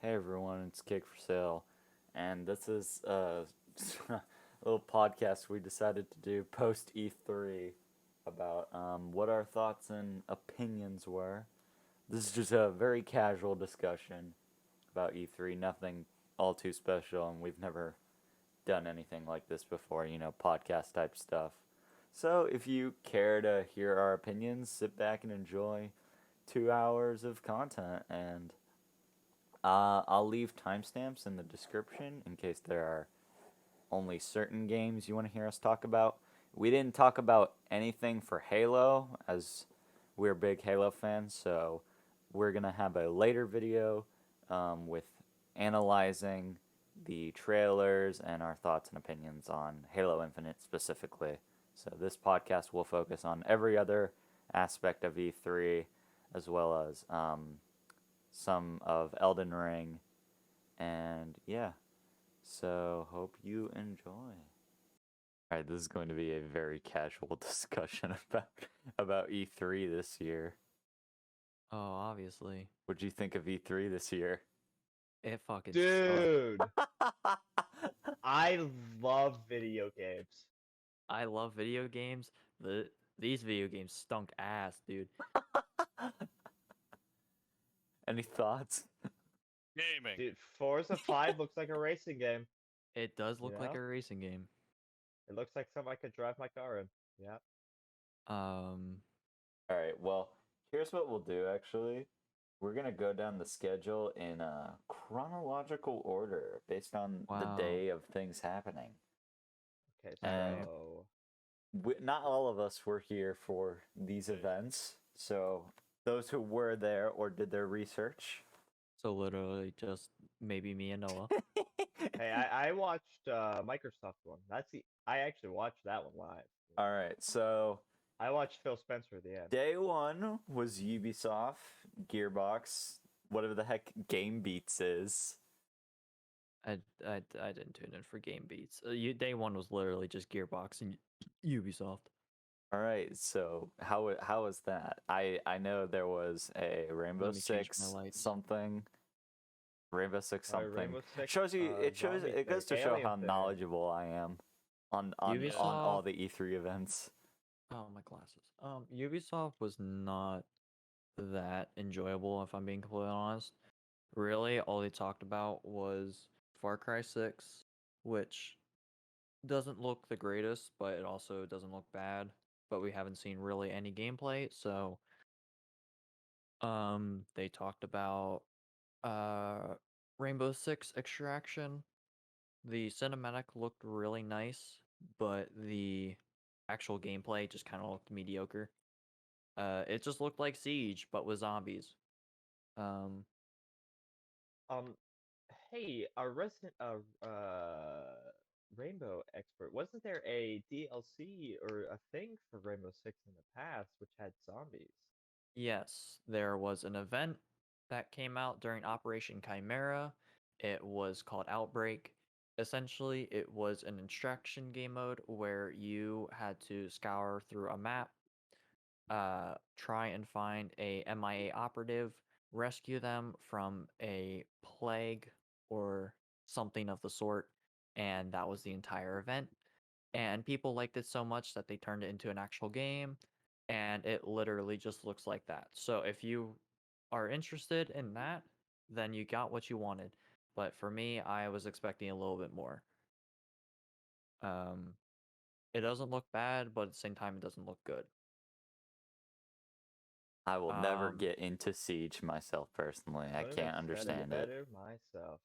Hey everyone, it's CakeFourSale, and this is a little podcast we decided to do post E3 about what our thoughts and opinions were. This is just a very casual discussion about E3, nothing all too special, and we've never done anything like this before, podcast type stuff. So if you care to hear our opinions, sit back and enjoy 2 hours of content and I'll leave timestamps in the description in case there are only certain games you want to hear us talk about. We didn't talk about anything for Halo, as we're big Halo fans, so we're going to have a later video with analyzing the trailers and our thoughts and opinions on Halo Infinite specifically. So this podcast will focus on every other aspect of E3, as well as some of Elden Ring, and yeah. So hope you enjoy. All right, this is going to be a very casual discussion about E3 this year. Oh, obviously. What'd you think of E3 this year? It fucking sucked. Dude, I love video games. I love video games. These video games stunk ass, dude. Any thoughts? Gaming. Dude, Forza 5 looks like a racing game. It does look like Yeah. a racing game. It looks like something I could drive my car in. Yeah. Um, All right, well, here's what we'll do actually. We're going to go down the schedule in a chronological order based on the Wow. day of things happening. Okay, And so not all of us were here for these events, so those who were there or did their research. so literally just maybe me and Noah. hey, I watched Microsoft one. I actually watched that one live. All right, so I watched Phil Spencer at the end. day one was Ubisoft, Gearbox, whatever the heck Game Beats is. I didn't tune in for Game Beats. Day one was literally just Gearbox and Ubisoft. All right, so how was that? I know there was a Rainbow Let me change my Six lights. something. Rainbow Six something. Rainbow Six, Shows you zombie it goes to thing, show alien how thing. knowledgeable I am on all Ubisoft- the E3 events. Oh, my glasses. Ubisoft was not that enjoyable, if I'm being completely honest. Really, all they talked about was Far Cry 6, which doesn't look the greatest, but it also doesn't look bad. But we haven't seen really any gameplay, so they talked about Rainbow Six Extraction. The cinematic looked really nice, but the actual gameplay just kind of looked mediocre. It just looked like Siege, but with zombies. Um, Um, hey, a resident Rainbow expert. Wasn't there a DLC or a thing for Rainbow Six in the past which had zombies? yes, there was an event that came out during Operation Chimera. It was called Outbreak. Essentially, it was an extraction game mode where you had to scour through a map, try and find a MIA operative, rescue them from a plague or something of the sort, and that was the entire event. And people liked it so much that they turned it into an actual game, and it literally just looks like that. So if you are interested in that, then you got what you wanted. But for me, I was expecting a little bit more. Um, it doesn't look bad, but at the same time, it doesn't look good. I will never Um, get into Siege myself personally. I Couldn't have can't said understand it. better myself.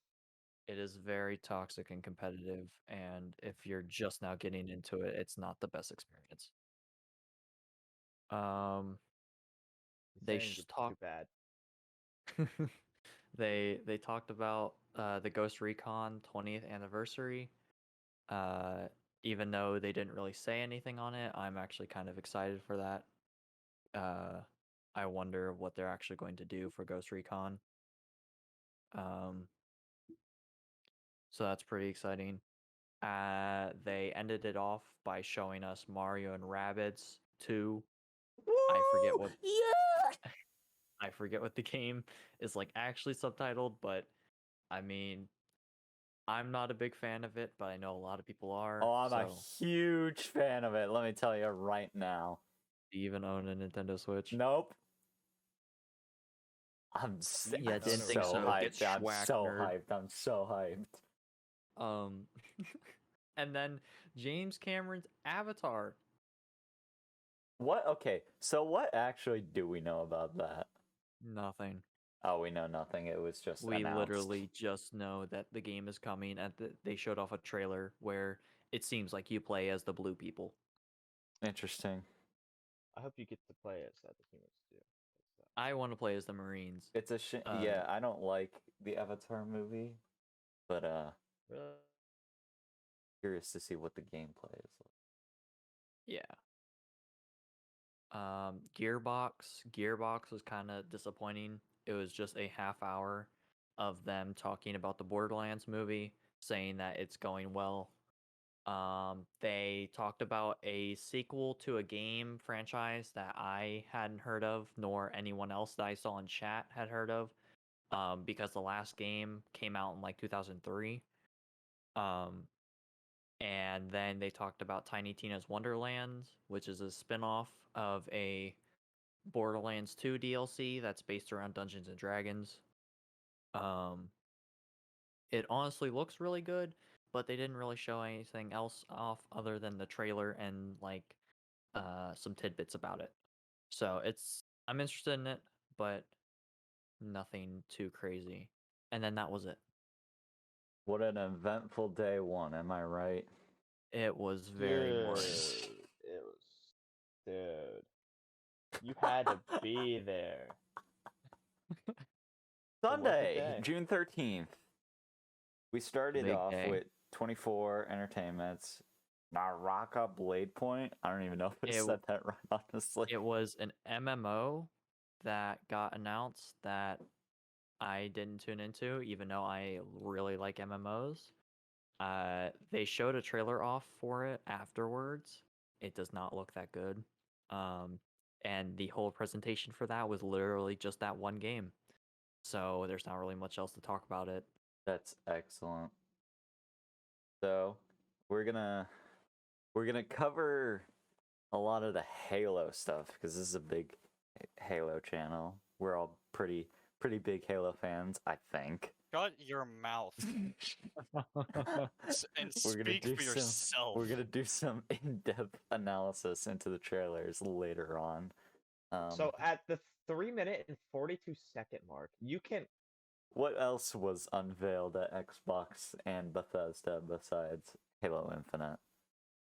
It is very toxic and competitive, and if you're just now getting into it, it's not the best experience. Um, they Saying it's talk too bad. they talked about the Ghost Recon 20th anniversary. Uh, even though they didn't really say anything on it, I'm actually kind of excited for that. Uh, I wonder what they're actually going to do for Ghost Recon. Um, so that's pretty exciting. They ended it off by showing us Mario and Rabbids 2. I forget what Yeah. I forget what the game is like actually subtitled, but I mean, I'm not a big fan of it, but I know a lot of people are. Oh, I'm a so, huge fan of it. Let me tell you right now. do you even own a Nintendo Switch? Nope. I'm so, Yeah, I'm didn't think so so. Get hyped. I'm schwacked, so nerd. hyped. I'm so hyped. And then James Cameron's Avatar. What? Okay, so what actually do we know about that? Nothing. Oh, we know nothing. It was just We announced. literally just know that the game is coming, and they showed off a trailer where it seems like you play as the blue people. Interesting. I hope you get to play it so the humans do. I want to play as the Marines. It's a yeah, I don't like the Avatar movie, but Really? curious to see what the gameplay is like. Yeah. Gearbox was kind of disappointing. It was just a half hour of them talking about the Borderlands movie, saying that it's going well. They talked about a sequel to a game franchise that I hadn't heard of, nor anyone else that I saw in chat had heard of, because the last game came out in like 2003. And then they talked about Tiny Tina's Wonderlands, which is a spin-off of a Borderlands 2 DLC that's based around Dungeons and Dragons. It honestly looks really good, but they didn't really show anything else off other than the trailer and like some tidbits about it. So I'm interested in it, but nothing too crazy. And then that was it. What an eventful day one, am I right? It was very much. It was, dude. You had to be there. Sunday, June 13th. We started Big off day. with 24 Entertainment's NARAKA Bladepoint. I don't even know if I said that right, honestly. It was an MMO that got announced that I didn't tune into, even though I really like MMOs. They showed a trailer off for it afterwards. It does not look that good. And the whole presentation for that was literally just that one game. So there's not really much else to talk about it. That's excellent. So we're gonna cover a lot of the Halo stuff because this is a big Halo channel. We're all pretty big Halo fans, I think. Shut your mouth and speak for yourself. We're gonna do some in-depth analysis into the trailers later on. So at the 3-minute and 42-second mark, you can. What else was unveiled at Xbox and Bethesda besides Halo Infinite?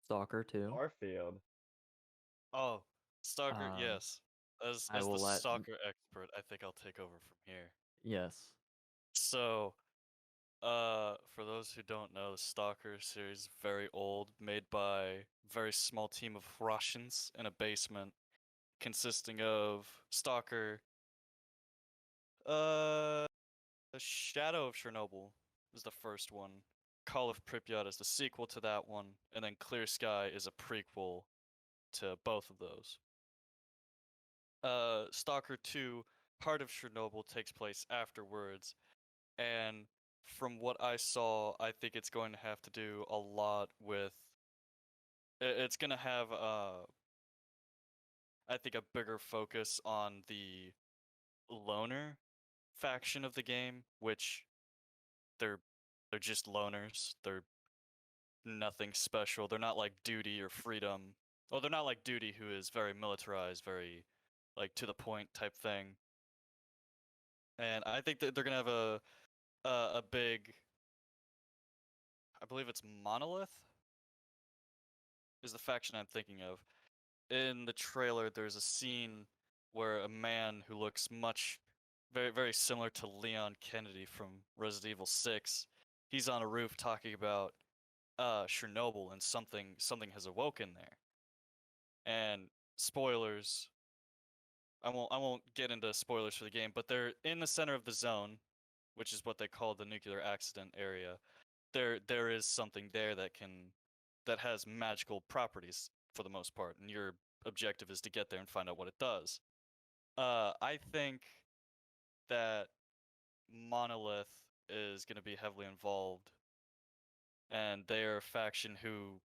Stalker 2. Starfield. Oh, Stalker, yes. As the Stalker expert, I think I'll take over from here. Yes. So, for those who don't know, the Stalker series is very old, made by a very small team of Russians in a basement, consisting of Stalker, The Shadow of Chernobyl is the first one. Call of Pripyat is the sequel to that one, and then Clear Sky is a prequel to both of those. Stalker 2, Heart of Chernobyl takes place afterwards, and from what I saw, I think it's going to have to do a lot with. It's going to have, I think, a bigger focus on the loner faction of the game, which they're just loners. They're nothing special. They're not like Duty or Freedom. Oh, they're not like Duty, who is very militarized, very like to the point type thing. And I think that they're gonna have a big. I believe it's Monolith is the faction I'm thinking of. In the trailer, there's a scene where a man who looks very, very similar to Leon Kennedy from Resident Evil 6, he's on a roof talking about Chernobyl and something has awoken there. And spoilers, I won't get into spoilers for the game, but they're in the center of the zone, which is what they call the nuclear accident area. There is something there that has magical properties for the most part, and your objective is to get there and find out what it does. I think that Monolith is going to be heavily involved, and they are a faction who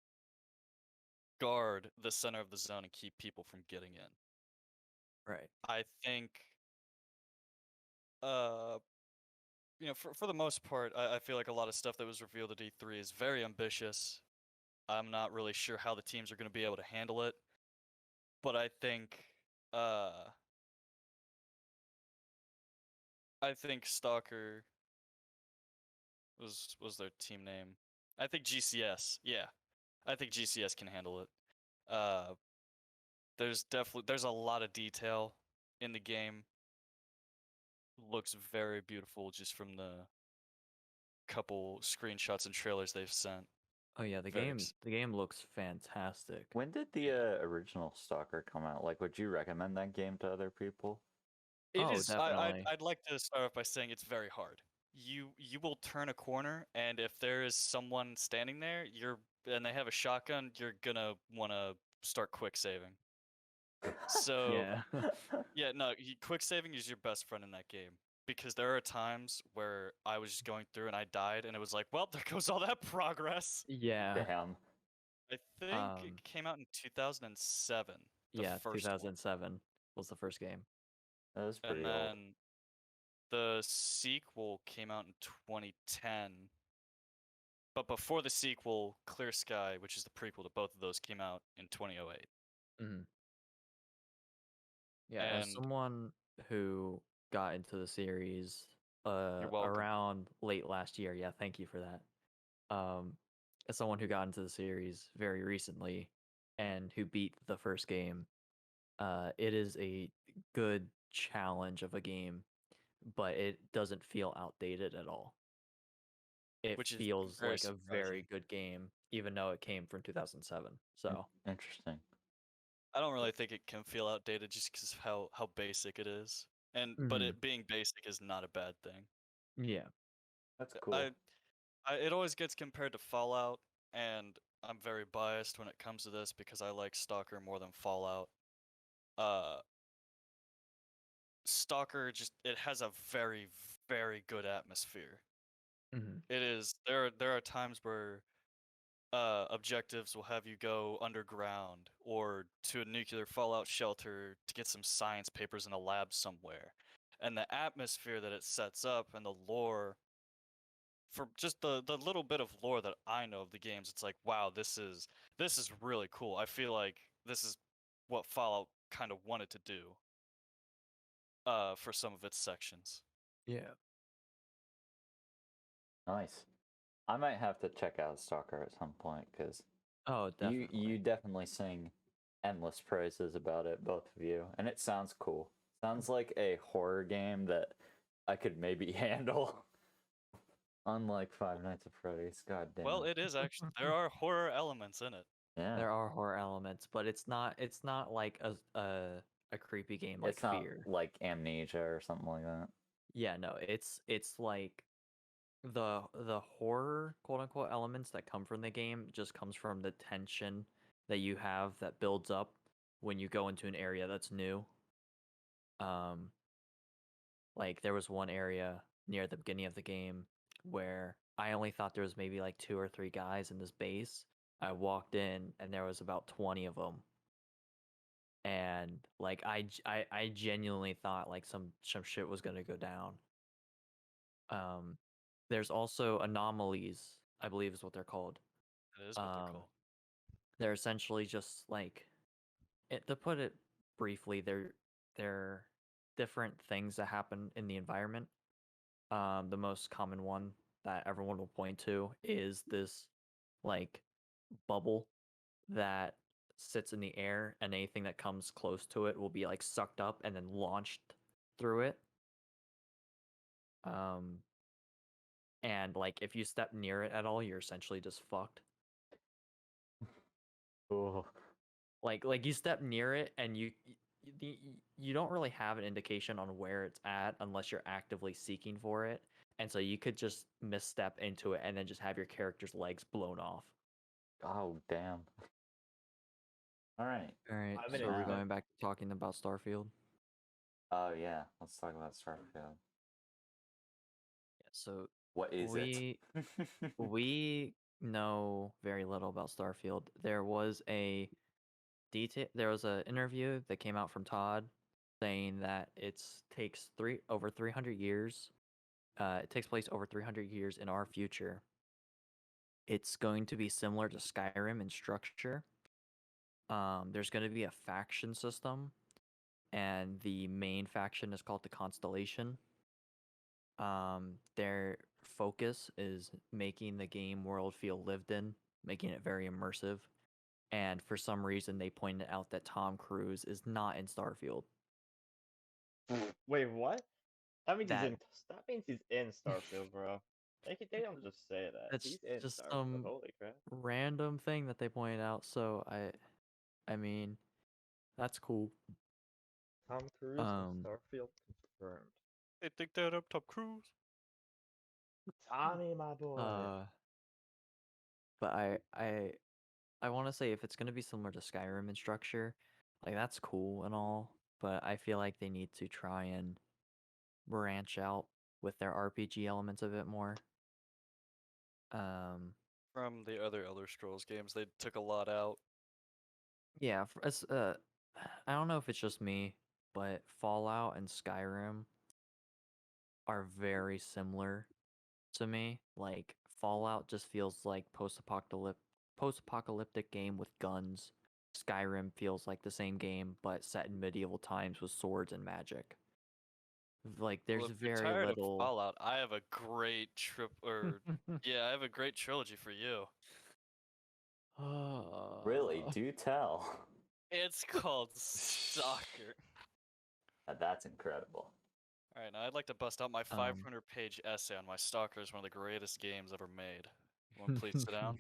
guard the center of the zone and keep people from getting in. Right. I think, uh, for the most part, I feel like a lot of stuff that was revealed at E3 is very ambitious. I'm not really sure how the teams are going to be able to handle it, but uh, I think Stalker was their team name. I think GCS. Yeah, I think GCS can handle it. Uh, there's a lot of detail in the game. Looks very beautiful just from the couple screenshots and trailers they've sent. Oh yeah, the Very game looks fantastic. When did the Yeah. original Stalker come out? Like, would you recommend that game to other people? It Oh, is. I'd definitely. I'd like to start off by saying it's very hard. You will turn a corner, and if there is someone standing there, and they have a shotgun, you're gonna wanna start quick saving. So Yeah. yeah, no, quick saving is your best friend in that game, because there are times where I was just going through and I died, and it was like, well, there goes all that progress. Yeah. Damn. I think it came out in 2007, the Yeah, first one, 2007 was the first game. That was and pretty old. then the sequel came out in 2010. But before the sequel, Clear Sky, which is the prequel to both of those, came out in 2008. Mhm. Yeah, as And someone who got into the series you're welcome. around late last year, yeah, thank you for that. As someone who got into the series very recently and who beat the first game, it is a good challenge of a game, but it doesn't feel outdated at all. It Which is feels very like a very surprising. good game, even though it came from 2007. So, Interesting. I don't really think it can feel outdated just because of how basic it is. But Mhm. it being basic is not a bad thing. Yeah. That's I, cool. it always gets compared to Fallout, and I'm very biased when it comes to this because I like Stalker more than Fallout. Uh, Stalker it has a very, very good atmosphere. Mhm. It is there are times where objectives will have you go underground or to a nuclear fallout shelter to get some science papers in a lab somewhere. And the atmosphere that it sets up and the lore, for just the little bit of lore that I know of the games, it's like, wow, this is really cool. I feel like this is what Fallout kind of wanted to do for some of its sections. Yeah. Nice. I might have to check out Stalker at some point because Oh, you definitely. definitely sing endless praises about it, both of you, and it sounds cool. Sounds like a horror game that I could maybe handle. Unlike Five Nights at Freddy's. God damn Well, it. it is actually there are horror elements in it. Yeah. There are horror elements, but it's not like a creepy game like It's not Fear. like Amnesia or something like that. Yeah, no, it's like the horror quote unquote elements that come from the game just comes from the tension that you have that builds up when you go into an area that's new. Um like there was one area near the beginning of the game where I only thought there was maybe like 2 or 3 guys in this base. I walked in and there was about 20 of them. And like I genuinely thought like some shit was gonna go down. Um, there's also anomalies, I believe is what they're called. That is what they're Um, called. they're essentially just like to put it briefly, they're different things that happen in the environment. The most common one that everyone will point to is this like bubble that sits in the air, and anything that comes close to it will be like sucked up and then launched through it. Um, and like if you step near it at all, you're essentially just fucked. Oh, Like you step near it and you don't really have an indication on where it's at unless you're actively seeking for it. And so you could just misstep into it and then just have your character's legs blown off. oh damn. All right. All right, I'm so gonna are we Uh, have going back to talking about Starfield? oh yeah. Let's talk about Starfield. Yeah, so What is We it? we know very little about Starfield. There was an interview that came out from Todd saying that takes over 300 years. It takes place over 300 years in our future. It's going to be similar to Skyrim in structure. There's going to be a faction system, and the main faction is called the Constellation. Their focus is making the game world feel lived in, making it very immersive. And for some reason, they pointed out that Tom Cruise is not in Starfield. Wait, what? That means That That means he's in Starfield, bro. They don't just say that. that's He's in just Starfield. some Holy crap. random thing that they pointed out. So I mean, that's cool. Tom Cruise in Um, Starfield confirmed. They think that up, Top Cruise. Tommy, my boy. but I want to say if it's gonna be similar to Skyrim in structure, like that's cool and all, but I feel like they need to try and branch out with their RPG elements a bit more. From the other Elder Scrolls games, they took a lot out. Yeah, I don't know if it's just me, but Fallout and Skyrim are very similar to me. Like Fallout just feels like post-apocalyptic game with guns. Skyrim feels like the same game but set in medieval times with swords and magic. Like Well, there's if you're very tired of little Fallout, I have a great yeah, I have a great trilogy for you. Really? Do tell. It's called Stalker. That's incredible. All right, now I'd like to bust out my Um, 500-page essay on why Stalker is one of the greatest games ever made. You want to please sit down,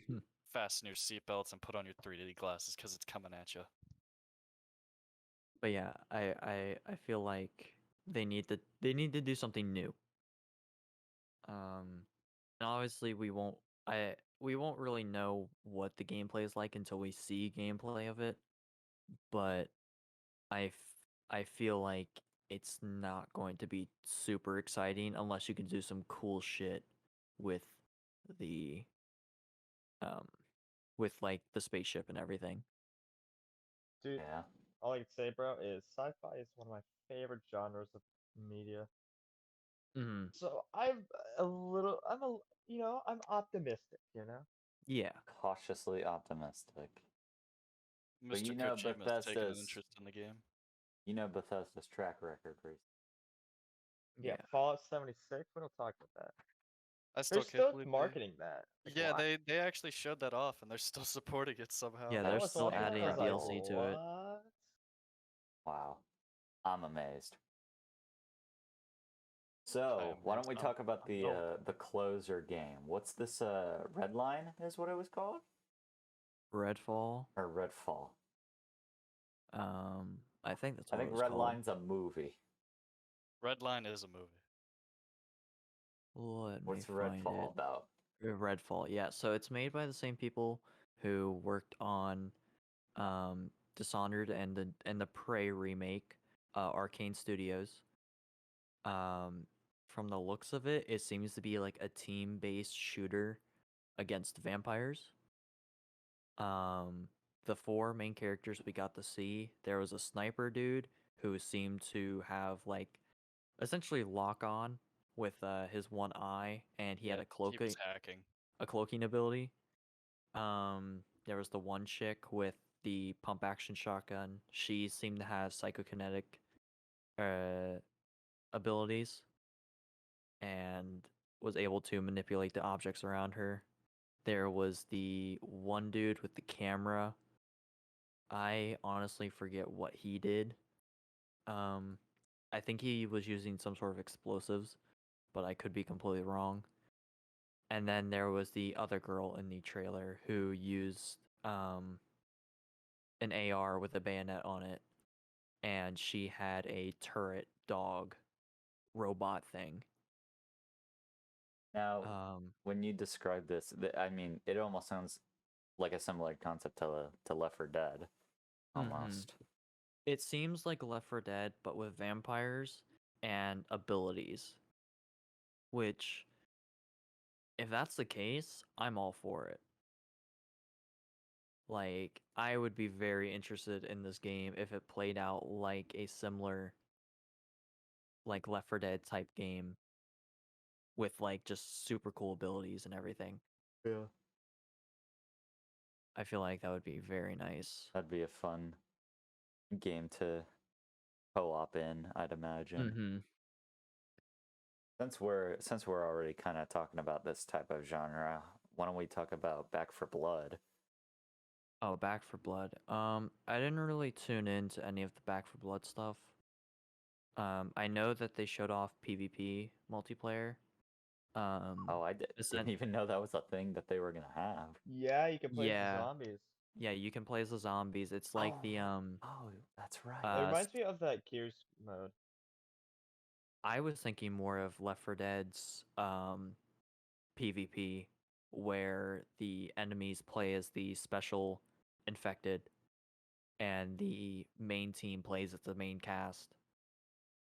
fasten your seatbelts, and put on your 3D glasses because it's coming at you. But yeah, I feel like they need to do something new. And obviously we won't really know what the gameplay is like until we see gameplay of it, but I feel like it's not going to be super exciting unless you can do some cool shit with the um like the spaceship and everything. Dude, Yeah. all I can say, bro, is sci-fi is one of my favorite genres of media. Mhm. So I'm optimistic, you know? Yeah. Cautiously optimistic. But Mr. Kojima's taken an interest in the game. Bethesda's track record recently. Yeah, Yeah. Fallout 76, we don't talk about that. I still They're can't still believe marketing that. Like, Yeah, why? they actually showed that off, and they're still supporting it somehow. Yeah, I they're was still watching that adding and I a was like, DLC to it. what? Wow. I'm amazed. I So, am why don't we next. talk about I'm going. the closer game? What's this Red Line is what it was called? Redfall. Or Redfall? I think that's I what it think was Red called. Line's a movie. Redline is a movie. Let me What's find Redfall it. about? Redfall, yeah. So it's made by the same people who worked on Dishonored and the Prey remake, Arcane Studios. From the looks of it, it seems to be like a team-based shooter against vampires. The four main characters we got to see, there was a sniper dude who seemed to have like essentially lock on with his one eye, and he had He was hacking. a cloaking ability. There was the one chick with the pump action shotgun. She seemed to have psychokinetic uh, abilities and was able to manipulate the objects around her. There was the one dude with the camera. I honestly forget what he did. Um, I think he was using some sort of explosives, but I could be completely wrong. And then there was the other girl in the trailer who used an AR with a bayonet on it, and she had a turret dog robot thing. Now, Um, when you describe this, I mean, it almost sounds like a similar concept to Left 4 Dead, almost. It seems like Left 4 Dead, but with vampires and abilities, which If that's the case, I'm all for it. Like, I would be very interested in this game if it played out like a similar, like, Left 4 Dead type game with, like, just super cool abilities and everything. Yeah. I feel like that would be very nice. That'd be a fun game to co-op in, I'd imagine. Mm-hmm. Since we're already kind of talking about this type of genre, why don't we talk about Back for Blood? Oh, Back for Blood. I didn't really tune into any of the Back for Blood stuff. I know that they showed off PvP multiplayer. Oh, didn't even know that was a thing that they were gonna have. Yeah, you can play as the Yeah. zombies. Yeah, you can play as the zombies. It's like the Oh, that's right. It Uh, reminds me of that Gears mode. I was thinking more of Left 4 Dead's PvP, where the enemies play as the special infected, and the main team plays as the main cast,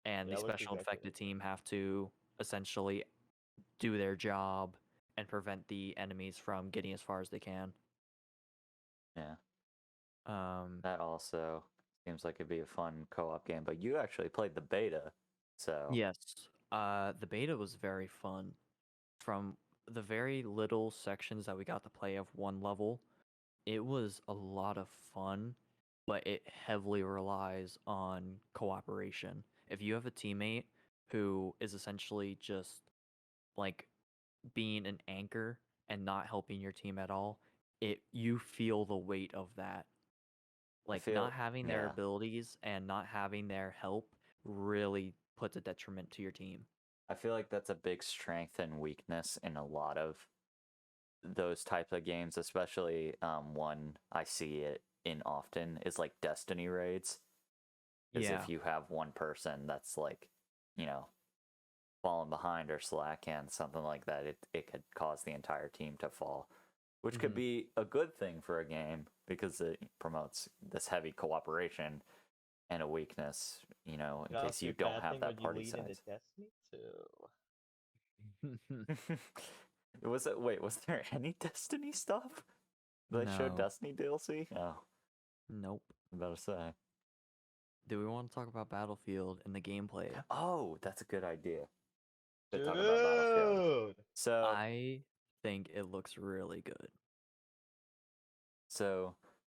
and Yeah, the it looks special exactly infected like team have to essentially do their job and prevent the enemies from getting as far as they can. Yeah. Um, That also seems like it'd be a fun co-op game, but you actually played the beta, so yes, the beta was very fun. From the very little sections that we got to play of one level, it was a lot of fun, but it heavily relies on cooperation. If you have a teammate who is essentially just like being an anchor and not helping your team at all, you feel the weight of that. I Like feel not having their abilities and not having their help really puts a detriment to your team. I feel like that's a big strength and weakness in a lot of those types of games, especially one I see it in often is like Destiny raids. Because Yeah. if you have one person that's like, you know, falling behind or slacking, something like that, it could cause the entire team to fall, which could Mhm. be a good thing for a game because it promotes this heavy cooperation and a weakness, you know, in case you don't have that party when you lead size. into Destiny 2. Was there any Destiny stuff? They showed No. Destiny DLC? Oh, Nope. I'm about to say. Do we want to talk about Battlefield and the gameplay? Oh, that's a good idea to talk about Battlefield. Dude! So, I think it looks really good.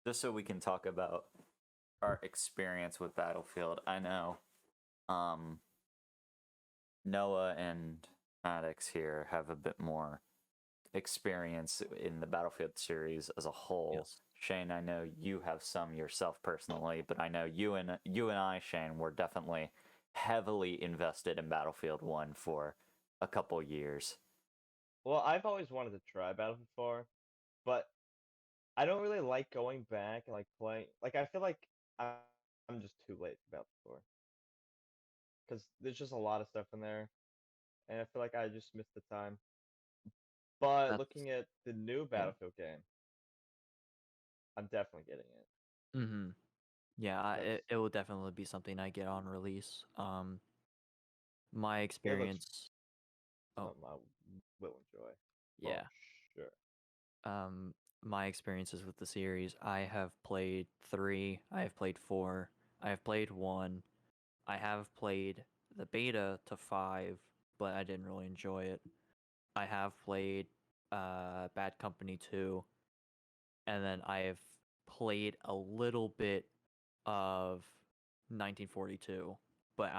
just so we can talk about our experience with Battlefield, I know Noah and Maddox here have a bit more experience in the Battlefield series as a whole. Yes. Shane, I know you have some yourself personally, but I know you and I, Shane, were definitely heavily invested in Battlefield 1 for a couple years. Well, I've always wanted to try Battlefield 4, but I don't really like going back and like playing. Like I feel like I'm just too late for Battlefield 4 because there's just a lot of stuff in there, and I feel like I just missed the time. But That's looking at the new yeah. Battlefield game, I'm definitely getting it. Mm-hmm. Yeah, Because it will definitely be something I get on release. My it looks experience. Oh, something I will enjoy. yeah. For sure. My experiences with the series, I have played 3, I have played 4, I have played 1, I have played the beta to 5, but I didn't really enjoy it. I have played Bad Company 2, and then I have played a little bit of 1942, but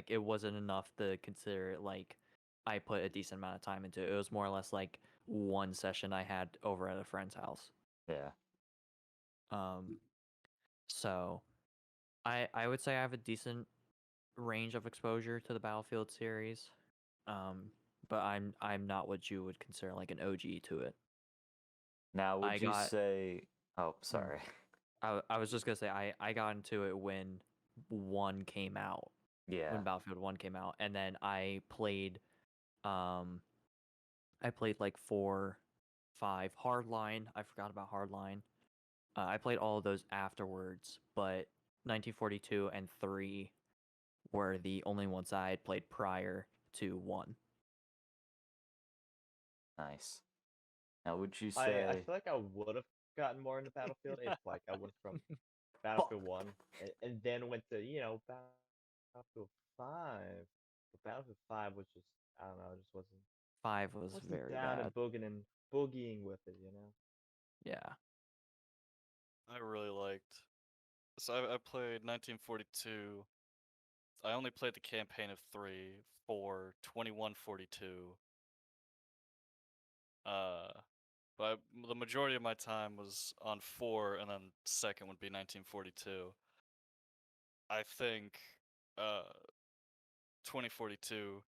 it wasn't enough to consider it like I put a decent amount of time into it. It was more or less like one session I had over at a friend's house. Yeah. So I would say I have a decent range of exposure to the Battlefield series. But I'm not what you would consider like an OG to it. Now, I would you got say? Oh, mm, sorry. I was just gonna say I got into it when 1 came out, Yeah. when Battlefield 1 came out, and then um I played like 4, 5 Hardline. I forgot about Hardline. I played all of those afterwards, but 1942 and 3 were the only ones I had played prior to 1. Nice. Now, would you I say? feel like I would have gotten more into Battlefield if like I went from Battlefield 1 and then went to, Battlefield 5. But Battlefield 5 was just, I don't know, it just 5 was wasn't very down bad. and boogieing with it, you know? Yeah. I really liked. So I played 1942. I only played the campaign of 3 for 2142. But the majority of my time was on 4, and then second would be 1942. I think 2042.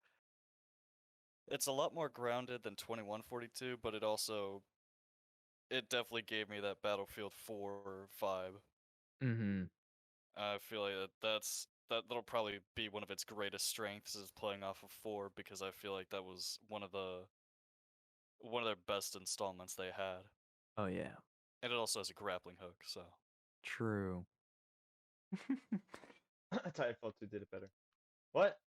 It's a lot more grounded than 2142, but it definitely gave me that Battlefield 4 vibe. Mm-hmm. I feel like that'll probably be one of its greatest strengths is playing off of 4, because I feel like that was one of their best installments they had. Oh yeah. And it also has a grappling hook, so True. Titanfall 2 did it better. What?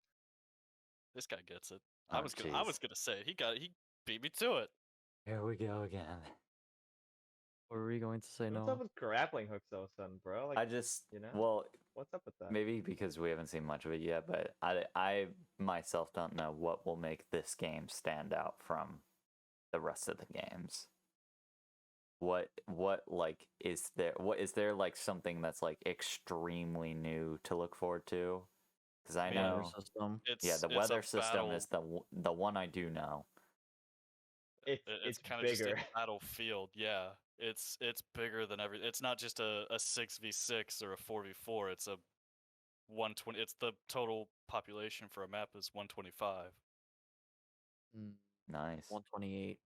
this guy gets it. Oh, I was gonna say it. He beat me to it. Here we go again. What were we going to say, What's Noah? up with grappling hooks all of a sudden, bro? Like, I just, you know? well, What's up with that? maybe because we haven't seen much of it yet, but I myself don't know what will make this game stand out from the rest of the games. What like is there like something that's like extremely new to look forward to? Because I I mean, Weather know, system. yeah, the it's weather a system battle. is the one I do know. It's It's kind of just bigger. a battlefield. Yeah, it's bigger than every. It's not just a 6v6 or a 4v4. It's a 120. It's the total population for a map is 125. Nice. 128.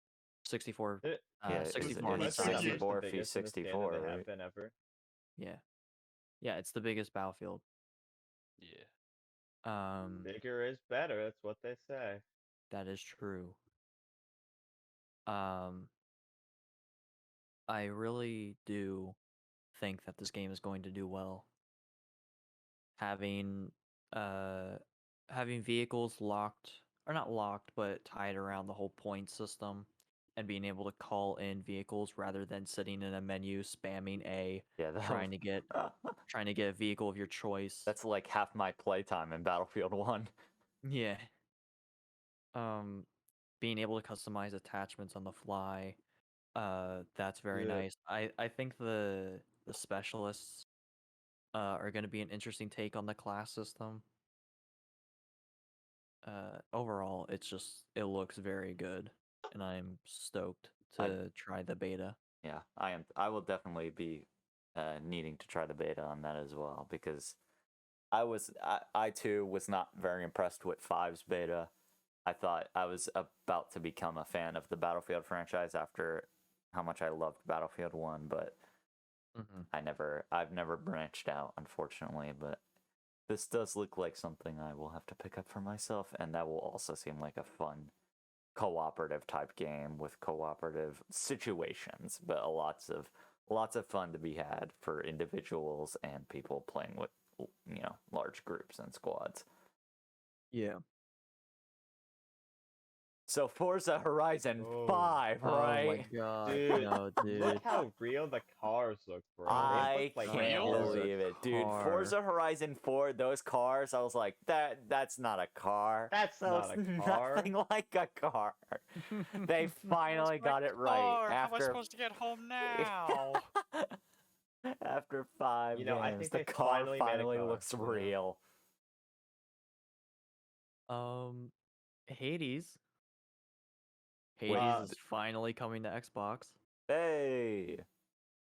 64. It, Yeah, 64 on it's each side of it. 64 the if he's biggest in this game that 64, they right? have been ever. Yeah. Yeah, it's the biggest battlefield. Yeah. Bigger is better. That's what they say. That is true. I really do think that this game is going to do well. Having having vehicles locked, or not locked, but tied around the whole point system, and being able to call in vehicles rather than sitting in a menu spamming A, Yeah, trying to get a vehicle of your choice. that's like half my playtime in Battlefield 1. Yeah. Being able to customize attachments on the fly, that's very Yeah. nice. I think the specialists are going to be an interesting take on the class system. Overall, it looks very good, and I'm stoked to try the beta. Yeah, I am. I will definitely be needing to try the beta on that as well because I too was not very impressed with 5's beta. I thought I was about to become a fan of the Battlefield franchise after how much I loved Battlefield 1, but I've never branched out, unfortunately, but this does look like something I will have to pick up for myself, and that will also seem like a fun cooperative type game with cooperative situations, but lots of fun to be had for individuals and people playing with large groups and squads. Yeah. So Forza Horizon Oh. 5, Oh right? my god, Dude, no, dude. Look how real the cars look, bro. I They look can't real. believe it, dude. car. Forza Horizon 4, those cars, I was like, that's not a car. That's not looks a car. nothing like a car. They finally got it right How am I after supposed to get home now? after 5 You know, I games. think The they car finally made a finally car, looks you know? real. Hades. Wait, Hades is finally coming to Xbox. hey.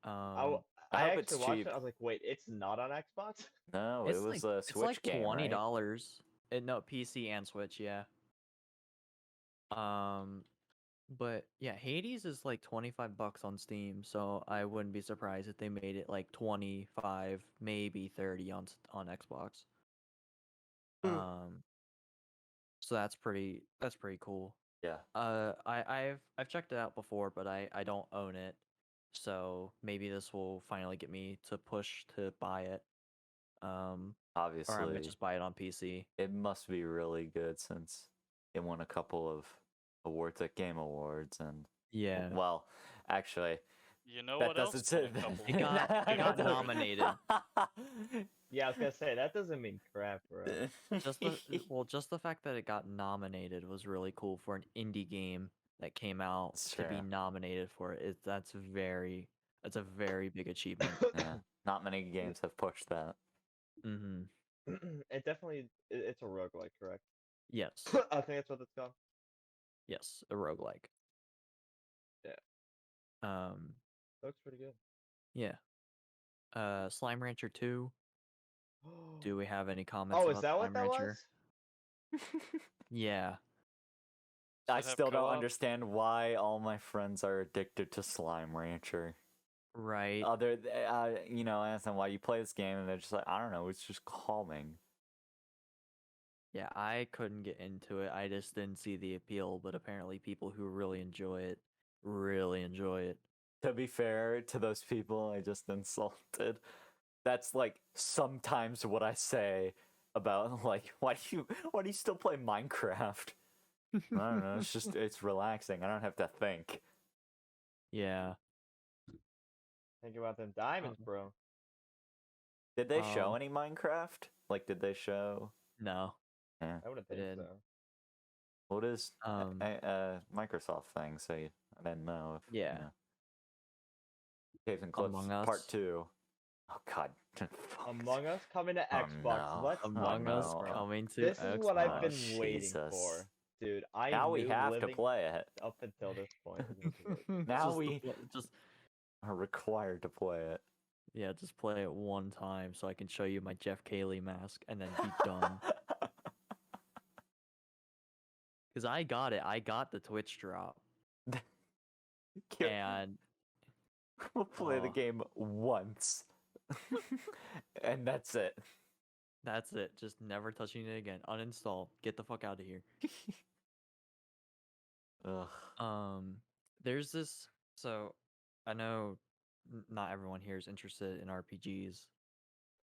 I I hope it's actually watched cheap. it. I was like, wait, it's not on Xbox? No, It's it was like a it's Switch like game, right? $20. No, PC and Switch, yeah. But yeah, Hades is like $25 on Steam, so I wouldn't be surprised if they made it like 25, maybe 30 on Xbox. So that's pretty cool. Yeah. I've checked it out before, but I don't own it. So maybe this will finally get me to push to buy it. Or I Obviously, might just buy it on PC. it must be really good since it won a couple of awards at Game Awards, and Yeah. well, actually, You know that what else? doesn't Won a say couple It got- awards? it got nominated. Yeah, I was gonna say that doesn't mean crap, bro. Just the fact that it got nominated was really cool for an indie game that came out to be Sure. nominated for it. That's a very big achievement. Yeah, not many games have pushed that. Mm-hmm. It definitely it's a roguelike, correct? Yes. I think that's what it's called. Yes, a roguelike. Yeah. Looks pretty good. Yeah. Slime Rancher 2. Do we have any comments Oh, about is that what Slime that Rancher? was? Yeah. I Does it have still don't co-op? understand why all my friends are addicted to Slime Rancher. Right. You know, I ask them why you play this game, and they're just like, I don't know, it's just calming. Yeah, I couldn't get into it. I just didn't see the appeal, but apparently people who really enjoy it really enjoy it. To be fair to those people I just insulted, that's like sometimes what I say about like why do you still play Minecraft? I don't know, it's relaxing. I don't have to think. Yeah. Think about them diamonds, bro. Did they show Um, any Minecraft? Like, did they show? No. Yeah. I wouldn't They think did. so. What is Um, Microsoft thing? So I didn't know if Yeah. you know. Caves and Cliffs Among Us. Part 2. Oh God. Among Us coming to Oh, Xbox. no. Let's Among talk Us about it, bro. coming to This is what I've Oh, been waiting Jesus. for, dude. I Now we knew have to living play it. up until this point. Is going to work. Now just we just are required to play it. yeah, just play it one time so I can show you my Jeff Cayley mask and then be done. Because I got it. I got the Twitch drop. And We'll play the Oh. game once. And that's it. that's it. Just never touching it again. Uninstall. Get the fuck out of here. Ugh. There's this. So, I know not everyone here is interested in RPGs,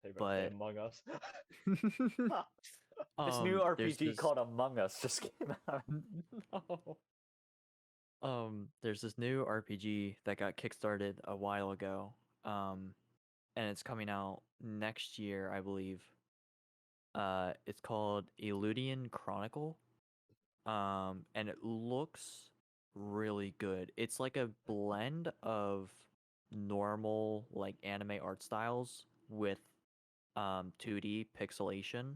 They better say but Among Us. This new there's RPG this... called Among Us just came out. No. There's this new RPG that got kickstarted a while ago. And it's coming out next year, I believe. It's called Eiyuden Chronicle. And it looks really good. It's like a blend of normal like anime art styles with 2D pixelation,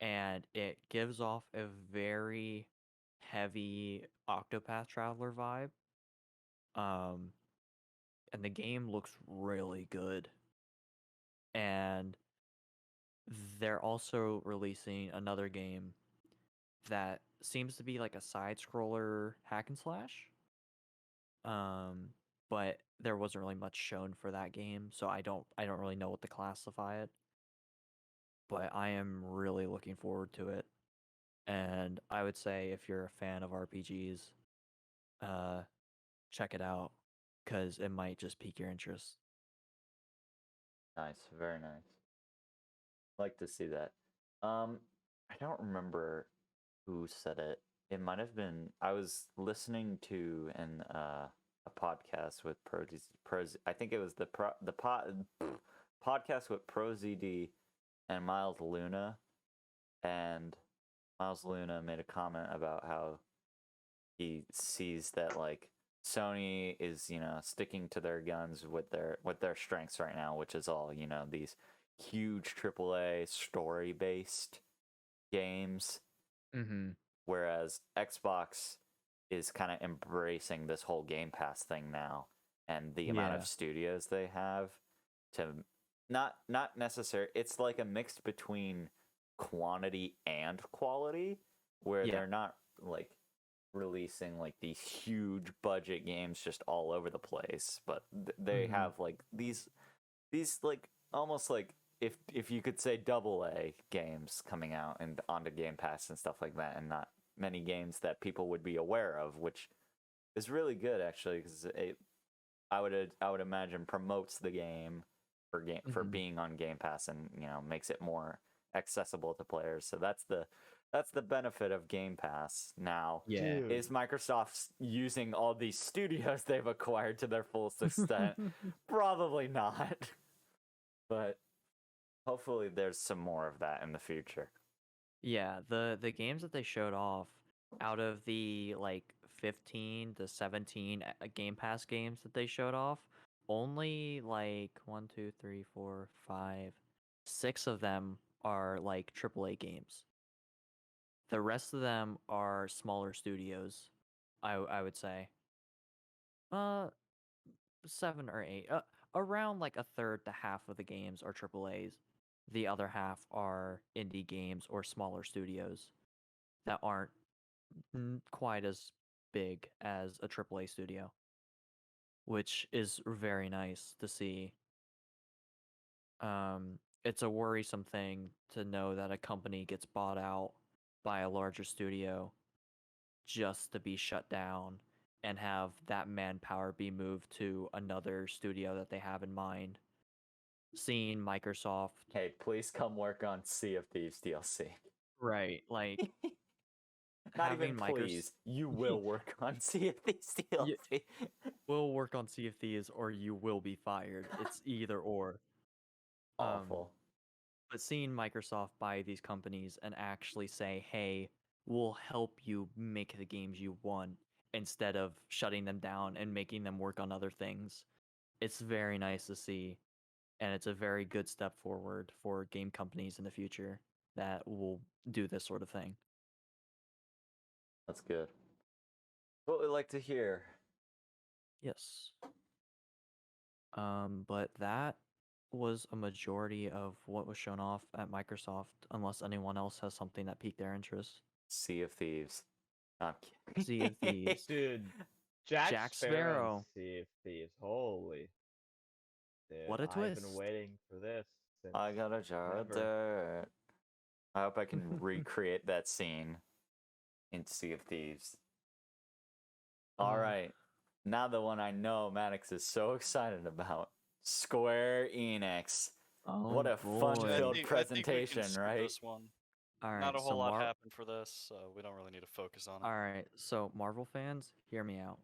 and it gives off a very heavy Octopath Traveler vibe. And the game looks really good. And they're also releasing another game that seems to be like a side scroller hack and slash. But there wasn't really much shown for that game, so I don't really know what to classify it. But I am really looking forward to it. And I would say if you're a fan of RPGs, check it out, because it might just pique your interest. Nice, very nice. Like to see that. I don't remember who said it. It might have been. I was listening to a podcast with I think it was the podcast with ProZD and Miles Luna, and Miles Luna made a comment about how he sees that like Sony is, you know, sticking to their guns with their strengths right now, which is all, you know, these huge AAA story based games. Mm-hmm. Whereas Xbox is kind of embracing this whole Game Pass thing now, and the amount of studios they have to not necessary. It's like a mix between quantity and quality, where they're not like releasing like these huge budget games just all over the place, but they have like these like almost like if you could say AA games coming out and onto Game Pass and stuff like that, and not many games that people would be aware of, which is really good actually, because I would imagine promotes the game for being on Game Pass, and you know, makes it more accessible to players. So that's That's the benefit of Game Pass now. Yeah. Dude. Is Microsoft using all these studios they've acquired to their fullest extent? Probably not. But hopefully there's some more of that in the future. Yeah, the games that they showed off out of the like 15 to 17 Game Pass games that they showed off, only like 1, 2, 3, 4, 5, 6 of them are like AAA games. The rest of them are smaller studios, I would say. 7 or 8. Around like a third to half of the games are AAAs. The other half are indie games or smaller studios that aren't quite as big as a AAA studio, which is very nice to see. It's a worrisome thing to know that a company gets bought out by a larger studio just to be shut down and have that manpower be moved to another studio that they have in mind. Seeing Microsoft, Hey, please come work on Sea of Thieves DLC. right, like Not having even please. You will work on Sea of Thieves DLC. will work on Sea of Thieves or you will be fired. It's either or. Awful. But seeing Microsoft buy these companies and actually say, hey, we'll help you make the games you want instead of shutting them down and making them work on other things, it's very nice to see. And it's a very good step forward for game companies in the future that will do this sort of thing. That's good. What we'd like to hear. Yes. But that was a majority of what was shown off at Microsoft, unless anyone else has something that piqued their interest. Sea of Thieves. I'm kidding. Sea of Thieves. Dude, Jack Jack Sparrow Sparrow. and Sea of Thieves. Holy. Dude, What a I've twist. been waiting for this since I got a jar of never. dirt. I hope I can recreate that scene in Sea of Thieves. All right. Now the one I know Maddox is so excited about. Square Enix. Oh, What a boy. fun-filled I think we can presentation, skip right? this one. All right, Not a so whole lot happened for this, so we don't really need to focus on it. All right, so Marvel fans, hear me out.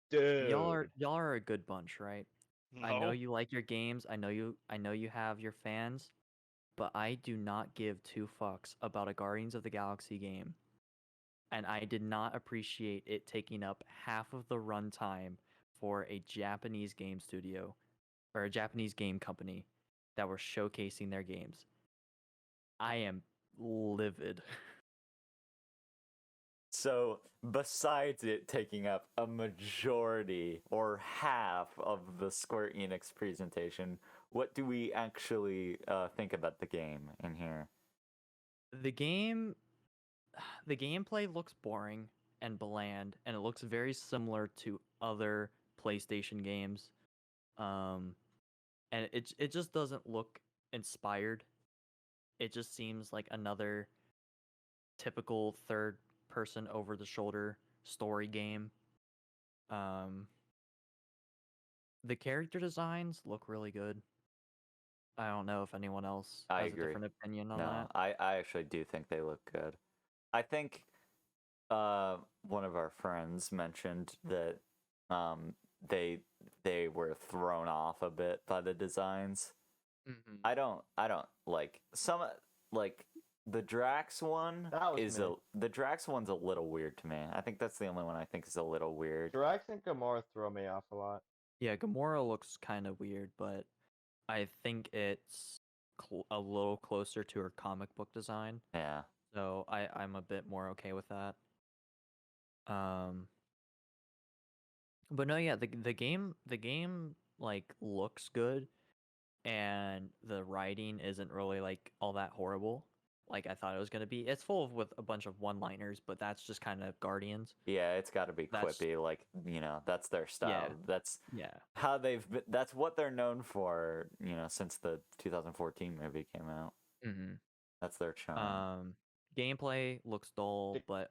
Dude. Y'all are a good bunch, right? I know No. you like your games. I know you have your fans, but I do not give two fucks about a Guardians of the Galaxy game. And I did not appreciate it taking up half of the runtime for a Japanese game studio or a Japanese game company that were showcasing their games. I am livid. So, besides it taking up a majority or half of the Square Enix presentation, what do we actually think about the game in here? The gameplay looks boring and bland, and it looks very similar to other PlayStation games. And it just doesn't look inspired. It just seems like another typical third person over the shoulder story game. The character designs look really good. I don't know if anyone else I has a agree. different opinion on No, that. I actually do think they look good. I think one of our friends mentioned that they were thrown off a bit by the designs. Mm-hmm. I don't like some like the Drax one That was is me. the Drax one's a little weird to me. I think that's the only one I think is a little weird. Drax and Gamora throw me off a lot. Yeah, Gamora looks kind of weird, but I think it's a little closer to her comic book design. Yeah. So I'm a bit more okay with that. But no, yeah, the game like looks good, and the writing isn't really like all that horrible. Like I thought it was gonna be. It's full of with a bunch of one-liners, but that's just kind of Guardians. Yeah, it's got to be That's- quippy, like, that's their style. Yeah. That's Yeah. how they've been, that's what they're known for, since the 2014 movie came out. Mm-hmm. That's their charm. Gameplay looks dull, but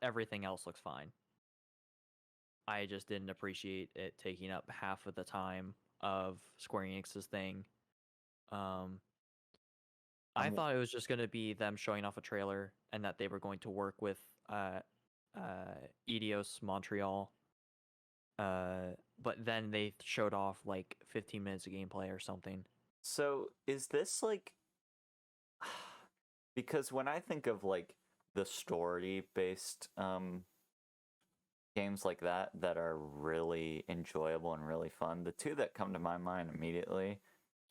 everything else looks fine. I just didn't appreciate it taking up half of the time of Square Enix's thing. I I'm- thought it was just going to be them showing off a trailer and that they were going to work with Eidos Montreal. But then they showed off like 15 minutes of gameplay or something. So is this like because when I think of like the story based games like that are really enjoyable and really fun, the two that come to my mind immediately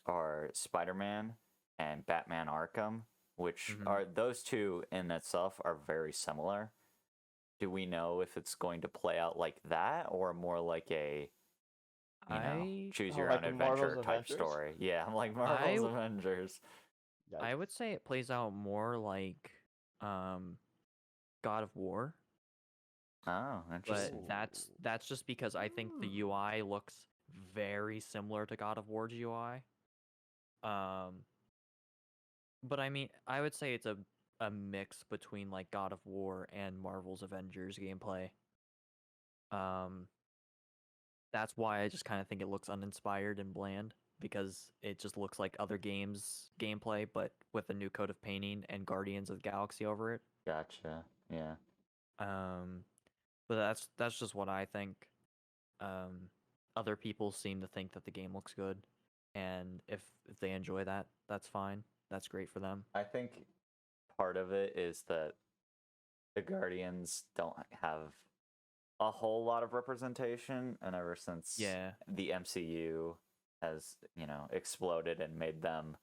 are Spider-Man and Batman Arkham, which Mhm. are those two in itself are very similar. Do we know if it's going to play out like that or more like a choose your Like own a Marvel's adventure type Avengers? story? Yeah, I'm like Marvel's w- Avengers. I would say it plays out more like God of War, Oh, but interesting. that's just because I think the UI looks very similar to God of War's UI. But I mean, I would say it's a mix between like God of War and Marvel's Avengers gameplay. That's why I just kind of think it looks uninspired and bland because it just looks like other games gameplay, but with a new coat of painting and Guardians of the Galaxy over it. Gotcha. Yeah. But that's just what I think. Other people seem to think that the game looks good, and if they enjoy that, that's fine. That's great for them. I think part of it is that the Guardians don't have a whole lot of representation, and ever since Yeah. the MCU has, exploded and made them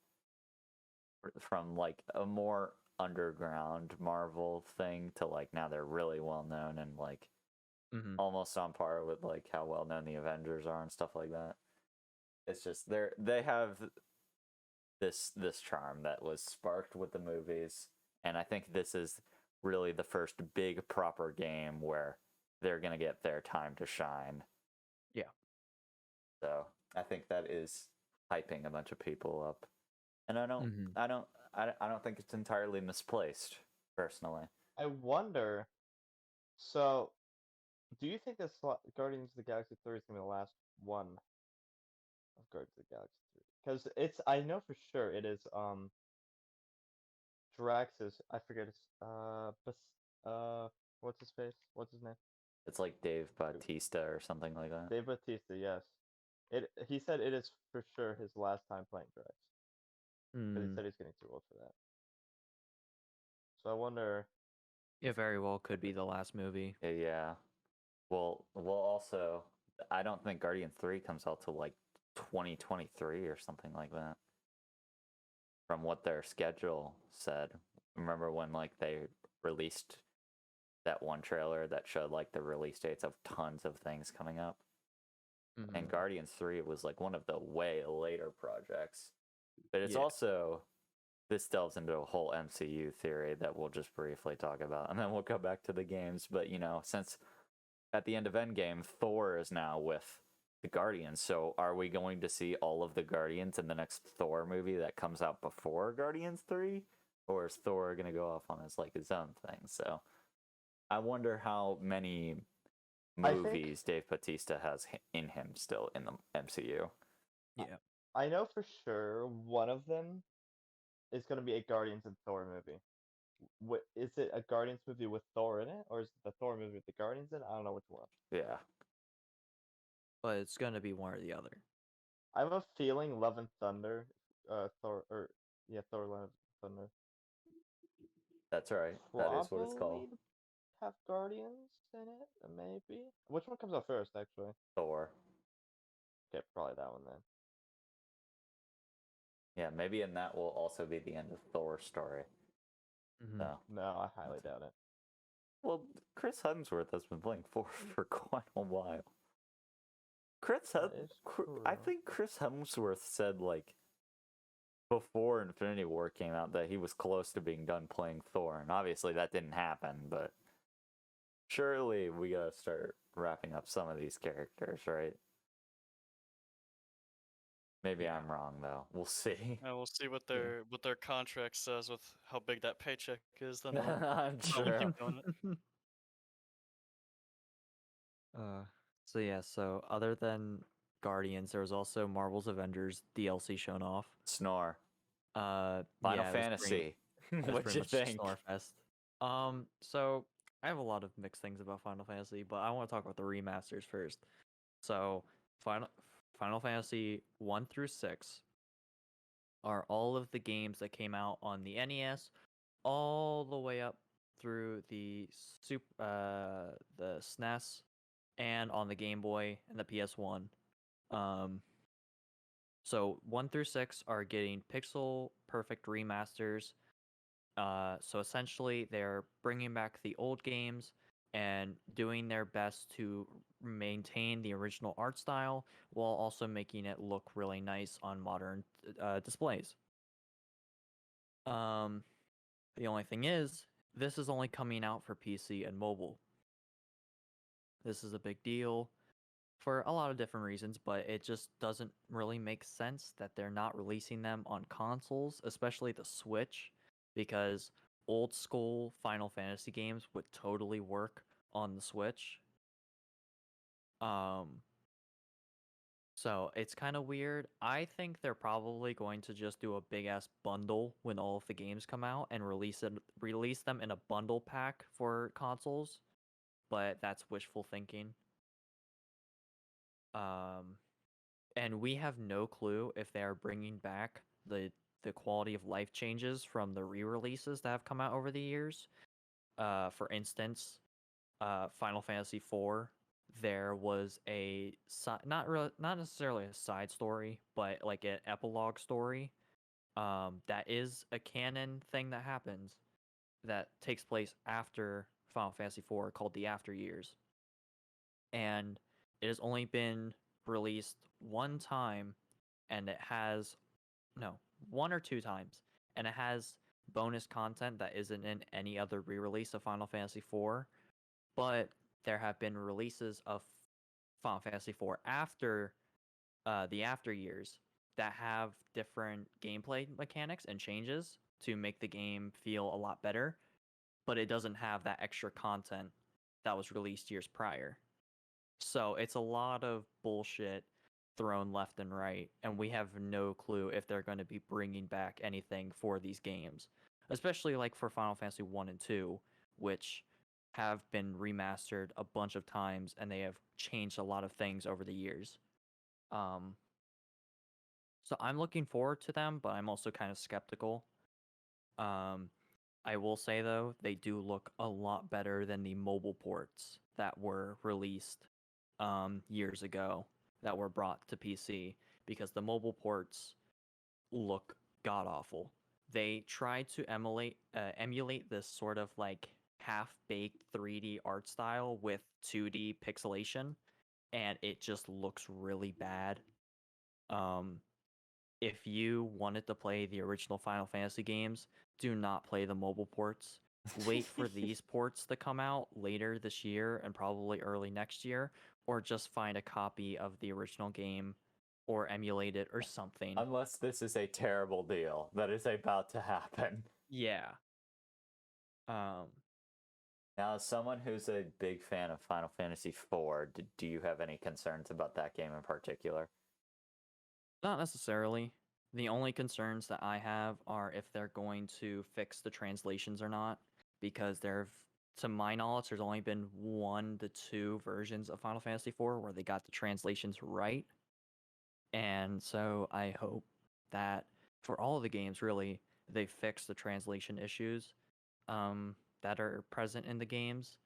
from like a more underground Marvel thing to like now they're really well known and like almost on par with like how well known the Avengers are and stuff like that. It's just they have this charm that was sparked with the movies, and I think this is really the first big proper game where they're gonna get their time to shine. Yeah. So I think that is hyping a bunch of people up, and I don't think it's entirely misplaced personally. I wonder. So, do you think this Guardians of the Galaxy 3 is gonna be the last one of Guardians of the Galaxy 3? Because I know for sure it is Drax's, I forget his what's his face? What's his name? It's like Dave Bautista or something like that. Dave Bautista, yes. He said it is for sure his last time playing Drax. Because he said he's getting too old for that. So I wonder. It very well could be the last movie. Yeah. Well, also, I don't think Guardian 3 comes out till like 2023 or something like that. From what their schedule said. Remember when like they released that one trailer that showed like the release dates of tons of things coming up? And Guardians 3 was like one of the way later projects. But it's also, this delves into a whole MCU theory that we'll just briefly talk about, and then we'll go back to the games. But since at the end of Endgame, Thor is now with the Guardians, so are we going to see all of the Guardians in the next Thor movie that comes out before Guardians 3? Or is Thor going to go off on his own thing? So I wonder how many movies Dave Bautista has in him still in the MCU. Yeah. I know for sure one of them is going to be a Guardians and Thor movie. Is it a Guardians movie with Thor in it, or is it the Thor movie with the Guardians in it? I don't know which one. Yeah. But it's going to be one or the other. I have a feeling Love and Thunder, Thor Love and Thunder. That's right. That is what it's called. Have Guardians in it, maybe. Which one comes out first, actually? Thor. Okay, probably that one then. Yeah, maybe in that will also be the end of Thor's story. So. No, I highly doubt it. Well, Chris Hemsworth has been playing Thor for quite a while. I think Chris Hemsworth said like before Infinity War came out that he was close to being done playing Thor, and obviously that didn't happen, but surely we gotta start wrapping up some of these characters, right? Maybe I'm wrong though. We'll see. And we'll see what their contract says with how big that paycheck is. Then I'm they'll sure. keep doing it. So other than Guardians, there was also Marvel's Avengers DLC shown off. Snore. Final Yeah, it was Fantasy. It was What'd pretty you much think? Snorefest. So I have a lot of mixed things about Final Fantasy, but I want to talk about the remasters first. So Final Fantasy 1 through 6 are all of the games that came out on the NES, all the way up through the SNES, and on the Game Boy and the PS1. Um, so 1 through 6 are getting pixel perfect remasters. So essentially, they're bringing back the old games and doing their best to maintain the original art style while also making it look really nice on modern displays. The only thing is, this is only coming out for PC and mobile. This is a big deal for a lot of different reasons, but it just doesn't really make sense that they're not releasing them on consoles, especially the Switch, because old school Final Fantasy games would totally work on the Switch. Um, so it's kind of weird. I think they're probably going to just do a big ass bundle when all of the games come out and release them in a bundle pack for consoles, but that's wishful thinking. Um, and we have no clue if they are bringing back the quality of life changes from the re-releases that have come out over the years. For instance, Final Fantasy IV, there was not necessarily a side story, but like an epilogue story. That is a canon thing that happens that takes place after Final Fantasy IV, called the After Years, and it has only been released one time, and it has no, one or two times, and it has bonus content that isn't in any other re-release of Final Fantasy IV. But there have been releases of Final Fantasy IV after the After Years that have different gameplay mechanics and changes to make the game feel a lot better, but it doesn't have that extra content that was released years prior. So it's a lot of bullshit thrown left and right, and we have no clue if they're going to be bringing back anything for these games, especially like for Final Fantasy 1 and 2, which have been remastered a bunch of times and they have changed a lot of things over the years. Um, so I'm looking forward to them, but I'm also kind of skeptical. Um, I will say though, they do look a lot better than the mobile ports that were released years ago that were brought to PC, because the mobile ports look god awful. They tried to emulate this sort of like half-baked 3D art style with 2D pixelation, and it just looks really bad. Um, if you wanted to play the original Final Fantasy games, do not play the mobile ports. Wait for these ports to come out later this year and probably early next year, or just find a copy of the original game or emulate it or something. Unless this is a terrible deal that is about to happen. Yeah. Now, as someone who's a big fan of Final Fantasy IV, do you have any concerns about that game in particular? Not necessarily. The only concerns that I have are if they're going to fix the translations or not, because to my knowledge, there's only been 1 to 2 versions of Final Fantasy IV where they got the translations right. And so I hope that for all of the games, really, they fix the translation issues that are present in the games.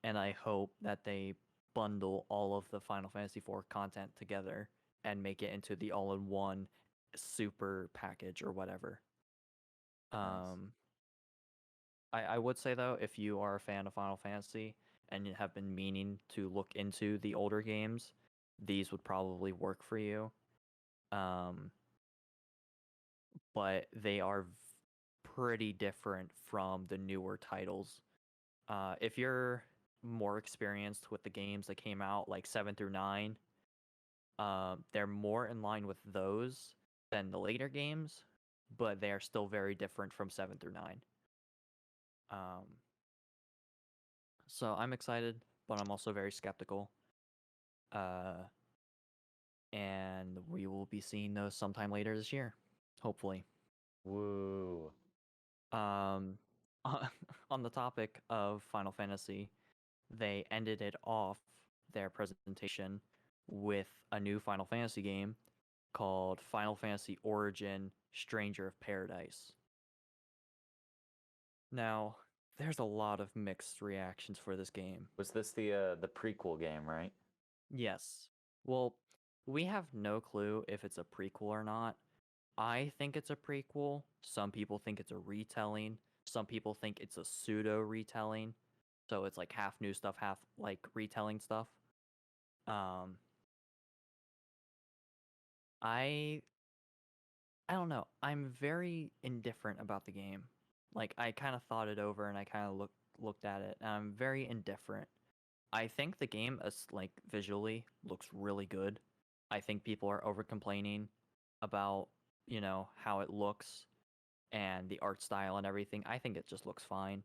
And I hope that they bundle all of the Final Fantasy IV content together and make it into the all-in-one super package or whatever. Nice. I would say though, if you are a fan of Final Fantasy and you have been meaning to look into the older games, these would probably work for you. But they are pretty different from the newer titles. If you're more experienced with the games that came out like 7 through 9, they're more in line with those than the later games, but they are still very different from 7 through 9. So I'm excited, but I'm also very skeptical. And we will be seeing those sometime later this year, hopefully. Woo. Um, on the topic of Final Fantasy, they ended it off their presentation with a new Final Fantasy game called Final Fantasy Origin Stranger of Paradise. Now, there's a lot of mixed reactions for this game. Was this the prequel game, right? Yes. Well, we have no clue if it's a prequel or not. I think it's a prequel. Some people think it's a retelling. Some people think it's a pseudo retelling. So it's like half new stuff, half like retelling stuff. Um I I don't know. I'm very indifferent about the game. Like I kind of thought it over and I kind of looked at it and I'm very indifferent. I think the game is like visually looks really good. I think people are over complaining about, how it looks and the art style and everything. I think it just looks fine.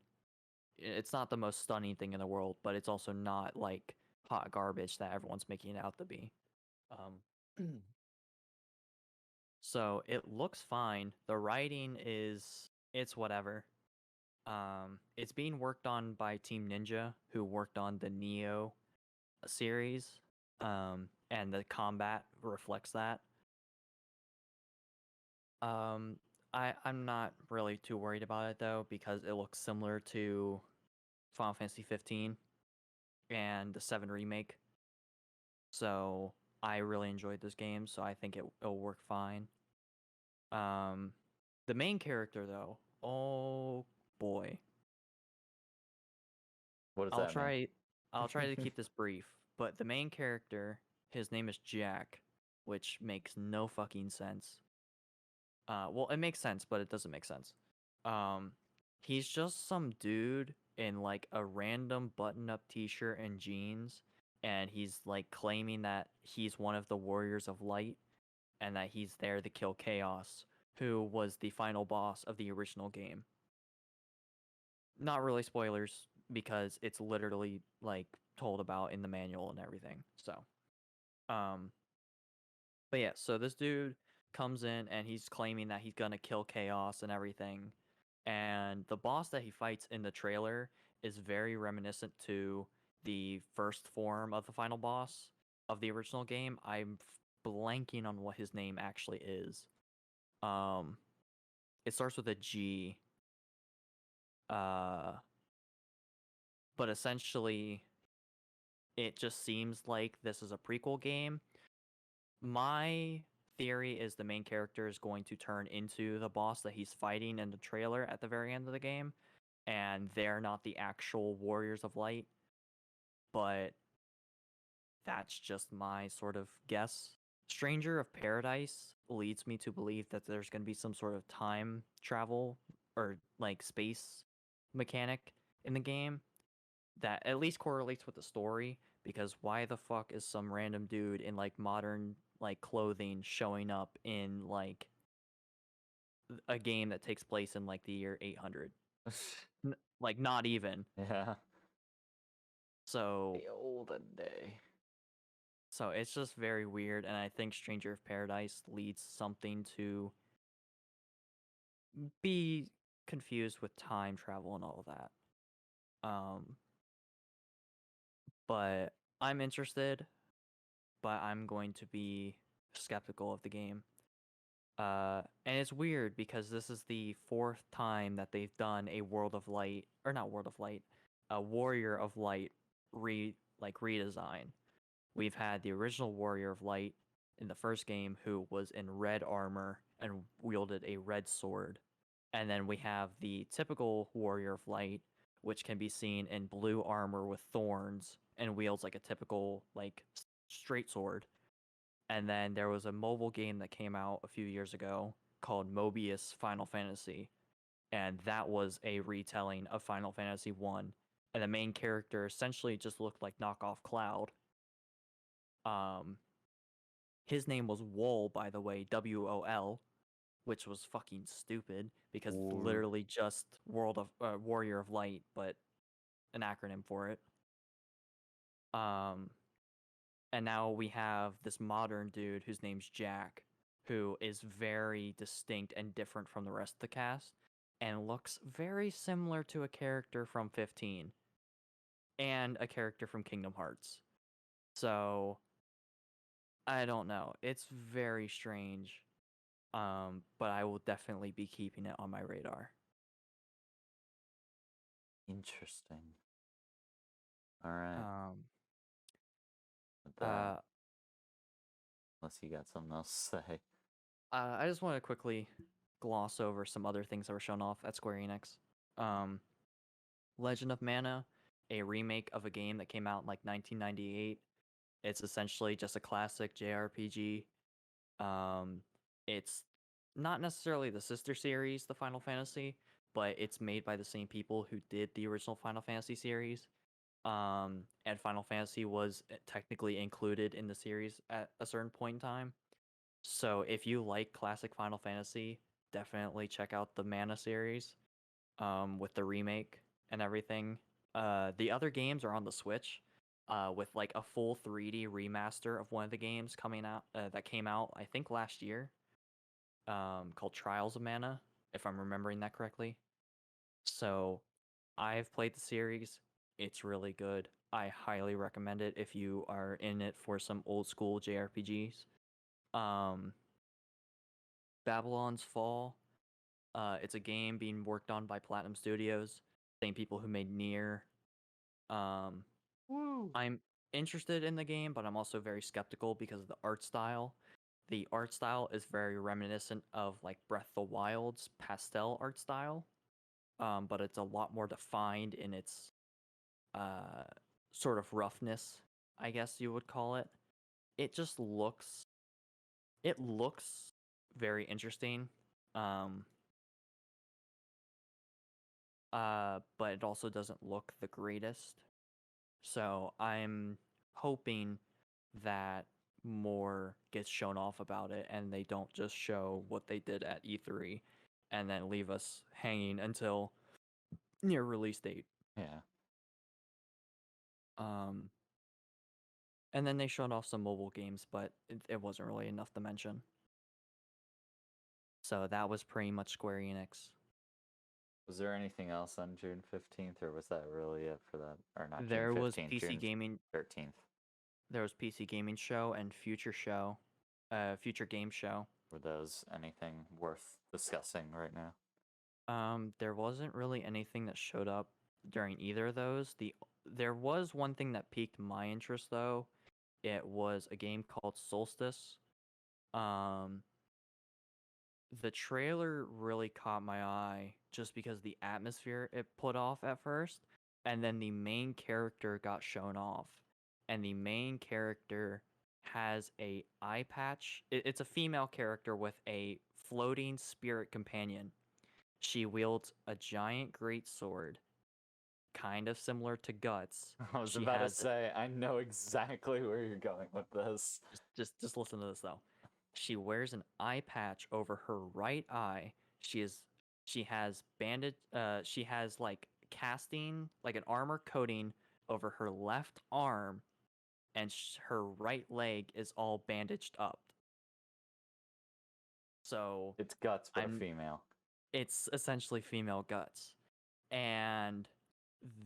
It's not the most stunning thing in the world, but it's also not like hot garbage that everyone's making it out to be. Um, so it looks fine. The writing it's whatever. It's being worked on by Team Ninja, who worked on the Neo series. And the combat reflects that. Um, I'm not really too worried about it though because it looks similar to Final Fantasy 15 and the 7 remake. So I really enjoyed this game, so I think it'll work fine. The main character though, oh boy. What does I'll that mean? try I'll try to keep this brief, but the main character, his name is Jack, which makes no fucking sense. Well, it makes sense, but it doesn't make sense. Um, he's just some dude in like a random button-up t-shirt and jeans, and he's like claiming that he's one of the Warriors of Light, and that he's there to kill Chaos, who was the final boss of the original game. Not really spoilers because it's literally like told about in the manual and everything. So, um, but yeah, so this dude comes in and he's claiming that he's gonna kill Chaos and everything. And the boss that he fights in the trailer is very reminiscent to the first form of the final boss of the original game. I'm blanking on what his name actually is. Um, it starts with a G. Uh, but essentially, it just seems like this is a prequel game. My theory is the main character is going to turn into the boss that he's fighting in the trailer at the very end of the game, and they're not the actual Warriors of Light, but that's just my sort of guess. Stranger of Paradise leads me to believe that there's going to be some sort of time travel or like space mechanic in the game that at least correlates with the story, because why the fuck is some random dude in like modern like clothing showing up in like a game that takes place in like the year 800? Like not even. Yeah. So The olden day. so it's just very weird, and I think Stranger of Paradise leads something to be confused with time travel and all of that. But I'm interested, but I'm going to be skeptical of the game. And it's weird because this is the fourth time that they've done a World of Light, or not World of Light, a Warrior of Light redesign. We've had the original Warrior of Light in the first game who was in red armor and wielded a red sword. And then we have the typical Warrior of Light, which can be seen in blue armor with thorns and wields like a typical like straight sword. And then there was a mobile game that came out a few years ago called Mobius Final Fantasy, and that was a retelling of Final Fantasy 1. And the main character essentially just looked like knockoff Cloud. Um his name was Wool, by the way, WOL, which was fucking stupid because it's War. literally just World of Warrior of Light, but an acronym for it. Um and now we have this modern dude whose name's Jack, who is very distinct and different from the rest of the cast and looks very similar to a character from 15 and a character from Kingdom Hearts. So I don't know. It's very strange. But I will definitely be keeping it on my radar. Interesting. All right. Um, But, uh, unless you got something else to say. I just want to quickly gloss over some other things that were shown off at Square Enix. Legend of Mana, a remake of a game that came out in like 1998. It's essentially just a classic JRPG. It's not necessarily the sister series, the Final Fantasy, but it's made by the same people who did the original Final Fantasy series. And Final Fantasy was technically included in the series at a certain point in time. So if you like classic Final Fantasy, definitely check out the Mana series, with the remake and everything. The other games are on the Switch, with like a full 3D remaster of one of the games coming out that came out I think last year, called Trials of Mana, if I'm remembering that correctly. So I've played the series. It's really good. I highly recommend it if you are in it for some old school JRPGs. Um, Babylon's Fall. It's a game being worked on by Platinum Studios, same people who made Nier. Um, Woo! I'm interested in the game, but I'm also very skeptical because of the art style. The art style is very reminiscent of like Breath of the Wild's pastel art style, but it's a lot more defined in its uh, sort of roughness, I guess you would call it. It just looks very interesting. Um, but it also doesn't look the greatest. So I'm hoping that more gets shown off about it and they don't just show what they did at E3 and then leave us hanging until near release date. Yeah. And then they showed off some mobile games, but it wasn't really enough to mention. So that was pretty much Square Enix. Was there anything else on June 15th, or was that really it for that? Or not There June was 15th, PC June gaming. 13th. There was PC gaming show and future game show. Were those anything worth discussing right now? There wasn't really anything that showed up during either of those. There was one thing that piqued my interest though. It was a game called Soulstice. Um, the trailer really caught my eye just because the atmosphere it put off at first, and then the main character got shown off, and the main character has a eye patch. It's a female character with a floating spirit companion. She wields a giant great sword, kind of similar to Guts. I was She about to has say, I know exactly where you're going with this. just listen to this though. She wears an eye patch over her right eye. She has bandage. She has like casting, like an armor coating over her left arm, and her right leg is all bandaged up. So It's Guts, but a I'm. female. It's essentially female Guts, and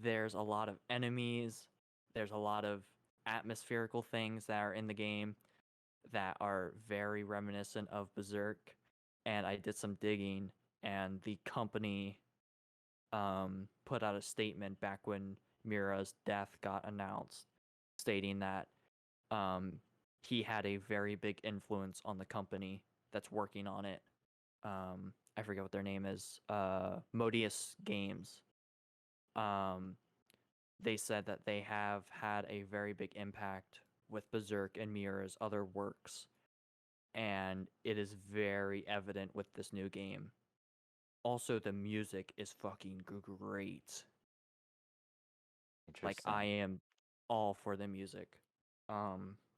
there's a lot of enemies. There's a lot of atmospherical things that are in the game that are very reminiscent of Berserk. And I did some digging, and the company put out a statement back when Mira's death got announced, stating that he had a very big influence on the company that's working on it. I forget what their name is. Modius Games. Um, they said that they have had a very big impact with Berserk and Mira's other works, and it is very evident with this new game. Also, the music is fucking great. Like, Interesting. I am all for the music.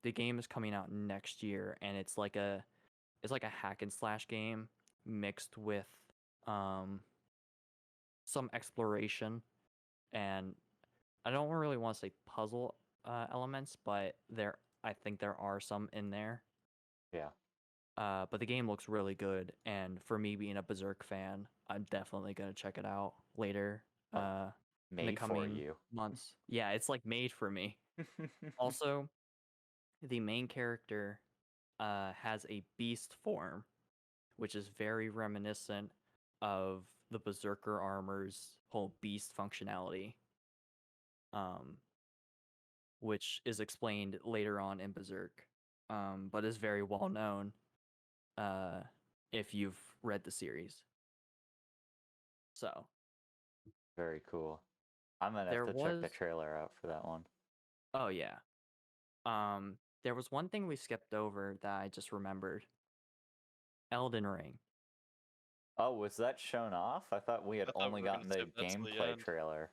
The game is coming out next year, and it's like a hack and slash game mixed with um some exploration, and I don't really want to say puzzle elements, but I think there are some in there. Yeah. But the game looks really good, and for me being a Berserk fan, I'm definitely gonna check it out later. Oh, In the Made for coming you. months. Yeah, it's like made for me. Also, the main character has a beast form, which is very reminiscent of the Berserker armor's whole beast functionality, which is explained later on in Berserk, but is very well known if you've read the series. So Very cool. I'm gonna have there to check the was, trailer out for that one. oh yeah, there was one thing we skipped over that I just remembered. Elden Ring. Oh, was that shown off? I thought we had I thought only we were gonna gotten the save that till the gameplay end. trailer.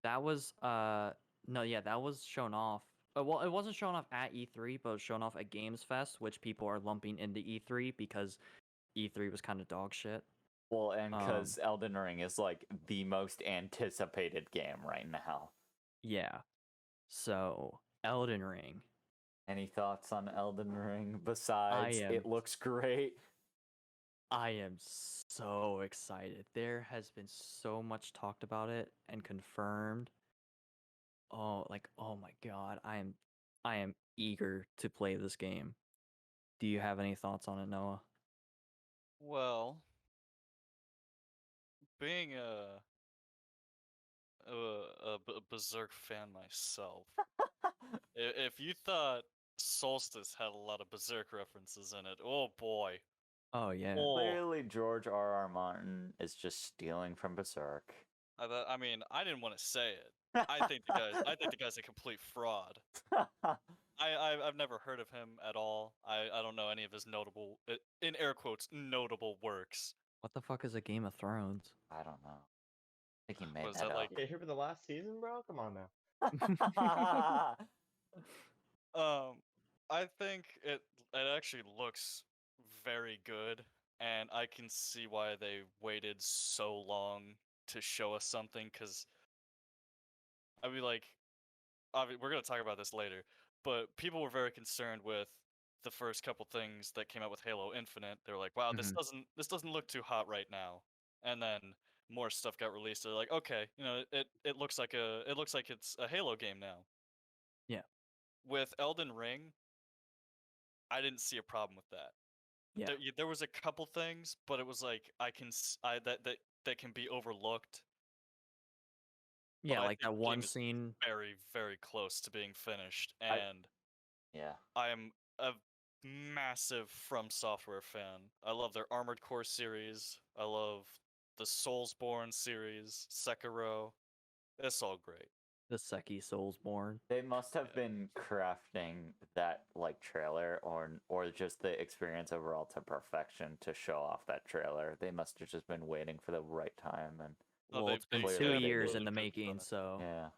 That was no, yeah, that was shown off. Well, it wasn't shown off at E3, but it was shown off at Games Fest, which people are lumping into E3 because E3 was kind of dog shit. Well, and because Elden Ring is like the most anticipated game right now. Yeah. So, Elden Ring. Any thoughts on Elden Ring besides it looks great? I am so excited. There has been so much talked about it and confirmed. Oh, like, oh my god, I am eager to play this game. Do you have any thoughts on it, Noah? Well, being a Berserk fan myself, if you thought Soulstice had a lot of Berserk references in it, oh boy. Oh yeah. Oh, Clearly, George R.R. Martin is just stealing from Berserk. I mean, I didn't want to say it. I think the guy's a complete fraud. I've never heard of him at all. I don't know any of his notable, in air quotes, notable works. What the fuck is a Game of Thrones? I don't know. I think he made Was that that up. like You here for the last season, bro? Come on now. I think it actually looks very good, and I can see why they waited so long to show us something. Cause I mean, like, we're gonna talk about this later, but people were very concerned with the first couple things that came out with Halo Infinite. They were like, "Wow, Mhm. this doesn't look too hot right now," and then more stuff got released. They're like, "Okay, you know, it looks like it's a Halo game now." Yeah. With Elden Ring, I didn't see a problem with that. Yeah. There was a couple things, but it was like that can be overlooked. But Yeah, I like think that the game one is scene. very, very close to being finished, and Yeah. I am a massive From Software fan. I love their Armored Core series. I love the Soulsborne series, Sekiro. It's all great. The Seki Soulsborne. They must have Yeah. been crafting that like trailer or just the experience overall to perfection to show off that trailer. They must have just been waiting for the right time and Oh, Well, it's been clearly 2 they years did. in the really could've done making, it. so Yeah.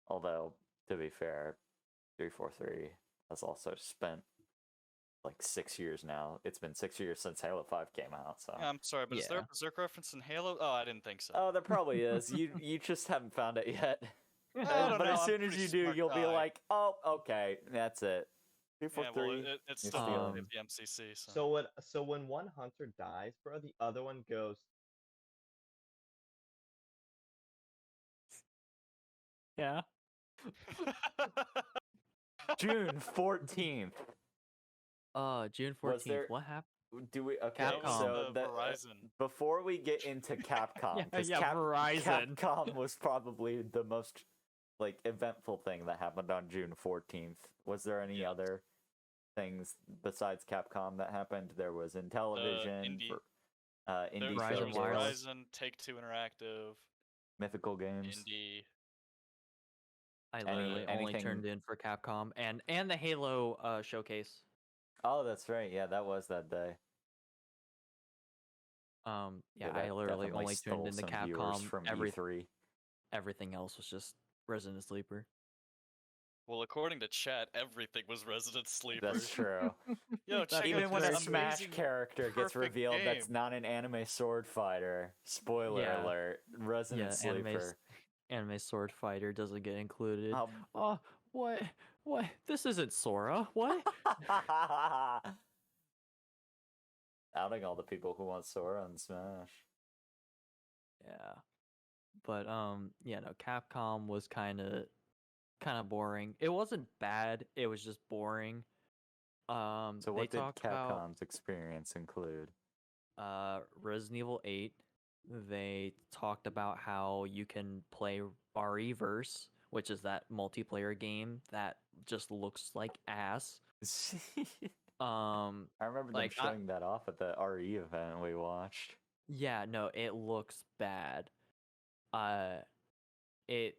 Although, to be fair, 343 has also spent like 6 years now. It's been 6 years since Halo 5 came out, so. Yeah, I'm sorry, but is there a Yeah. Berserk reference in Halo? Oh, I didn't think so. Oh, there probably is. You just haven't found it yet. I don't But know, as I'm soon as pretty you do, smart you'll be guy. like, oh, okay, that's it. Yeah, well, 343. it's you're still part stealing. of the MCC, so. So when one hunter dies, bro, the other one goes. Yeah. June 14th. June 14th. Was there- What happened? Do we? Okay, That was so the Verizon. before we get into Capcom, because Verizon. Capcom was probably the most like eventful thing that happened on June 14th. Was there any Yes. other things besides Capcom that happened? There was Intellivision, Indie. Indie Verizon There was Wireless. Verizon, Take-Two Interactive, Mythical Games. Indie. I literally only anything- turned in for Capcom and the Halo showcase. Oh, that's right. Yeah, that was that day. Yeah, that I literally definitely only stole tuned into some viewers Capcom. from E3. Everything else was just Resident Sleeper. Well, according to chat, everything was Resident Sleeper. That's true. Yo, check out Even when a this Smash amazing, character gets perfect revealed that's game. not an anime sword fighter, spoiler Yeah. alert, Resident Sleeper. Anime Sword Fighter doesn't get included. Um, What? This isn't Sora. What? outing all the people who want Sora on Smash. Yeah. But yeah, no, Capcom was kind of boring. It wasn't bad, it was just boring. So They what did talked about Capcom's experience include? Resident Evil 8. They talked about how you can play RE-verse, which is that multiplayer game that just looks like ass. I remember them Like showing that off at the RE event we watched. yeah, no, it looks bad. It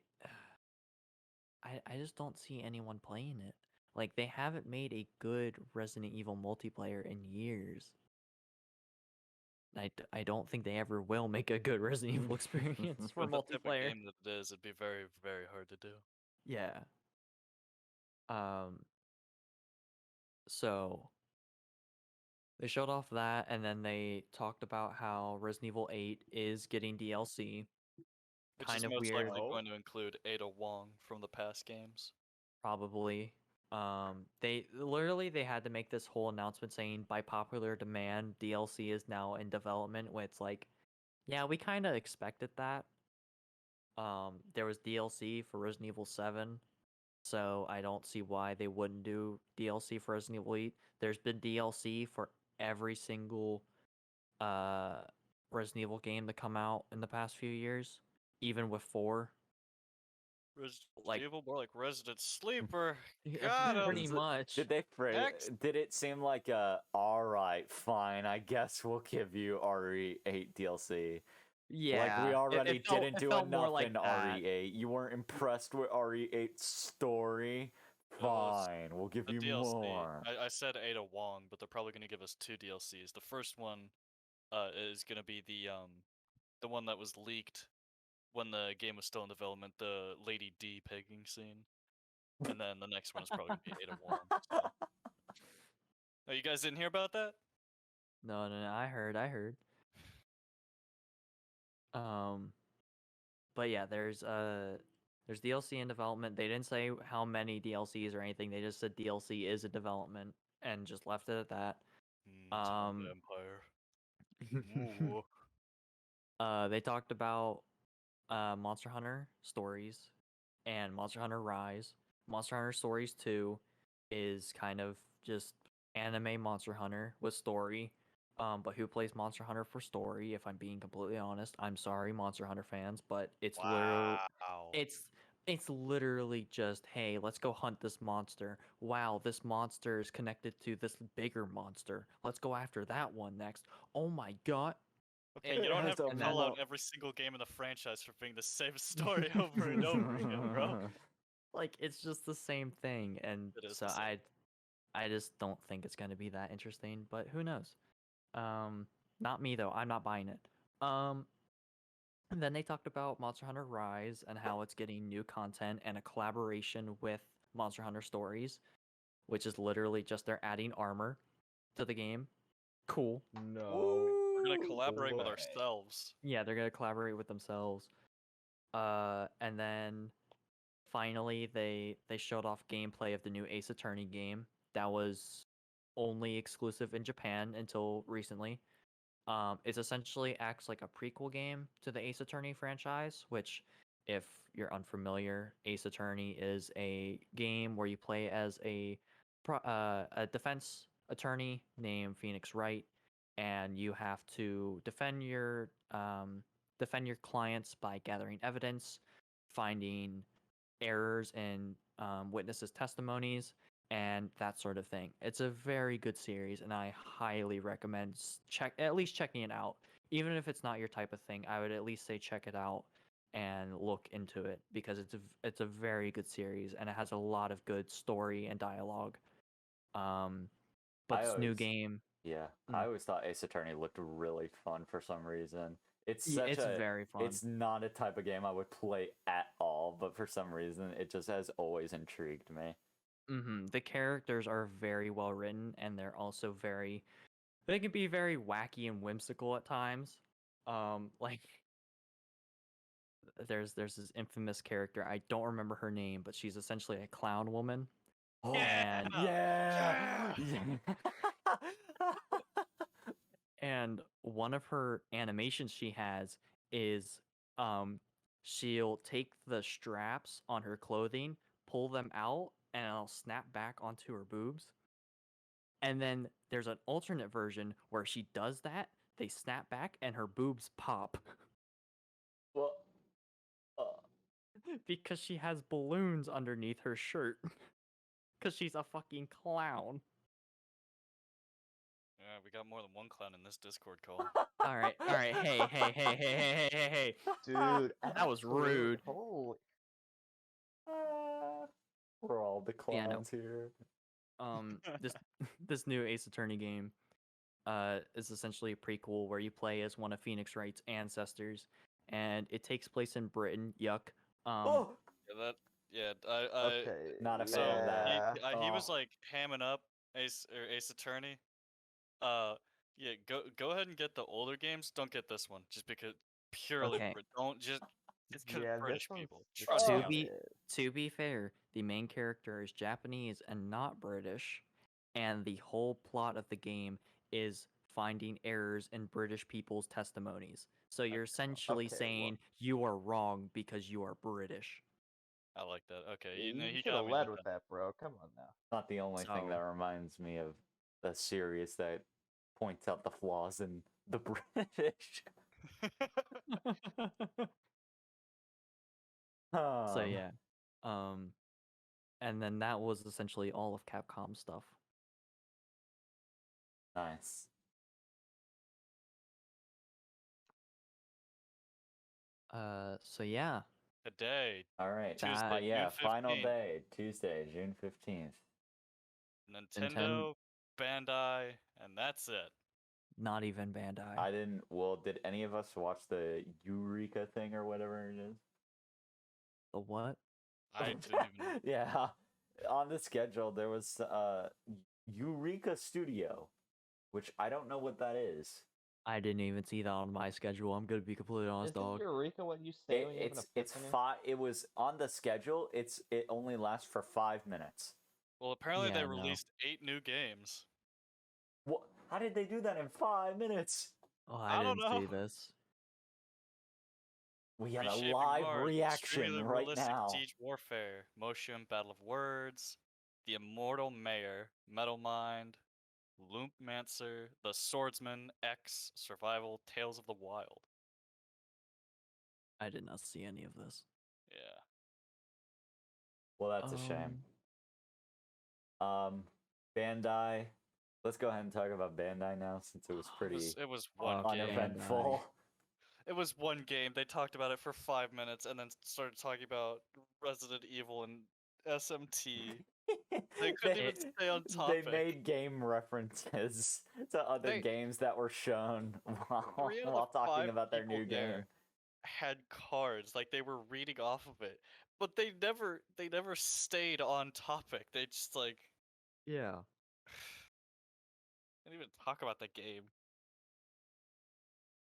I just don't see anyone playing it. Like they haven't made a good Resident Evil multiplayer in years. I don't think they ever will make a good Resident Evil experience for With the type of multiplayer. game that it is, it'd be very, very hard to do. Yeah. So they showed off that, and then they talked about how Resident Evil 8 is getting DLC. Which Kind is of most weird, likely going to include Ada Wong from the past games. probably. They had to make this whole announcement saying by popular demand, DLC is now in development. Where it's like, yeah, we kind of expected that. There was DLC for Resident Evil 7, so I don't see why they wouldn't do DLC for Resident Evil 8. There's been DLC for every single uh Resident Evil game to come out in the past few years, even with 4. Resident Like Evil, more like Resident Sleeper. yeah, Got him. pretty much. Did they Next. Did it seem like all right, fine, I guess we'll give you RE8 DLC? Yeah, Like we already didn't it do felt more enough like in that. RE8. You weren't impressed with RE8's story? It was Fine, we'll give the you DLC. more. I said Ada Wong, but they're probably going to give us 2 DLCs. The first one is going to be the one that was leaked when the game was still in development, the Lady D pegging scene. And then the next one is probably going to be Ada Wong. So. Oh, you guys didn't hear about that? No, I heard. But yeah, there's DLC in development. They didn't say how many DLCs or anything. They just said DLC is in development and just left it at that. Time Vampire. Ooh. They talked about Monster Hunter Stories and Monster Hunter Rise. Monster Hunter Stories 2 is kind of just anime Monster Hunter with story. But who plays Monster Hunter for story? If I'm being completely honest, I'm sorry, Monster Hunter fans, but Wow. it's literally just, hey, let's go hunt this monster. Wow, this monster is connected to this bigger monster. Let's go after that one next. Oh my god. Okay, And- you don't has have to and call then- out every single game in the franchise for being the same story over and over again, bro. Like it's just the same thing, and It is so the same. I just don't think it's going to be that interesting, but who knows. Not me though, I'm not buying it. And then they talked about Monster Hunter Rise and how it's getting new content and a collaboration with Monster Hunter Stories, which is literally just they're adding armor to the game. Cool. No. We're gonna Ooh, collaborate with way. ourselves. Yeah, they're gonna collaborate with themselves. And then finally they showed off gameplay of the new Ace Attorney game that was only exclusive in Japan until recently. It essentially acts like a prequel game to the Ace Attorney franchise, which, if you're unfamiliar, Ace Attorney is a game where you play as a defense attorney named Phoenix Wright, and you have to defend your clients by gathering evidence, finding errors in witnesses' testimonies, and that sort of thing. It's a very good series, and I highly recommend at least checking it out. Even if it's not your type of thing, I would at least say check it out and look into it because it's a very good series and it has a lot of good story and dialogue. But I this new always, game, yeah, I Mm. always thought Ace Attorney looked really fun for some reason. It's it's very fun. it's not a type of game I would play at all, but for some reason it just has always intrigued me. The characters are very well written, and they're also they can be very wacky and whimsical at times. Like there's this infamous character, I don't remember her name, but she's essentially a clown woman. Oh, And yeah. And one of her animations she has is she'll take the straps on her clothing, pull them out, and it'll snap back onto her boobs. And then there's an alternate version where she does that, they snap back, and her boobs pop. Well, Because she has balloons underneath her shirt. Because she's a fucking clown. Yeah, we got more than one clown in this Discord call. Alright, hey. Dude, That was rude. Holy. we're all the Yeah, no. clowns here. This new Ace Attorney game is essentially a prequel where you play as one of Phoenix Wright's ancestors, and it takes place in Britain. Yuck. Oh, Okay. not a So fan of that. he was Oh. like hamming up Ace Attorney. Yeah, go ahead and get the older games. Don't get this one, just because purely Okay. don't just because Yeah, British this one's people. just Trust To me. not on be it. to be fair, the main character is Japanese and not British, and the whole plot of the game is finding errors in British people's testimonies. So you're essentially Okay, well- saying you are wrong because you are British. I like that. Okay, Yeah, you know, you he should got have me led on with that, bro. Come on now. Not the only thing that So- reminds me of a series that points out the flaws in the British. So yeah. And then that was essentially all of Capcom stuff. Nice. So yeah. Today, All right. Tuesday, Yeah, June final 15th. day, Tuesday, June 15th. Nintendo, Bandai, and that's it. Not even Bandai. I didn't. Well, did any of us watch the Eureka thing or whatever it is? The what? I didn't even. Yeah, on the schedule there was Eureka Studio, which I don't know what that is. I didn't even see that on my schedule. I'm gonna be completely honest, Isn't dog. Eureka what you say when you have an It's epiphany? It was on the schedule. It only lasts for 5 minutes. Well, apparently they Yeah, no. released 8 new games. What? How did they do that in 5 minutes? Oh, I I don't didn't see know. this. We got a Reshaping live Mars, reaction extremely right realistic now. siege warfare, motion battle of words, the immortal mayor, Metal Mind, Loopmancer, the swordsman, X, survival, Tales of the Wild. I did not see any of this. Yeah. Well, that's a shame. Bandai. Let's go ahead and talk about Bandai now, since it was pretty It was one game. uneventful. It was one game. They talked about it for 5 minutes and then started talking about Resident Evil and SMT. They couldn't even stay on topic. They made game references to other games that were shown while talking about their new game. Had cards, like they were reading off of it, but they never stayed on topic. They just like Yeah. didn't even talk about the game.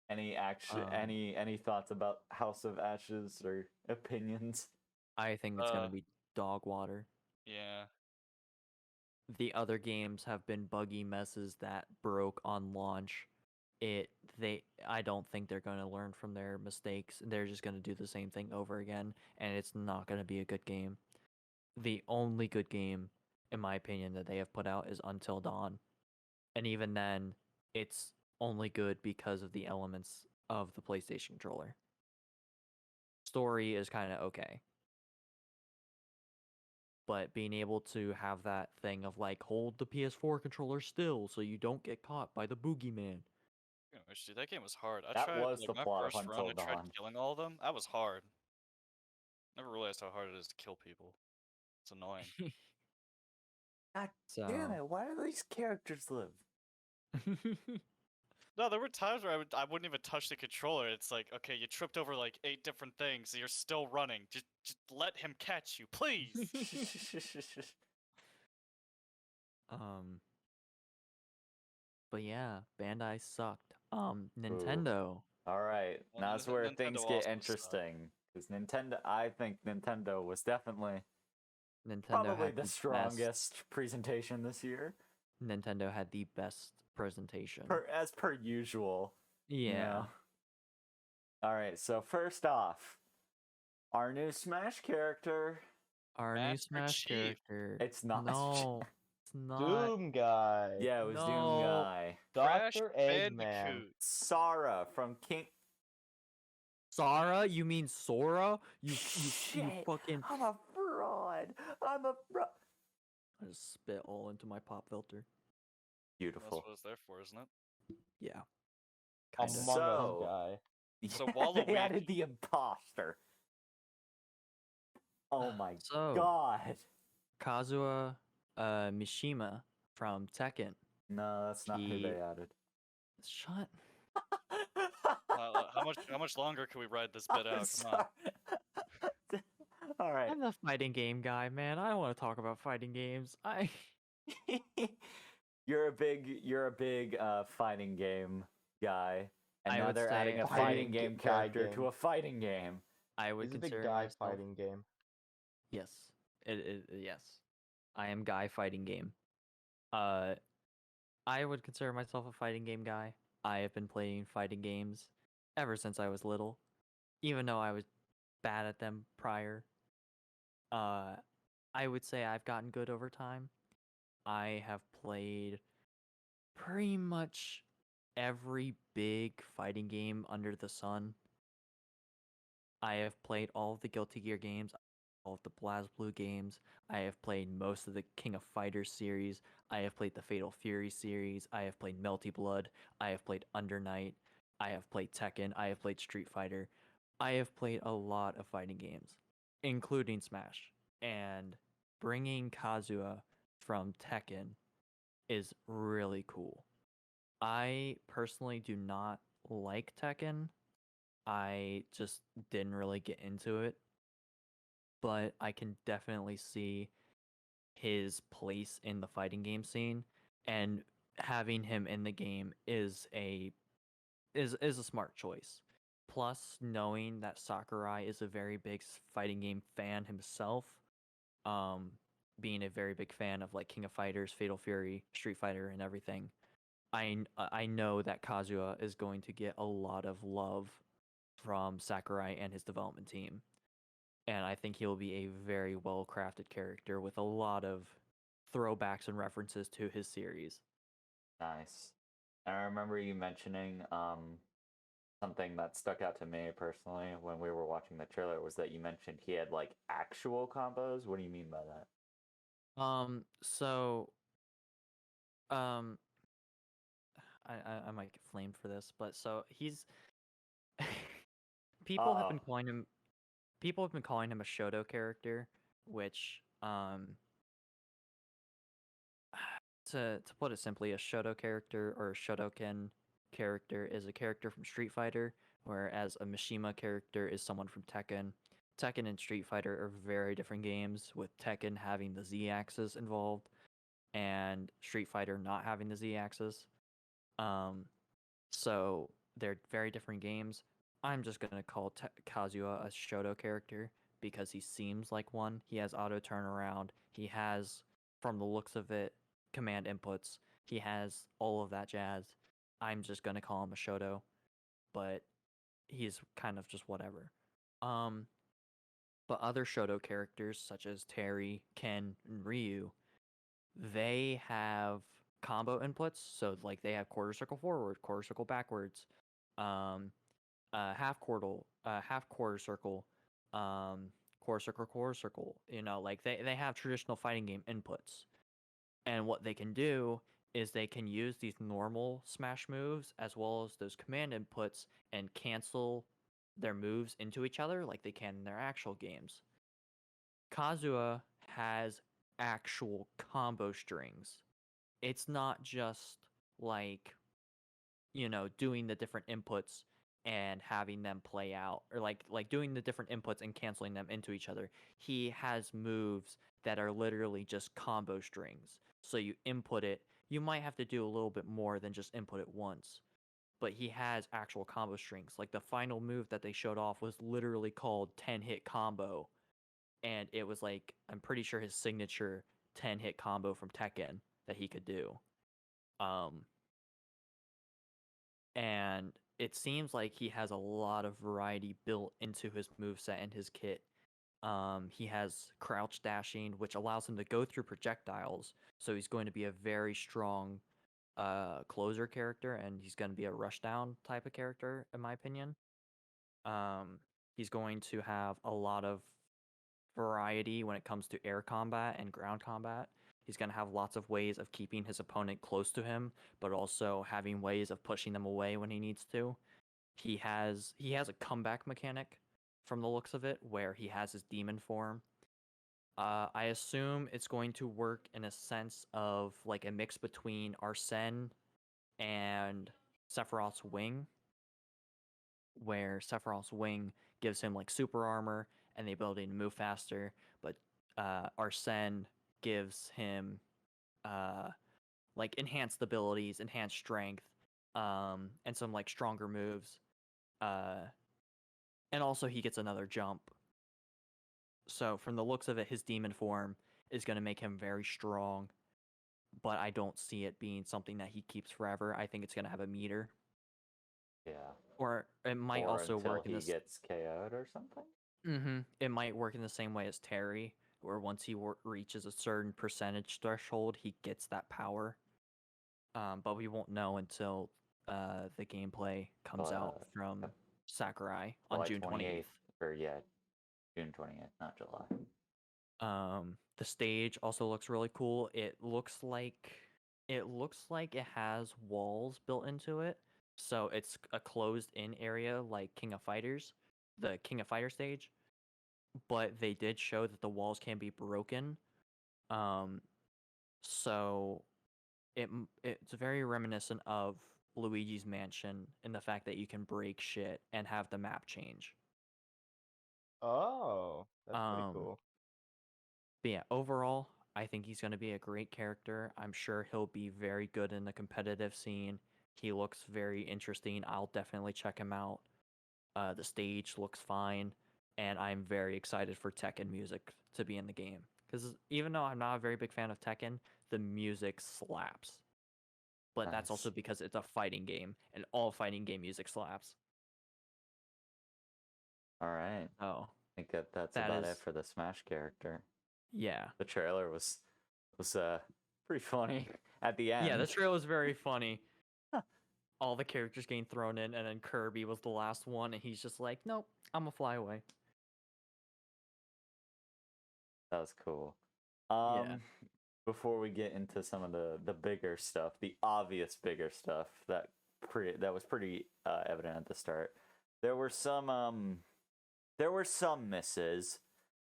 Any action? Any thoughts about House of Ashes or opinions? I think it's gonna be dog water. Yeah. The other games have been buggy messes that broke on launch. I don't think they're gonna learn from their mistakes. They're just gonna do the same thing over again, and it's not gonna be a good game. The only good game, in my opinion, that they have put out is Until Dawn. And even then, it's only good because of the elements of the PlayStation controller. Story is kind of okay. But being able to have that thing of like, hold the PS4 controller still so you don't get caught by the boogeyman. Dude, that game was hard. I That tried, was like, the my plot of first run, Until I tried Dawn. killing all of them. That was hard. Never realized how hard it is to kill people. It's annoying. God So damn it! Why do these characters live? No, there were times where I wouldn't even touch the controller. It's like, okay, you tripped over like 8 different things. You're still running. Just let him catch you, please. But yeah, Bandai sucked. Nintendo. All right, Well, now that's where Nintendo things also get sucked. interesting. Because Nintendo, I think Nintendo was definitely Nintendo probably had the best- strongest presentation this year. Nintendo had the best presentation. as per usual. Yeah. All right, so first off, our new Smash character. Our new Master Smash Chief. character. It's not. No, it's not. Doom guy. Yeah, it was Doom No. Guy. Crash Dr. Eggman. Bandicoot. Sara from King. Sora? You mean Sora? You Shit, fucking. I'm a fraud. I'm a fraud. I just spit all into my pop filter. That's Beautiful. what it's there for, isn't it? Yeah. Among Kinda. Us guy. So they added Waluigi- the imposter. Oh my So, god. Kazuha Mishima from Tekken. No, that's not who He- they added. Shut. How much longer can we ride this bit I'm out? Come on. sorry. All right. I'm the fighting game guy, man. I don't want to talk about fighting games. You're a big fighting game guy, and I now would they're adding say a fighting fighting game guy character to game. a fighting game. I would He's a consider big guy myself. fighting game. Yes. Yes. I am guy fighting game. I would consider myself a fighting game guy. I have been playing fighting games ever since I was little, even though I was bad at them prior. I would say I've gotten good over time. I have played pretty much every big fighting game under the sun. I have played all of the Guilty Gear games, all of the BlazBlue games. I have played most of the King of Fighters series. I have played the Fatal Fury series. I have played Melty Blood. I have played Under Night. I have played Tekken. I have played Street Fighter. I have played a lot of fighting games, including Smash. And bringing Kazuha from Tekken is really cool. I personally do not like Tekken. I just didn't really get into it. But I can definitely see his place in the fighting game scene, and having him in the game is a smart choice. Plus, knowing that Sakurai is a very big fighting game fan himself, being a very big fan of like King of Fighters, Fatal Fury, Street Fighter, and everything, I know that Kazuha is going to get a lot of love from Sakurai and his development team. And I think he'll be a very well crafted character with a lot of throwbacks and references to his series. Nice. And I remember you mentioning something that stuck out to me personally when we were watching the trailer was that you mentioned he had like actual combos. What do you mean by that? So, I might get flamed for this, but so he's people have been calling him a Shoto character, which to put it simply, a Shoto character or a Shotoken character is a character from Street Fighter, whereas a Mishima character is someone from Tekken. Tekken and Street Fighter are very different games, with Tekken having the Z-axis involved and Street Fighter not having the Z-axis. So they're very different games. I'm just gonna call Kazuha a Shoto character because he seems like one. He has auto turnaround. He has, from the looks of it, command inputs. He has all of that jazz. I'm just gonna call him a Shoto, but he's kind of just whatever. But other Shoto characters such as Terry, Ken, and Ryu, they have combo inputs. So like they have quarter circle forward, quarter circle backwards, half quarter circle, quarter circle. You know, like they have traditional fighting game inputs. And what they can do is they can use these normal smash moves as well as those command inputs and cancel their moves into each other like they can in their actual games. Kazuha has actual combo strings. It's not just like, doing the different inputs and having them play out, or like doing the different inputs and canceling them into each other. He has moves that are literally just combo strings. So you input it, you might have to do a little bit more than just input it once. But he has actual combo strings. Like the final move that they showed off was literally called 10-hit combo. And it was like, I'm pretty sure his signature 10-hit combo from Tekken that he could do. and it seems like he has a lot of variety built into his moveset and his kit. He has crouch dashing, which allows him to go through projectiles, so he's going to be a very strong closer character, and he's going to be a rushdown type of character, in my opinion. He's going to have a lot of variety when it comes to air combat and ground combat. He's going to have lots of ways of keeping his opponent close to him, but also having ways of pushing them away when he needs to. He has a comeback mechanic from the looks of it, where he has his demon form. I assume it's going to work in a sense of like a mix between Arsene and Sephiroth's Wing, where Sephiroth's Wing gives him like super armor and the ability to move faster, but Arsene gives him like enhanced abilities, enhanced strength, and some like stronger moves. And also he gets another jump. So from the looks of it, his demon form is going to make him very strong, but I don't see it being something that he keeps forever. I think it's going to have a meter. Yeah. Or it might Or also until work in he this. gets KO'd or something. It might work in the same way as Terry, where once he reaches a certain percentage threshold, he gets that power. But we won't know until the gameplay comes out from Sakurai on July June 28th. Or June 28th, not July. The stage also looks really cool. It looks like it has walls built into it. So it's a closed-in area like King of Fighters, the King of Fighter stage. But they did show that the walls can be broken. So it's very reminiscent of Luigi's Mansion in the fact that you can break shit and have the map change. Oh, that's pretty cool. But yeah, overall, I think he's going to be a great character. I'm sure he'll be very good in the competitive scene. He looks very interesting. I'll definitely check him out. The stage looks fine, and I'm very excited for Tekken music to be in the game. Because even though I'm not a very big fan of Tekken, the music slaps. But that's also Nice. because it's a fighting game, and all fighting game music slaps. All right. Oh, I think that's about it for the Smash character. Yeah. The trailer was pretty funny at the end. Yeah, the trailer was very funny. All the characters getting thrown in, and then Kirby was the last one, and he's just like, nope, I'm gonna fly away. That was cool. Yeah. Before we get into some of the bigger stuff, the obvious bigger stuff that was pretty evident at the start, there were some misses,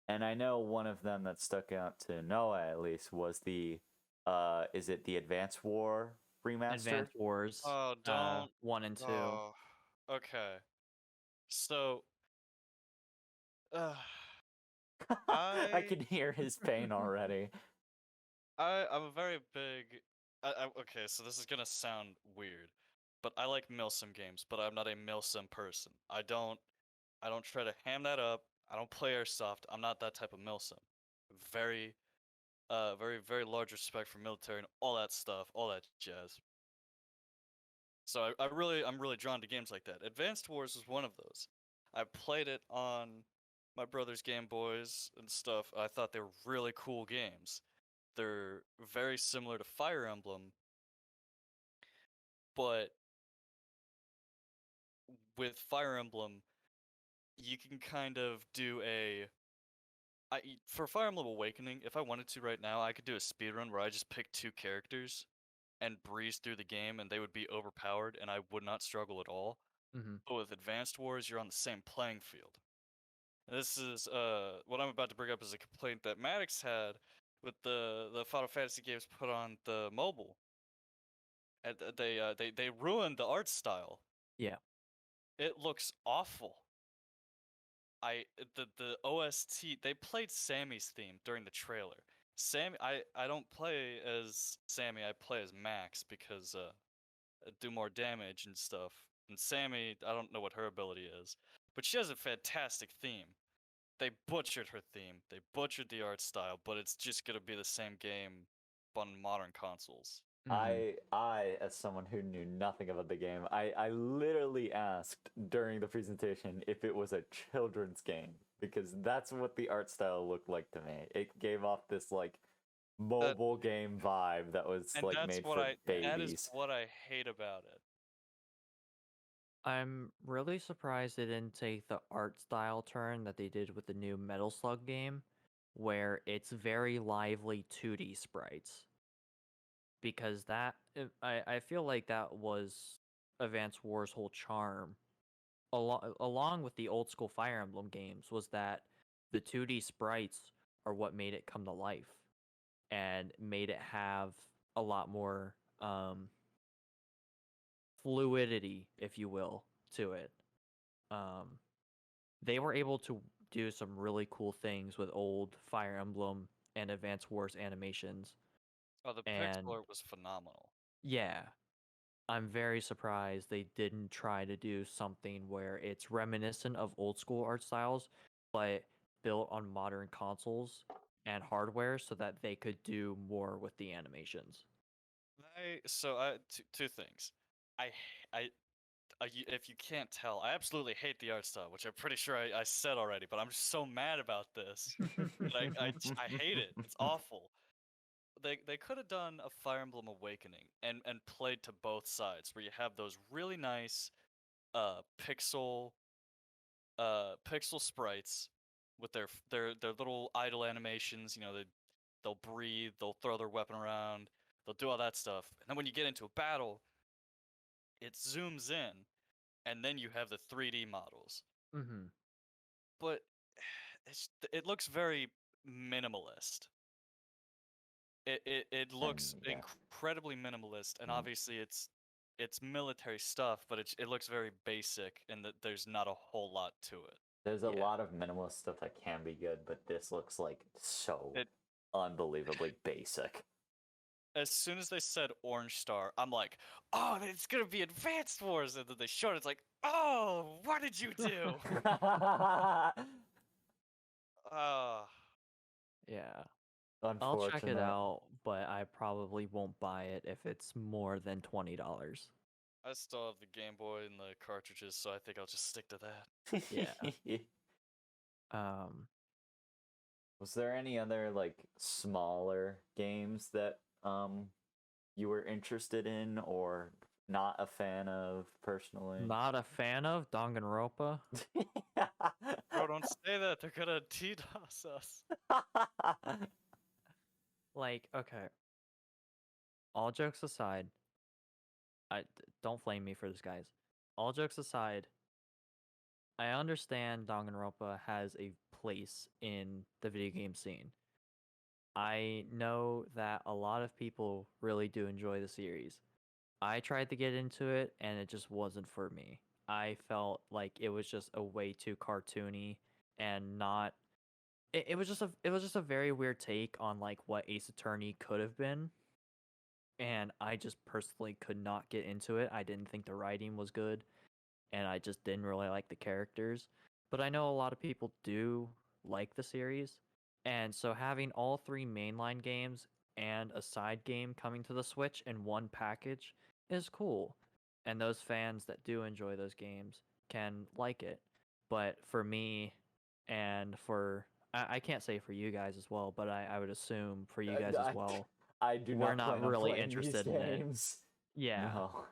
and I know one of them that stuck out to Noah at least was the is it the Advance War remaster? Advance Wars. Oh, don't. 1 and 2. Oh, okay. So, I can hear his pain already. I'm a very big. Okay, so this is gonna sound weird, but I like milsim games, but I'm not a milsim person. I don't try to ham that up. I don't play airsoft. I'm not that type of milsim. Very, very large respect for military and all that stuff, all that jazz. So I'm really drawn to games like that. Advanced Wars is one of those. I played it on my brother's Game Boys and stuff. I thought they were really cool games. They're very similar to Fire Emblem, but with Fire Emblem, you can kind of do for Fire Emblem Awakening, if I wanted to right now, I could do a speedrun where I just pick 2 characters and breeze through the game, and they would be overpowered, and I would not struggle at all. But with Advanced Wars, you're on the same playing field. This is what I'm about to bring up is a complaint that Maddox had with the Final Fantasy games put on the mobile. And they ruined the art style. Yeah. It looks awful. The OST, they played Sammy's theme during the trailer. Sammy, I don't play as Sammy, I play as Max because I do more damage and stuff. And Sammy, I don't know what her ability is, but she has a fantastic theme. They butchered her theme. They butchered the art style, but it's just gonna be the same game on modern consoles. I, as someone who knew nothing about the game, I literally asked during the presentation if it was a children's game because that's what the art style looked like to me. It gave off this like That mobile game vibe that was and like that's made what for that is babies. what I hate about it. I'm really surprised they didn't take the art style turn that they did with the new Metal Slug game, where it's very lively 2D sprites. Because I feel like that was Advance War's whole charm, along with the old school Fire Emblem games, was that the 2D sprites are what made it come to life and made it have a lot more fluidity, if you will, to it. Um, they were able to do some really cool things with old Fire Emblem and Advance Wars animations. Oh, the And pixel art was phenomenal. yeah, I'm very surprised they didn't try to do something where it's reminiscent of old school art styles, but built on modern consoles and hardware so that they could do more with the animations. Two things. I h- if you can't tell, I absolutely hate the art style, which I'm pretty sure I said already, but I'm just so mad about this. I hate it. It's awful. They could have done a Fire Emblem Awakening and played to both sides, where you have those really nice uh pixel pixel sprites with their little idle animations. They'll breathe, they'll throw their weapon around, they'll do all that stuff. And then when you get into a battle, it zooms in, and then you have the 3D models. hmm But it looks very minimalist. It looks And yeah, incredibly minimalist, and mm, obviously it's military stuff, but it looks very basic, and that there's not a whole lot to it. there's a Yeah. lot of minimalist stuff that can be good, but this looks like so It unbelievably basic. As soon as they said Orange Star, I'm like, oh, it's gonna be Advanced Wars, and then they showed it, it's like, oh, what did you do? uh, Yeah. I'll check it Unfortunate. out, but I probably won't buy it if it's more than $20. I still have the Game Boy and the cartridges, so I think I'll just stick to that. Yeah. Um, Was there any other like smaller games that you were interested in or not a fan of personally? not a fan of Danganronpa. Bro, don't say that. They're gonna DDoS us. Like, okay, all jokes aside, don't flame me for this, guys. All jokes aside, I understand Danganronpa has a place in the video game scene. I know that a lot of people really do enjoy the series. I tried to get into it and it just wasn't for me. I felt like it was just a way too cartoony and not it was just a very weird take on like what Ace Attorney could have been, and I just personally could not get into it. I didn't think the writing was good, and I just didn't really like the characters. But I know a lot of people do like the series, and so having all three mainline games and a side game coming to the Switch in one package is cool. And those fans that do enjoy those games can like it. But for me, and for I can't say for you guys as well, but I would assume for you guys as well, I do we're not not plan on really playing these interested in it. games. Yeah, No.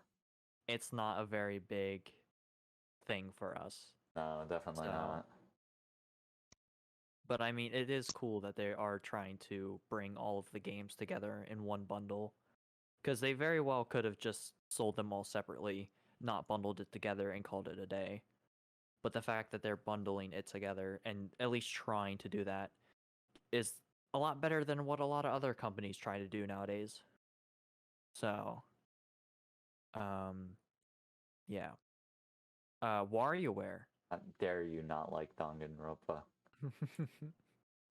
it's not a very big thing for us. No, definitely So, not. but I mean, it is cool that they are trying to bring all of the games together in one bundle, because they very well could have just sold them all separately, not bundled it together and called it a day. But the fact that they're bundling it together and at least trying to do that is a lot better than what a lot of other companies try to do nowadays. So, um, yeah. WarioWare. How dare you not like Danganronpa?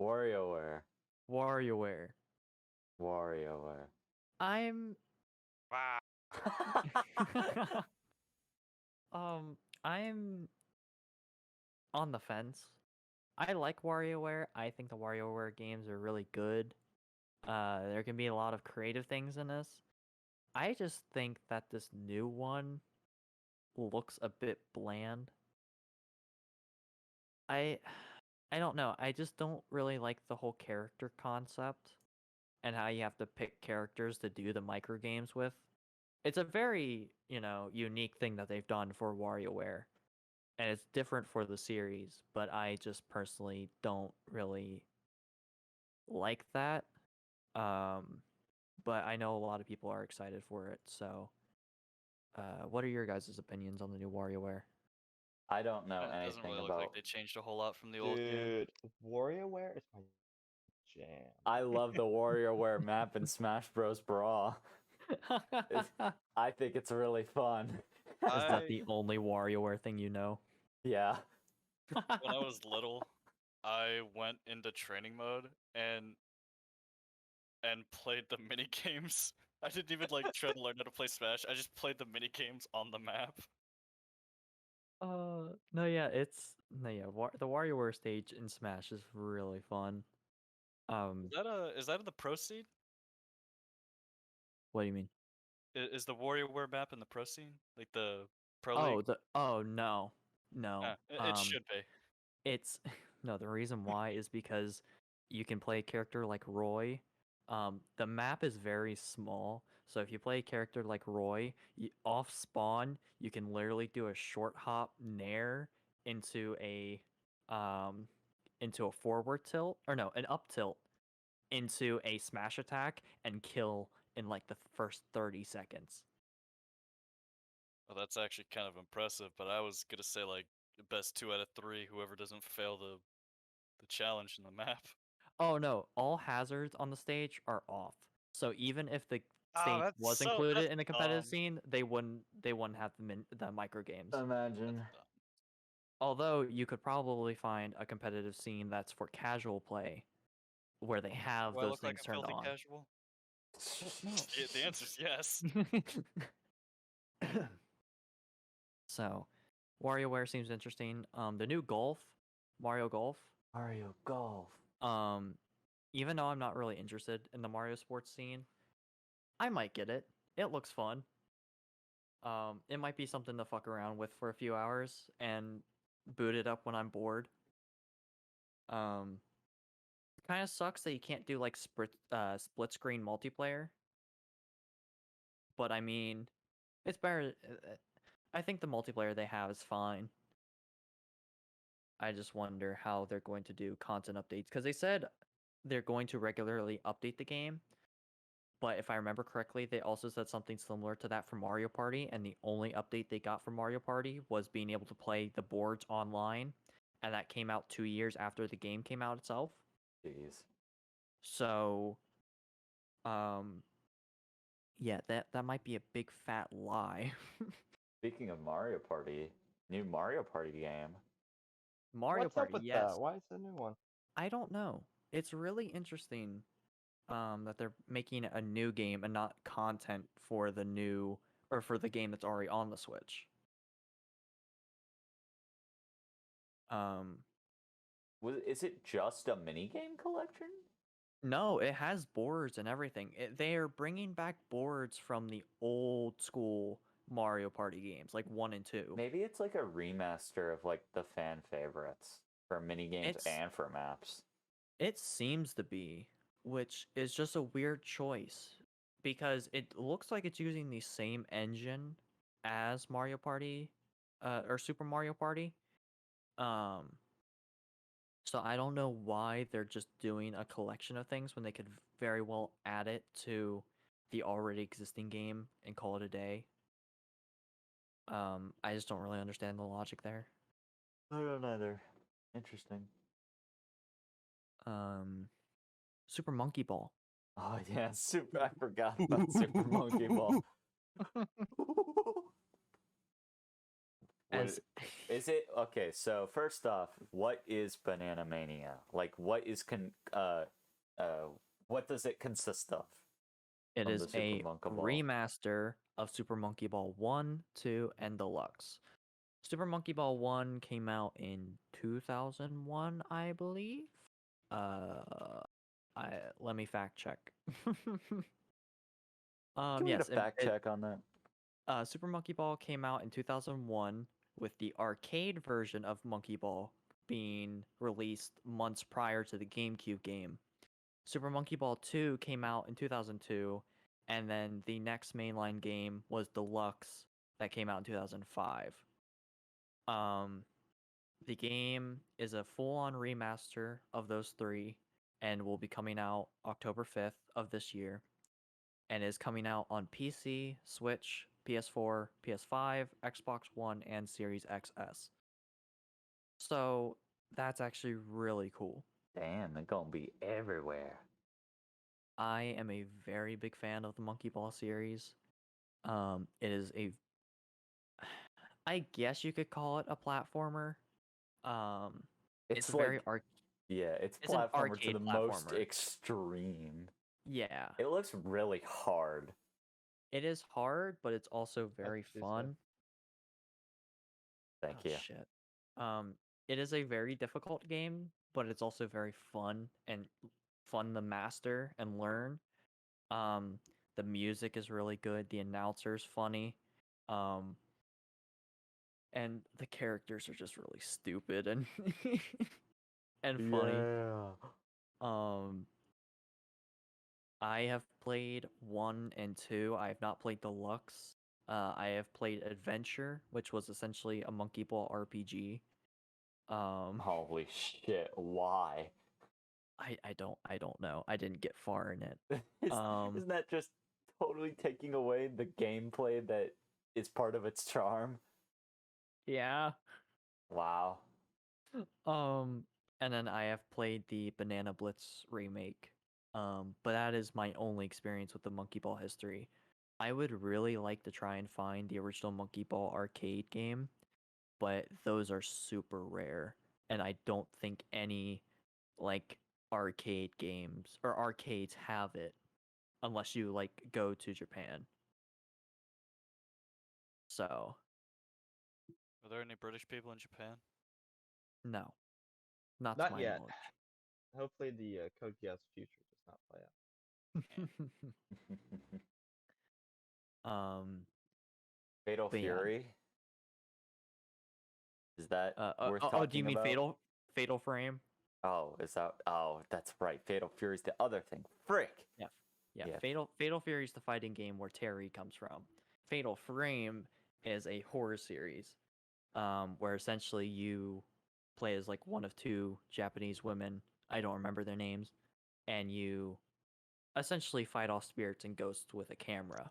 WarioWare. WarioWare. WarioWare. I'm Wow. um I'm on the fence. I like WarioWare. I think the WarioWare games are really good. There can be a lot of creative things in this, I just think that this new one looks a bit bland. I I don't know. I just don't really like the whole character concept and how you have to pick characters to do the micro games with. It's a very, unique thing that they've done for WarioWare. And it's different for the series, but I just personally don't really like that. Um, but I know a lot of people are excited for it. So, what are your guys' opinions on the new WarioWare? I don't know It doesn't anything really look like about. they changed a whole lot from the old game. Dude, WarioWare is my jam. I love the WarioWare map in Smash Bros. Brawl. I think it's really fun. Is that the only WarioWare thing you know? Yeah. When I was little, I went into training mode and played the mini games. I didn't even like try to learn how to play Smash. I just played the mini games on the map. No, yeah, the WarioWare stage in Smash is really fun. Is that in the Pro Scene? What do you mean? Is the WarioWare map in the Pro Scene? Like the Pro League? No, no. It should be. It's no, the reason why is because you can play a character like Roy. The map is very small, so if you play a character like Roy, off spawn, you can literally do a short hop nair into a um into a forward tilt, or no, an up tilt into a smash attack and kill in like the first 30 seconds. Well, that's actually kind of impressive, but I was gonna say like best 2 out of 3, whoever doesn't fail the challenge in the map. Oh no, all hazards on the stage are off. So even if the Oh, stage was that's included in the competitive dumb. scene, they wouldn't have the micro games. Imagine. That's dumb. Although you could probably find a competitive scene that's for casual play where they have Do I those look like things a turned filthy on. casual? No. The answer's yes. So, WarioWare seems interesting. The new Golf, Mario Golf. Mario Golf. Um, even though I'm not really interested in the Mario sports scene, I might get it. It looks fun. It might be something to fuck around with for a few hours and boot it up when I'm bored. Um, kind of sucks that you can't do like split screen multiplayer, but I mean, it's better. I think the multiplayer they have is fine. I just wonder how they're going to do content updates because they said they're going to regularly update the game. But if I remember correctly, they also said something similar to that for Mario Party, and the only update they got from Mario Party was being able to play the boards online, and that came out 2 years after the game came out itself. Jeez. So, um, yeah, that might be a big fat lie. Speaking of Mario Party, new Mario Party game. Mario What's Party, up with yes. that? Why is the new one? I don't know. It's really interesting that they're making a new game and not content for the new or for the game that's already on the Switch. Um, Is it just a minigame collection? no, it has boards and everything. They are bringing back boards from the old school Mario Party games, like 1 and 2. Maybe it's like a remaster of like the fan favorites for minigames It's and for maps. it seems to be, which is just a weird choice because it looks like it's using the same engine as Mario Party, or Super Mario Party. Um, so I don't know why they're just doing a collection of things when they could very well add it to the already existing game and call it a day. I just don't really understand the logic there. I don't either. Interesting. Um, Super Monkey Ball. Oh yeah, super. I forgot about Super Monkey Ball. As Is it okay? So first off, what is Banana Mania? Like, what does it consist of? it From is the Super a Monkey Ball. remaster of Super Monkey Ball 1, 2, and Deluxe. Super Monkey Ball 1 came out in 2001, I believe. I let me fact check. Can we get a Yes, fact check on that? Super Monkey Ball came out in 2001 with the arcade version of Monkey Ball being released months prior to the GameCube game. Super Monkey Ball 2 came out in 2002, and then the next mainline game was Deluxe that came out in 2005. The game is a full-on remaster of those three and will be coming out October 5th of this year, and is coming out on PC, Switch, PS4, PS5, Xbox One, and Series XS. So that's actually really cool. Damn, they're gonna be everywhere. I am a very big fan of the Monkey Ball series. It is I guess you could call it a platformer. It's a very yeah, it's it's an platformer to arcade the most platformer. extreme. Yeah, It looks really hard. it is hard, but it's also very That's fun. Thank Oh you. shit. It is a very difficult game, but it's also very fun and fun to master and learn. The music is really good. The announcer's funny. And the characters are just really stupid and and funny. Yeah. I have played 1 and 2. I have not played Deluxe. I have played Adventure, which was essentially a Monkey Ball RPG. Holy shit! Why? I don't know. I didn't get far in it. Isn't that just totally taking away the gameplay that is part of its charm? Yeah. Wow. And then I have played the Banana Blitz remake. But that is my only experience with the Monkey Ball history. I would really like to try and find the original Monkey Ball arcade game, but those are super rare, and I don't think any like arcade games or arcades have it unless you like go to Japan. So, Are there any British people in Japan? no. Not to Not my yet. knowledge. Hopefully the Code Geass future does not play out. Fatal But yeah. Fury? Is that worth do talking you mean about? Fatal Frame? Oh, is that? Oh, that's right. Fatal Fury's the other thing. Frick. Yeah. Yeah. Yeah. Fatal Fury is the fighting game where Terry comes from. Fatal Frame is a horror series, where essentially you play as like one of two Japanese women. I don't remember their names, and you essentially fight off spirits and ghosts with a camera.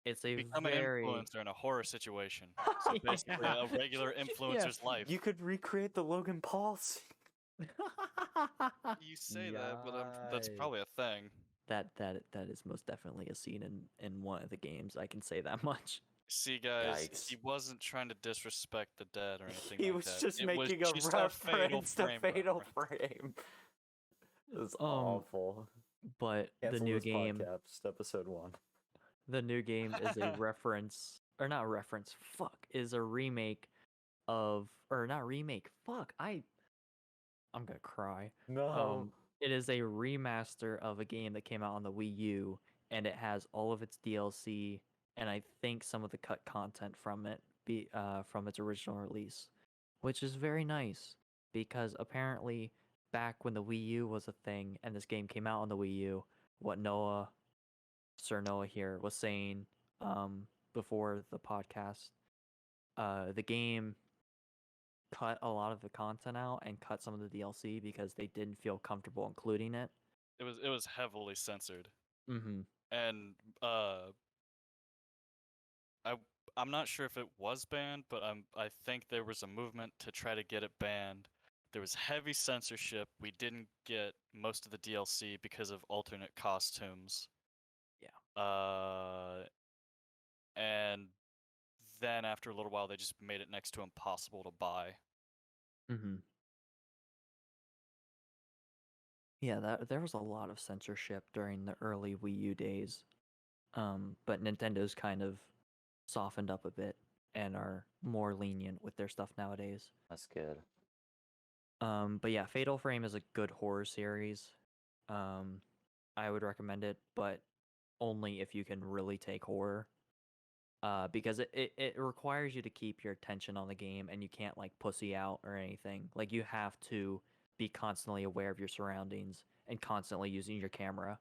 It's a Become an very influencer in a horror situation. So basically, Yeah. a regular influencer's life. You could recreate the Logan Paul scene. You say that, but that's probably a thing. That is most definitely a scene in one of the games. I can say that much. See, guys, Yikes. he wasn't trying to disrespect the dead or anything He like was that. just It was making a just a Fatal reference to Frame Fatal reference. Frame. That's awful. But Cancel the new this game, podcast, episode 1. the new game is a reference, or not reference. Fuck, is a remake of, or not remake. Fuck, I'm gonna cry. No. It is a remaster of a game that came out on the Wii U, and it has all of its DLC, and I think some of the cut content from it, from its original release, which is very nice because apparently back when the Wii U was a thing and this game came out on the Wii U, what Sir Noah here was saying before the podcast, the game cut a lot of the content out and cut some of the DLC because they didn't feel comfortable including it. It was heavily censored. Mm-hmm. And I'm not sure if it was banned, but I think there was a movement to try to get it banned. There was heavy censorship. We didn't get most of the DLC because of alternate costumes. Yeah. And then after a little while, they just made it next to impossible to buy. Mm-hmm. Yeah, there was a lot of censorship during the early Wii U days. But Nintendo's kind of softened up a bit and are more lenient with their stuff nowadays. That's good. But yeah, Fatal Frame is a good horror series. I would recommend it, but only if you can really take horror. Because it requires you to keep your attention on the game, and you can't like pussy out or anything. Like you have to be constantly aware of your surroundings and constantly using your camera.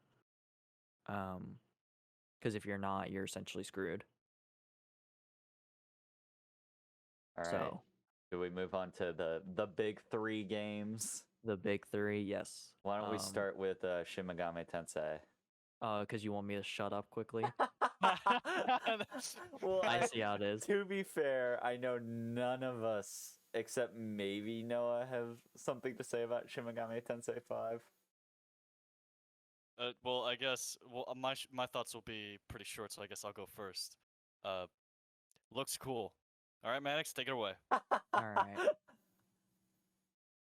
Because if you're not, you're essentially screwed. All right. So Do we move on to the big three games? the big three, yes. Why don't we start with Shin Megami Tensei? Because you want me to shut up quickly. Well, I see how it is. To be fair, I know none of us, except maybe Noah, have something to say about Shin Megami Tensei 5. Well, I guess my thoughts will be pretty short, so I guess I'll go first. Looks cool. All right, Maddox, take it away. All right.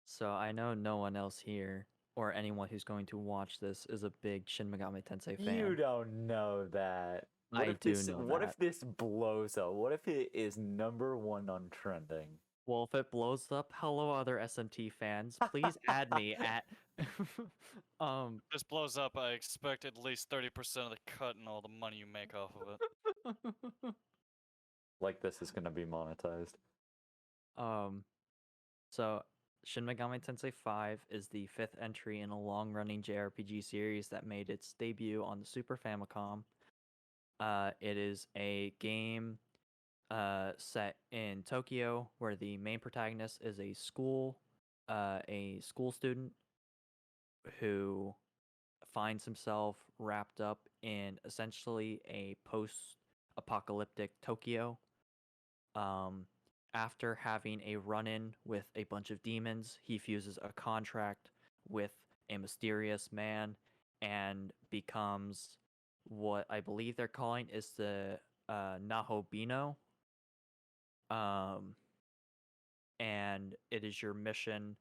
So I know no one else here or anyone who's going to watch this is a big Shin Megami Tensei fan. You don't know that. What I if do this, know What that. if this blows up? What if it is #1 on trending? Well, if it blows up, hello other SMT fans, please add me at If this blows up, I expect at least 30% of the cut and all the money you make off of it. Like this is gonna be monetized. So Shin Megami Tensei 5 is the 5th entry in a long-running JRPG series that made its debut on the Super Famicom. It is a game set in Tokyo where the main protagonist is a school student who finds himself wrapped up in essentially a post-apocalyptic Tokyo. After having a run-in with a bunch of demons, he fuses a contract with a mysterious man and becomes what I believe they're calling is the Nahobino. And it is your mission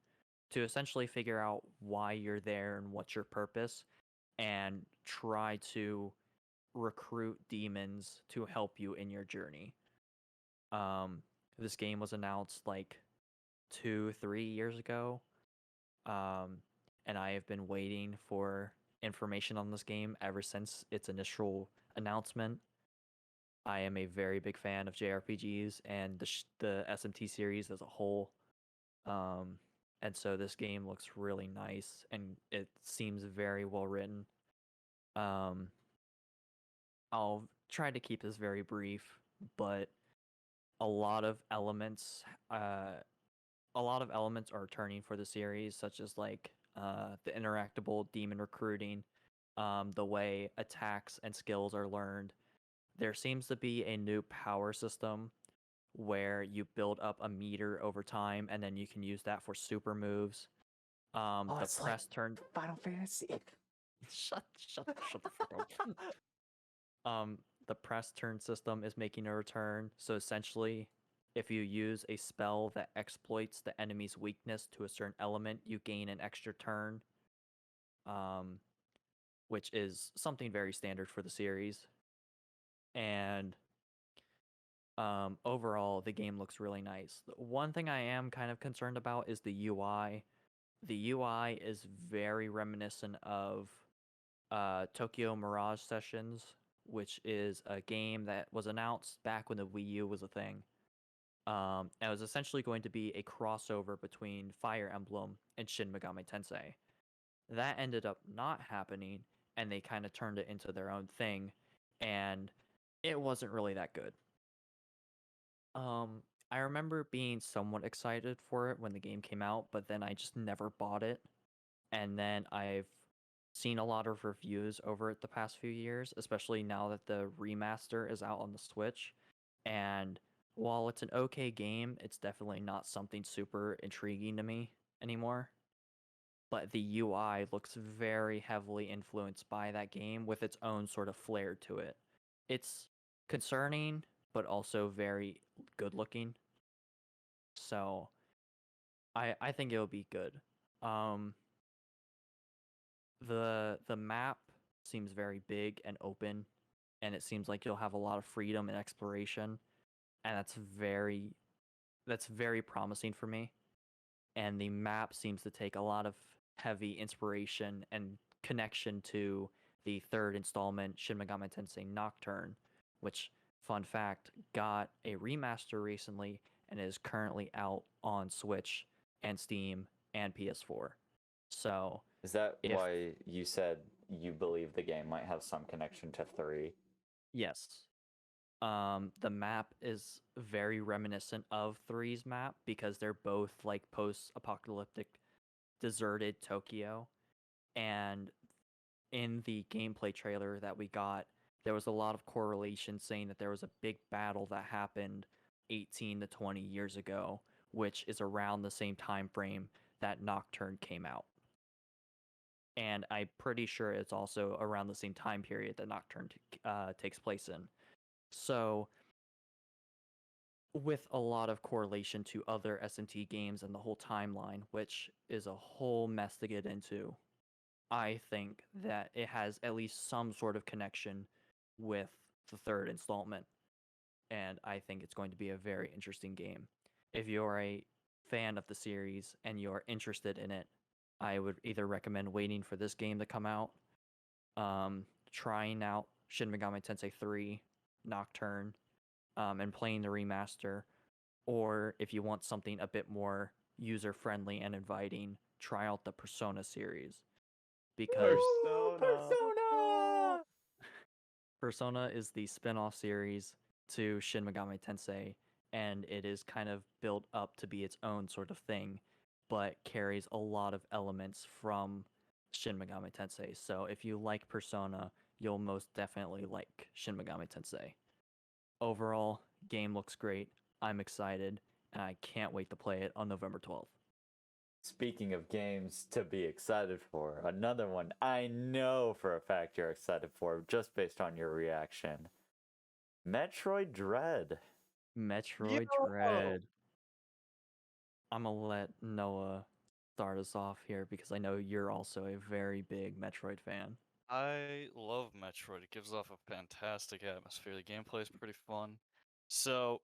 to essentially figure out why you're there and what's your purpose, and try to recruit demons to help you in your journey. This game was announced like 2-3 years ago, and I have been waiting for information on this game ever since its initial announcement. I am a very big fan of JRPGs and the SMT series as a whole. And so this game looks really nice and it seems very well written. I'll try to keep this very brief, but a lot of elements are returning for the series, such as like the interactable demon recruiting, the way attacks and skills are learned. There seems to be a new power system where you build up a meter over time, and then you can use that for super moves. The It's press like turn. Final Fantasy. Shut the fuck up. The press turn system is making a return. So essentially, if you use a spell that exploits the enemy's weakness to a certain element, you gain an extra turn. Which is something very standard for the series. And overall, the game looks really nice. One thing I am kind of concerned about is the UI. The UI is very reminiscent of Tokyo Mirage Sessions, which is a game that was announced back when the Wii U was a thing. It was essentially going to be a crossover between Fire Emblem and Shin Megami Tensei. That ended up not happening, and they kind of turned it into their own thing, and it wasn't really that good. I remember being somewhat excited for it when the game came out, but then I just never bought it. And then I've seen a lot of reviews over it the past few years, especially now that the remaster is out on the Switch. And while it's an okay game, it's definitely not something super intriguing to me anymore. But the UI looks very heavily influenced by that game with its own sort of flair to it. It's concerning, but also very good looking. So I think it'll be good. The map seems very big and open, and it seems like you'll have a lot of freedom and exploration, and that's very promising for me. And the map seems to take a lot of heavy inspiration and connection to the third installment, Shin Megami Tensei Nocturne, which, fun fact, got a remaster recently and is currently out on Switch and Steam and PS4. So, Is that if why you said you believe the game might have some connection to 3? yes, the map is very reminiscent of Three's map because they're both like post-apocalyptic, deserted Tokyo. And in the gameplay trailer that we got, there was a lot of correlation saying that there was a big battle that happened 18 to 20 years ago, which is around the same time frame that Nocturne came out. And I'm pretty sure it's also around the same time period that Nocturne takes place in. So, with a lot of correlation to other S&T games and the whole timeline, which is a whole mess to get into, I think that it has at least some sort of connection with the third installment. And I think it's going to be a very interesting game. If you're a fan of the series and you're interested in it, I would either recommend waiting for this game to come out, trying out Shin Megami Tensei 3 Nocturne, and playing the remaster, or if you want something a bit more user friendly and inviting, try out the Persona series because Persona! Persona is the spin-off series to Shin Megami Tensei, and it is kind of built up to be its own sort of thing, but carries a lot of elements from Shin Megami Tensei. So if you like Persona, you'll most definitely like Shin Megami Tensei. Overall, game looks great. I'm excited, and I can't wait to play it on November 12th. Speaking of games to be excited for, another one I know for a fact you're excited for just based on your reaction. Metroid Dread. Metroid Dread. I'm gonna let Noah start us off here because I know you're also a very big Metroid fan. I love Metroid. It gives off a fantastic atmosphere. The gameplay is pretty fun. So,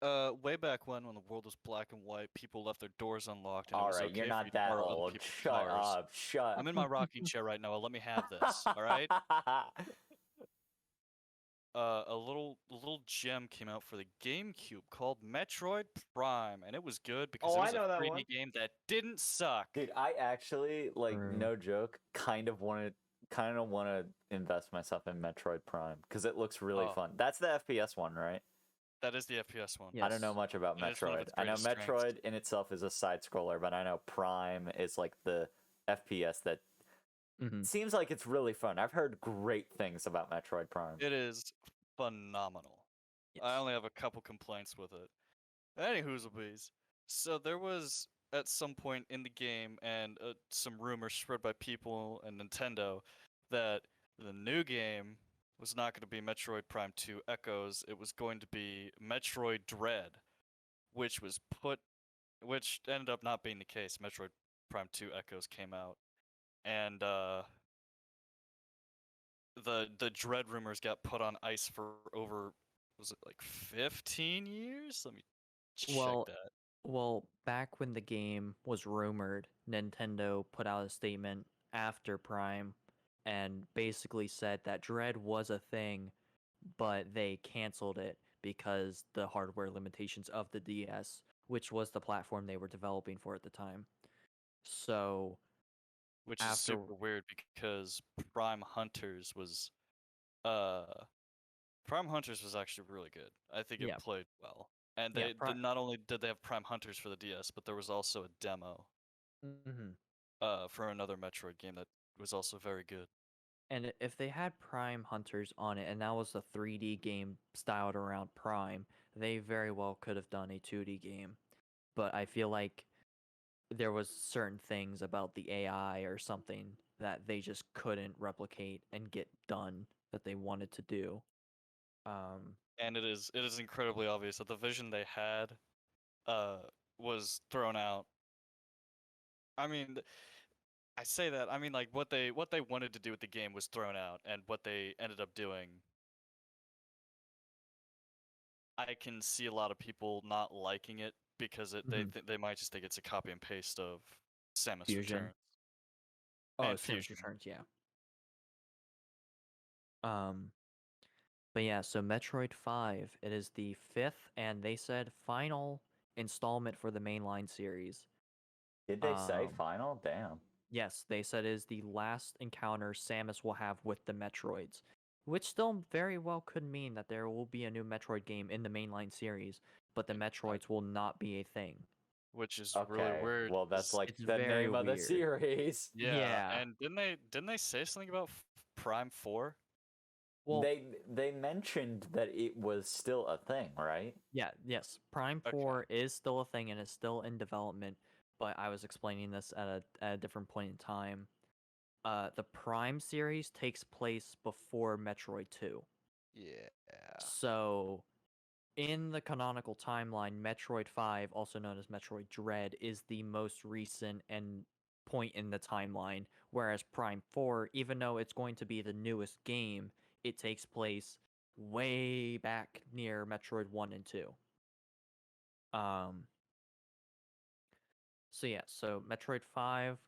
way back when the world was black and white, people left their doors unlocked, and it was Alright, okay you're for not you to that borrow other old. people's Shut cars. up. Shut I'm in my rocking chair right now. Let me have this. All right. A little gem came out for the GameCube called Metroid Prime, and it was good because Oh, it I was a know that 3D one. game that didn't suck. Dude, I actually, like, True. no joke, kind of want to invest myself in Metroid Prime because it looks really Oh. fun. That's the FPS one, right? That is the FPS one. I don't know Yes. much about And it's one of Metroid. its I know greatest strengths. Metroid in itself is a side scroller, but I know Prime is like the FPS that Mhm. seems like it's really fun. I've heard great things about Metroid Prime. It is phenomenal. I Yes. only have a couple complaints with it. Anywho's bees. So there was at some point in the game and some rumors spread by people and Nintendo that the new game was not going to be Metroid Prime 2 Echoes. It was going to be Metroid Dread, which ended up not being the case. Metroid Prime 2 Echoes came out, and the Dread rumors got put on ice for over, was it like 15 years? Let me check Well, that. well, back when the game was rumored, Nintendo put out a statement after Prime and basically said that Dread was a thing, but they canceled it because the hardware limitations of the DS, which was the platform they were developing for at the time. So, Which is after super weird because Prime Hunters was uh Prime Hunters was actually really good. I think it Yeah. played well. And Yeah, not only did they have Prime Hunters for the DS, but there was also a demo Mhm. for another Metroid game that was also very good. And if they had Prime Hunters on it, and that was a 3D game styled around Prime, they very well could have done a 2D game. But I feel like there was certain things about the AI or something that they just couldn't replicate and get done that they wanted to do. And it is incredibly obvious that the vision they had uh was thrown out. I mean, I say that, I mean like what they wanted to do with the game was thrown out, and what they ended up doing, I can see a lot of people not liking it because they might just think it's a copy and paste of Samus Fusion. Returns. Oh, And Samus Fusion. Returns, yeah. Um, but yeah, so Metroid 5, it is the fifth and they said final installment for the mainline series. Did they say Um, final? Damn. yes, they said it is the last encounter Samus will have with the Metroids, which still very well could mean that there will be a new Metroid game in the mainline series, but the Metroids will not be a thing. which is really Okay. weird. Well, that's 'Cause- like It's the very name of the weird. series. yeah, Yeah. and didn't they say something about Prime 4? Well, They mentioned that it was still a thing, right? yeah, yes. Prime Okay. 4 is still a thing and is still in development, but I was explaining this at a different point in time. The Prime series takes place before Metroid 2. Yeah. So, in the canonical timeline, Metroid 5, also known as Metroid Dread, is the most recent and point in the timeline, whereas Prime 4, even though it's going to be the newest game, it takes place way back near Metroid 1 and 2. Um so yeah, so Metroid 5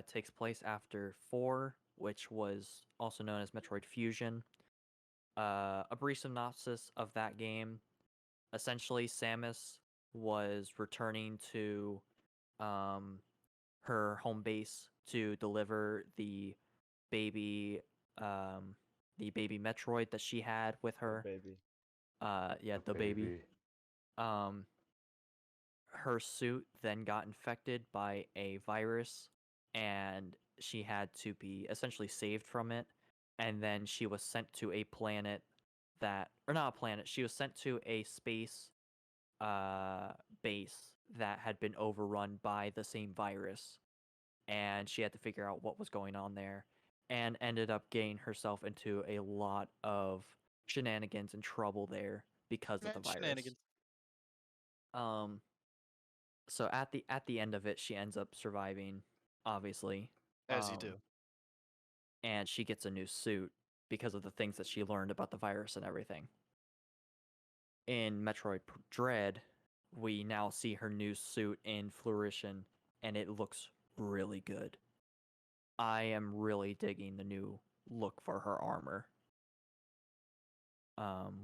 takes place after 4, which was also known as Metroid Fusion. A brief synopsis of that game. Essentially, Samus was returning to um, her home base to deliver baby the baby Metroid that she had with Oh, her. baby. Yeah, the baby. Um, her suit then got infected by a virus, and she had to be essentially saved from it. And then she was sent to a planet or not a planet. She was sent to a space uh base that had been overrun by the same virus, and she had to figure out what was going on there, and ended up getting herself into a lot of shenanigans and trouble there because of the virus. Shenanigans. Um so at the end of it, she ends up surviving, obviously. As you do. And she gets a new suit because of the things that she learned about the virus and everything. In Metroid Dread, we now see her new suit in fruition, and it looks really good. I am really digging the new look for her armor.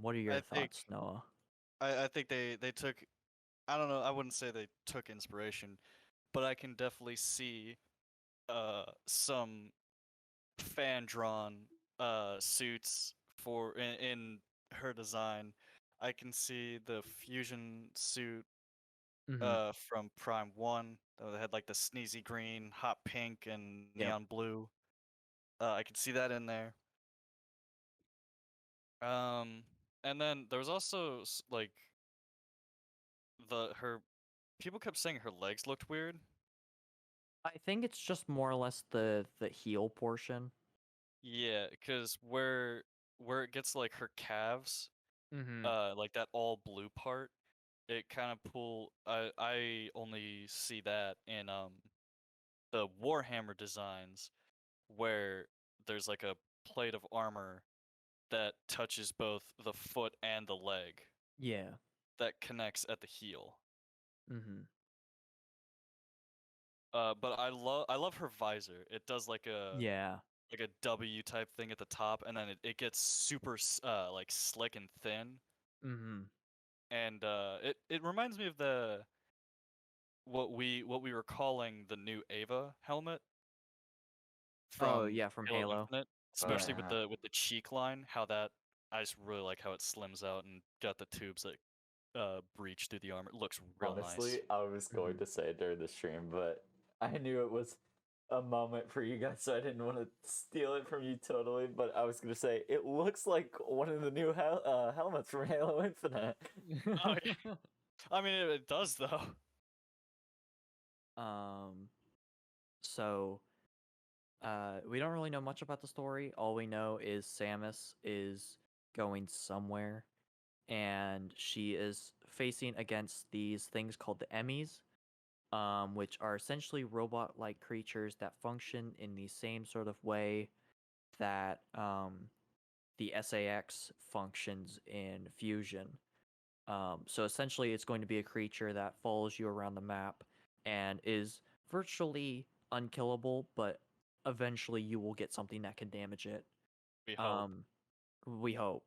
What are your I think thoughts, Noah? I think they took, I don't know, I wouldn't say they took inspiration, but I can definitely see some fan drawn suits in her design. I can see the fusion suit Mm-hmm. from Prime 1 that had like the sneezy green, hot pink and Yep. neon blue. I can see that in there. And then there was also like her people kept saying her legs looked weird. I think it's just more or less the heel portion. Yeah, because where it gets like her calves, Mm-hmm. like that all blue part, it kind of pull. I only see that in the Warhammer designs where there's like a plate of armor that touches both the foot and the leg Yeah. that connects at the heel. Mm-hmm. But I love her visor. It does Yeah. like a W type thing at the top, and then it gets super like slick and thin, Mm-hmm. and it reminds me of the what we were calling the new Ava helmet Oh from yeah, from Halo Halo. Infinite, Oh especially Yeah. yeah. with the cheek line. How that I just really like how it slims out and got the tubes that breach through the armor. It looks real Honestly, nice. I was going Mm-hmm. to say it during the stream, but I knew it was a moment for you guys, so I didn't want to steal it from you totally. But I was going to say it looks like one of the new helmets from Halo Infinite. Oh yeah. I mean it does though. um. So we don't really know much about the story. All we know is Samus is going somewhere, and she is facing against these things called the Emmys, which are essentially robot-like creatures that function in the same sort of way that the S.A.K.E.R functions in Fusion. So essentially, it's going to be a creature that follows you around the map and is virtually unkillable, but eventually you will get something that can damage it. We hope. We hope.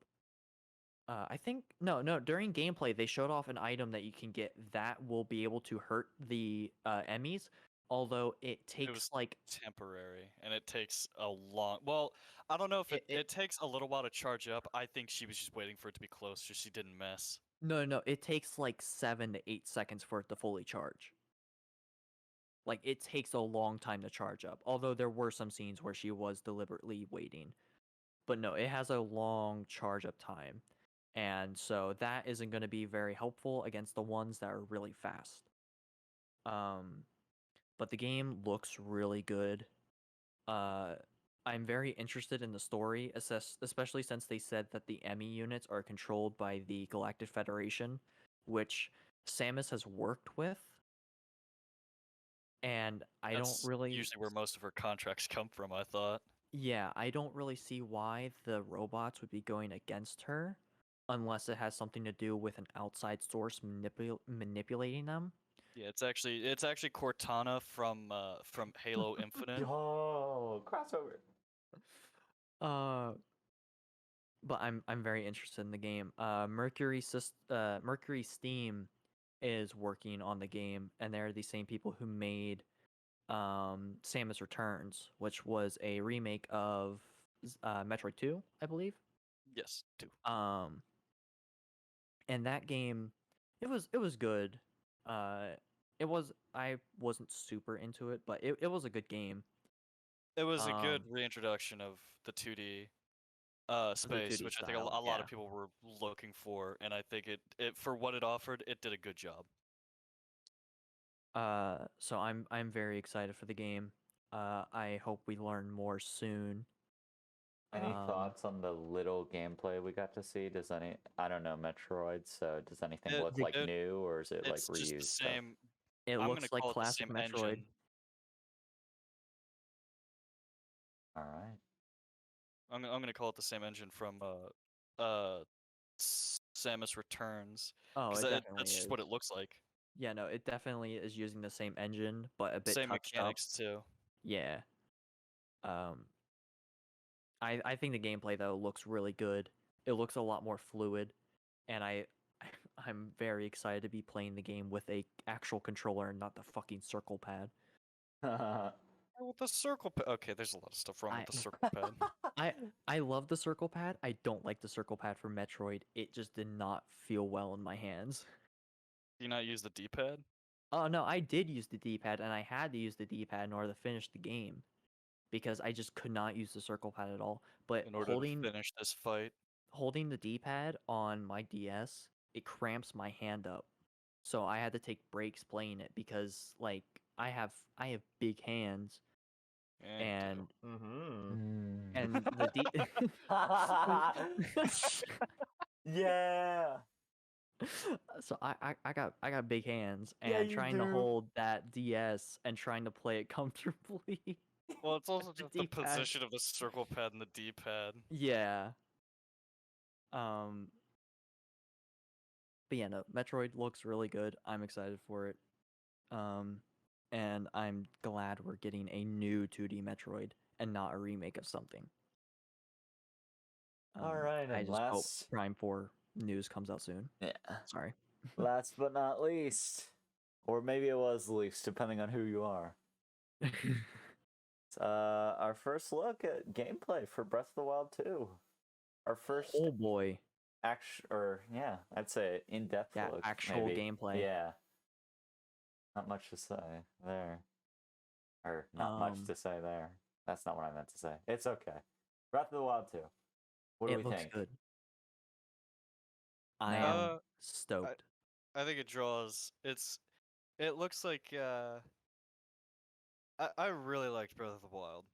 I think no. During gameplay, they showed off an item that you can get that will be able to hurt the Emmys. Although it It takes was like temporary, and it takes a long. Well, I don't know if it takes a little while to charge up. I think she was just waiting for it to be close, so she didn't miss. no, it takes like 7 to 8 seconds for it to fully charge. Like it takes a long time to charge up. Although there were some scenes where she was deliberately waiting, but no, it has a long charge up time, and so that isn't going to be very helpful against the ones that are really fast. But the game looks really good. Uh, I'm very interested in the story, especially since they said that the Emmy units are controlled by the Galactic Federation, which Samus has worked with. And I don't That's really, usually where most of her contracts come from, I thought. yeah, I don't really see why the robots would be going against her unless it has something to do with an outside source manipulating them. Yeah, it's actually Cortana from Halo Infinite. Yo, crossover. Uh, but I'm very interested in the game. Mercury Steam is working on the game, and they're the same people who made Samus Returns, which was a remake of Metroid 2, I believe. Yes, too. And that game, it was good. I wasn't super into it, but it was a good game. It was a good Um, reintroduction of the 2D the space, 2D which I think a style, lot yeah. of people were looking for, and I think it for what it offered, it did a good job. So I'm very excited for the game. I hope we learn more soon. Any thoughts on the little gameplay we got to see? I don't know Metroid, so does anything It, look like it new, or is it like it's just the reused stuff? same. It I'm gonna looks like call it the classic same Metroid. engine. All right. I'm gonna call it the same engine from uh Samus Returns, Oh, because it definitely that's just is. what it looks like. Yeah, no, it definitely is using the same engine, but a bit Same touched up. mechanics too. Yeah. Um, I think the gameplay though looks really good. It looks a lot more fluid, and I'm very excited to be playing the game with a actual controller and not the fucking circle pad. With the circle pad. Okay, there's a lot of stuff wrong I with the circle pad. I I love the circle pad. I don't like the circle pad for Metroid. It just did not feel well in my hands. Do you not use the D-pad Oh no, I did use the D-pad, and I had to use the D-pad in order to finish the game because I just could not use the circle pad at all. But in order to finish this fight? holding the D-pad on my DS, it cramps my hand up. So I had to take breaks playing it because like I have big hands Yeah, you do. and Mm. the D Yeah. so I got big hands Yeah, and you trying to do. hold that DS and trying to play it comfortably. Well, it's also The just the D-pad. position of the circle pad and the D-pad. Yeah. Um but yeah, no, Metroid looks really good. I'm excited for it. Um and I'm glad we're getting a new 2D Metroid and not a remake of something. All right, I and just hope Prime 4 news comes out soon. yeah, Sorry. last but not least, or maybe it was least, depending on who you are. Our first look at gameplay for Breath of the Wild 2. Our first Oh boy. I'd say in-depth Yeah, look. actual maybe. gameplay. Yeah. Not much to say there. Or not much to say there. That's not what I meant to say. It's okay. Breath of the Wild 2. What do we It looks think? good. I Now- am stoked. I think it draws. It looks like. I really liked Breath of the Wild.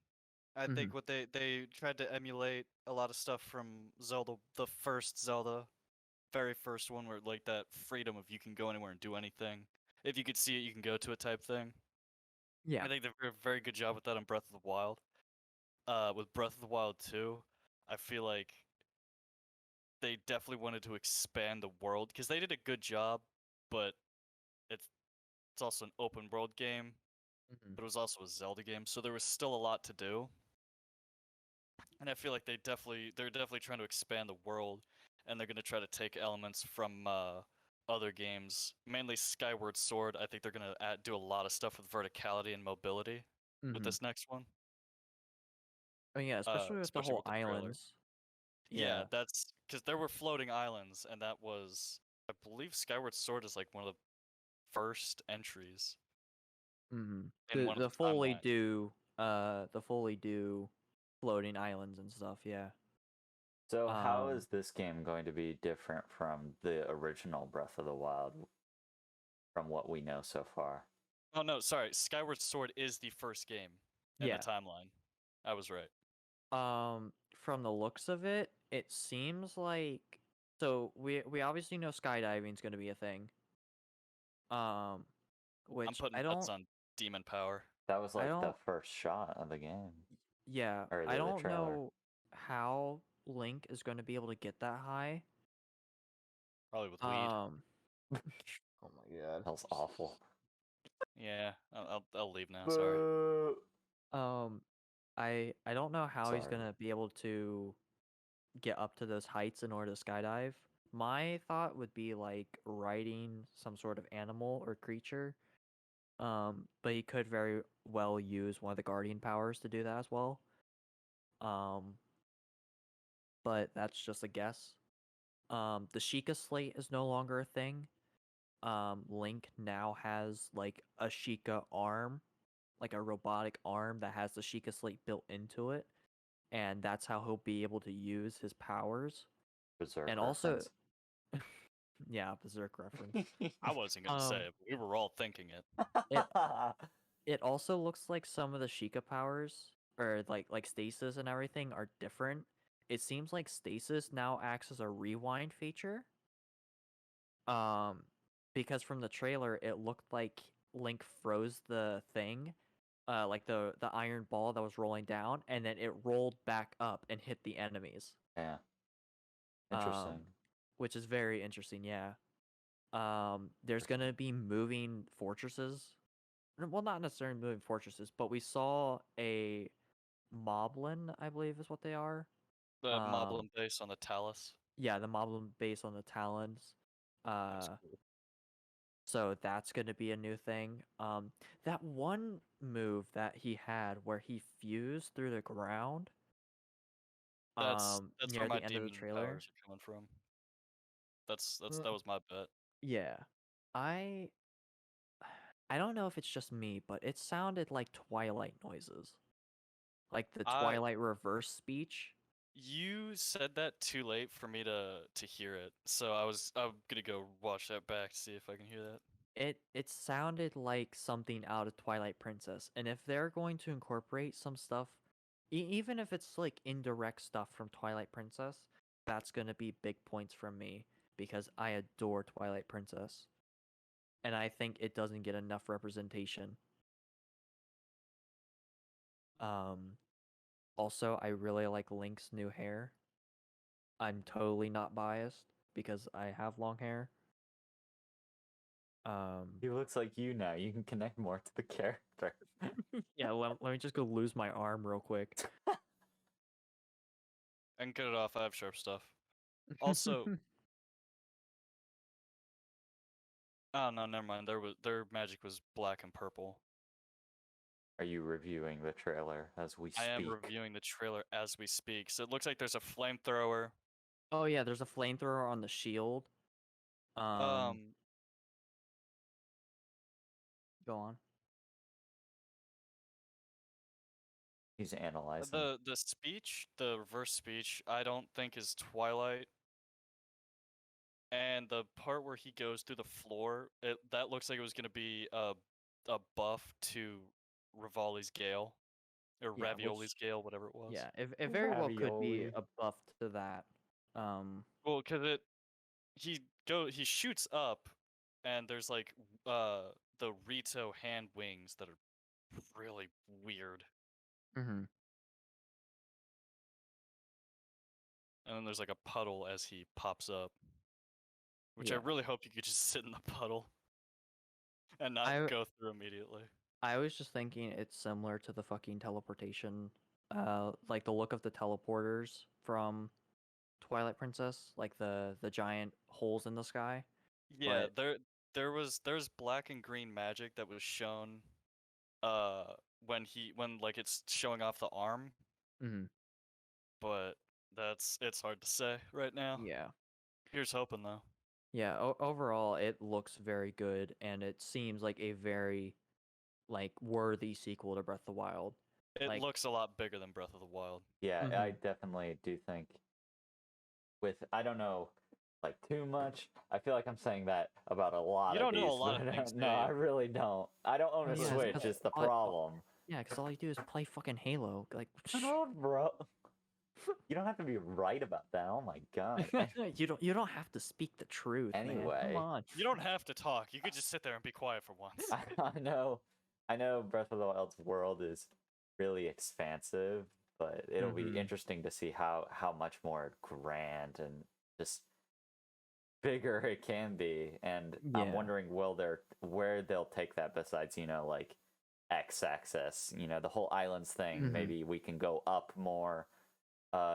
I Mhm. think what they tried to emulate a lot of stuff from Zelda, the first Zelda, very first one, where like that freedom of you can go anywhere and do anything. If you could see it, you can go to it type thing. Yeah. I think they did a very good job with that on Breath of the Wild. With Breath of the Wild 2, I feel like they definitely wanted to expand the world because they did a good job, but it's also an open world game, Mhm. but it was also a Zelda game, so there was still a lot to do. And I feel like they're definitely trying to expand the world, and they're gonna try to take elements from other games, mainly Skyward Sword. I think they're gonna do a lot of stuff with verticality and mobility with Mm-hmm. this next one. Oh yeah, especially with the Especially whole with the trailer. islands. Yeah, Yeah. that's because there were floating islands, and that was, I believe, Skyward Sword is like one of the first entries Mm-hmm. in one of the timelines. The fully do floating islands and stuff. Yeah. So how Um. is this game going to be different from the original Breath of the Wild from what we know so far? Oh no, sorry, Skyward Sword is the first game in the Yeah. timeline. I was right. From the looks of it, it seems like so we obviously know skydiving is going to be a thing. Um, I'm which putting bets on Demon Power. That was I like the don't first shot of the game yeah, or I the don't trailer. know how Link is going to be able to get that high. Probably with weed. Um, Oh my god. That was awful. Yeah, I'll leave now. Sorry. Boo! um, I don't know how he's Sorry. going to be able to get up to those heights in order to skydive. My thought would be like riding some sort of animal or creature. But he could very well use one of the guardian powers to do that as well. Um, but that's just a guess. The Sheikah slate is no longer a thing. Link now has like a Sheikah arm, like a robotic arm that has the Sheikah slate built into it, and that's how he'll be able to use his powers. Berserk And also, reference. yeah, Berserk reference. I wasn't gonna say Um, it, but we were all thinking it. it it also looks like some of the Sheikah powers or like stasis and everything are different. It seems like stasis now acts as a rewind feature. Um because from the trailer it looked like Link froze the thing, like the iron ball that was rolling down and then it rolled back up and hit the enemies. Yeah. Um Interesting. which is very interesting, yeah. There's going to be moving fortresses. Well, not necessarily moving fortresses, but we saw a moblin, I believe is what they are. The Um, Moblin base on the Talus. yeah, the moblin based on the talons. That's Uh, cool. so that's going to be a new thing. That one move that he had where he fused through the ground. That's where Near my the end of the demon trailer. powers are coming from. That's Uh, that was my bet. yeah, I I don't know if it's just me, but it sounded like Twilight noises, like the I Twilight reverse speech. You said that too late for me to hear it, so I'm gonna go watch that back to see if I can hear that. It sounded like something out of Twilight Princess, and if they're going to incorporate some stuff, even if it's like indirect stuff from Twilight Princess, that's gonna be big points from me because I adore Twilight Princess, and I think it doesn't get enough representation. Um, Also, I really like Link's new hair. I'm totally not biased because I have long hair. He looks like you now. You can connect more to the character. Yeah, let me just go lose my arm real quick. I can cut it off. I have sharp stuff. Also, oh no, never mind. Their magic was black and purple. Are you reviewing the trailer as we I am speak? reviewing the trailer as we speak. So it looks like there's a flamethrower. Oh yeah, there's a flamethrower on the shield. Um, Um, Go on. He's analyzing. the speech, the reverse speech, I don't think is Twilight. And the part where he goes through the floor, that looks like it was gonna be a buff to Rivali's Gale or Yeah, Ravioli's Gale, whatever it was. yeah, it very well could be Ravioli. a buff to that. Um, Well, because he shoots up, and there's like the Rito hand wings that are really weird, mhm, and then there's like a puddle as he pops up, which I yeah. really hope you could just sit in the puddle and not I go through immediately. I was just thinking it's similar to the fucking teleportation like the look of the teleporters from Twilight Princess, like the giant holes in the sky. Yeah, But there's black and green magic that was shown when like it's showing off the arm, mhm, but it's hard to say right now. yeah. Here's hoping though. Yeah, overall it looks very good and it seems like a very like worthy sequel to Breath of the Wild. It Like looks a lot bigger than Breath of the Wild. Yeah, I mhm, definitely do think with I don't know like too much. I feel like I'm saying that about a lot You of don't know a these, lot of but things, do no, I you? really don't. I don't own oh a yeah, Switch. 'cause Is the problem? yeah, because all you do is play fucking Halo. Like Shut up, bro. You don't have to be right about that. Oh my god. you don't have to speak the truth, man. Come Anyway. on. You don't have to talk. You could just sit there and be quiet for once. I know Breath of the Wild's world is really expansive, but it'll be Mhm. interesting to see how much more grand and just bigger it can be. And I'm Yeah. wondering where they'll take that besides, like X-axis, the whole islands thing. Mhm. Maybe we can go up more.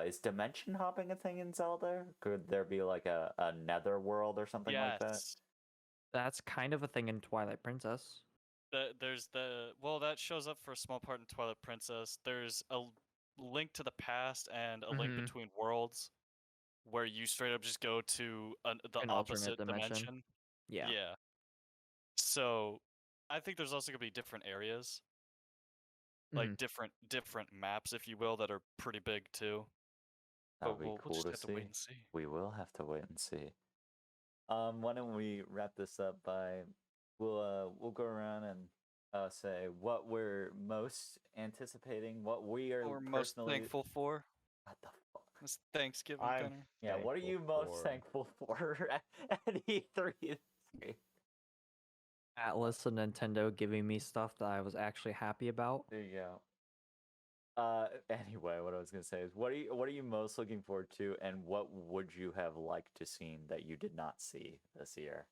Is dimension hopping a thing in Zelda? Could there be like a nether world or something like that? Yes. That's kind of a thing in Twilight Princess. There's that shows up for a small part in Twilight Princess. There's a link to the past and a link Mhm. between worlds where you straight up just go to the An alternate opposite dimension. dimension. Yeah. Yeah. So I think there's also gonna be different areas, like Mhm. different maps, if you will, that are pretty big too. That would But be we'll cool just to have to wait see. and see. We will have to wait and see. Why don't we wrap this up by we'll go around and say what we're most anticipating, what we are What we're most personally. thankful for What the fuck? this Thanksgiving I'm dinner. Yeah, what are you thankful most for. thankful for at E3 this year? Atlas and Nintendo giving me stuff that I was actually happy about. There you go. Anyway, what I was gonna say is, what are you most looking forward to, and what would you have liked to seen that you did not see this year?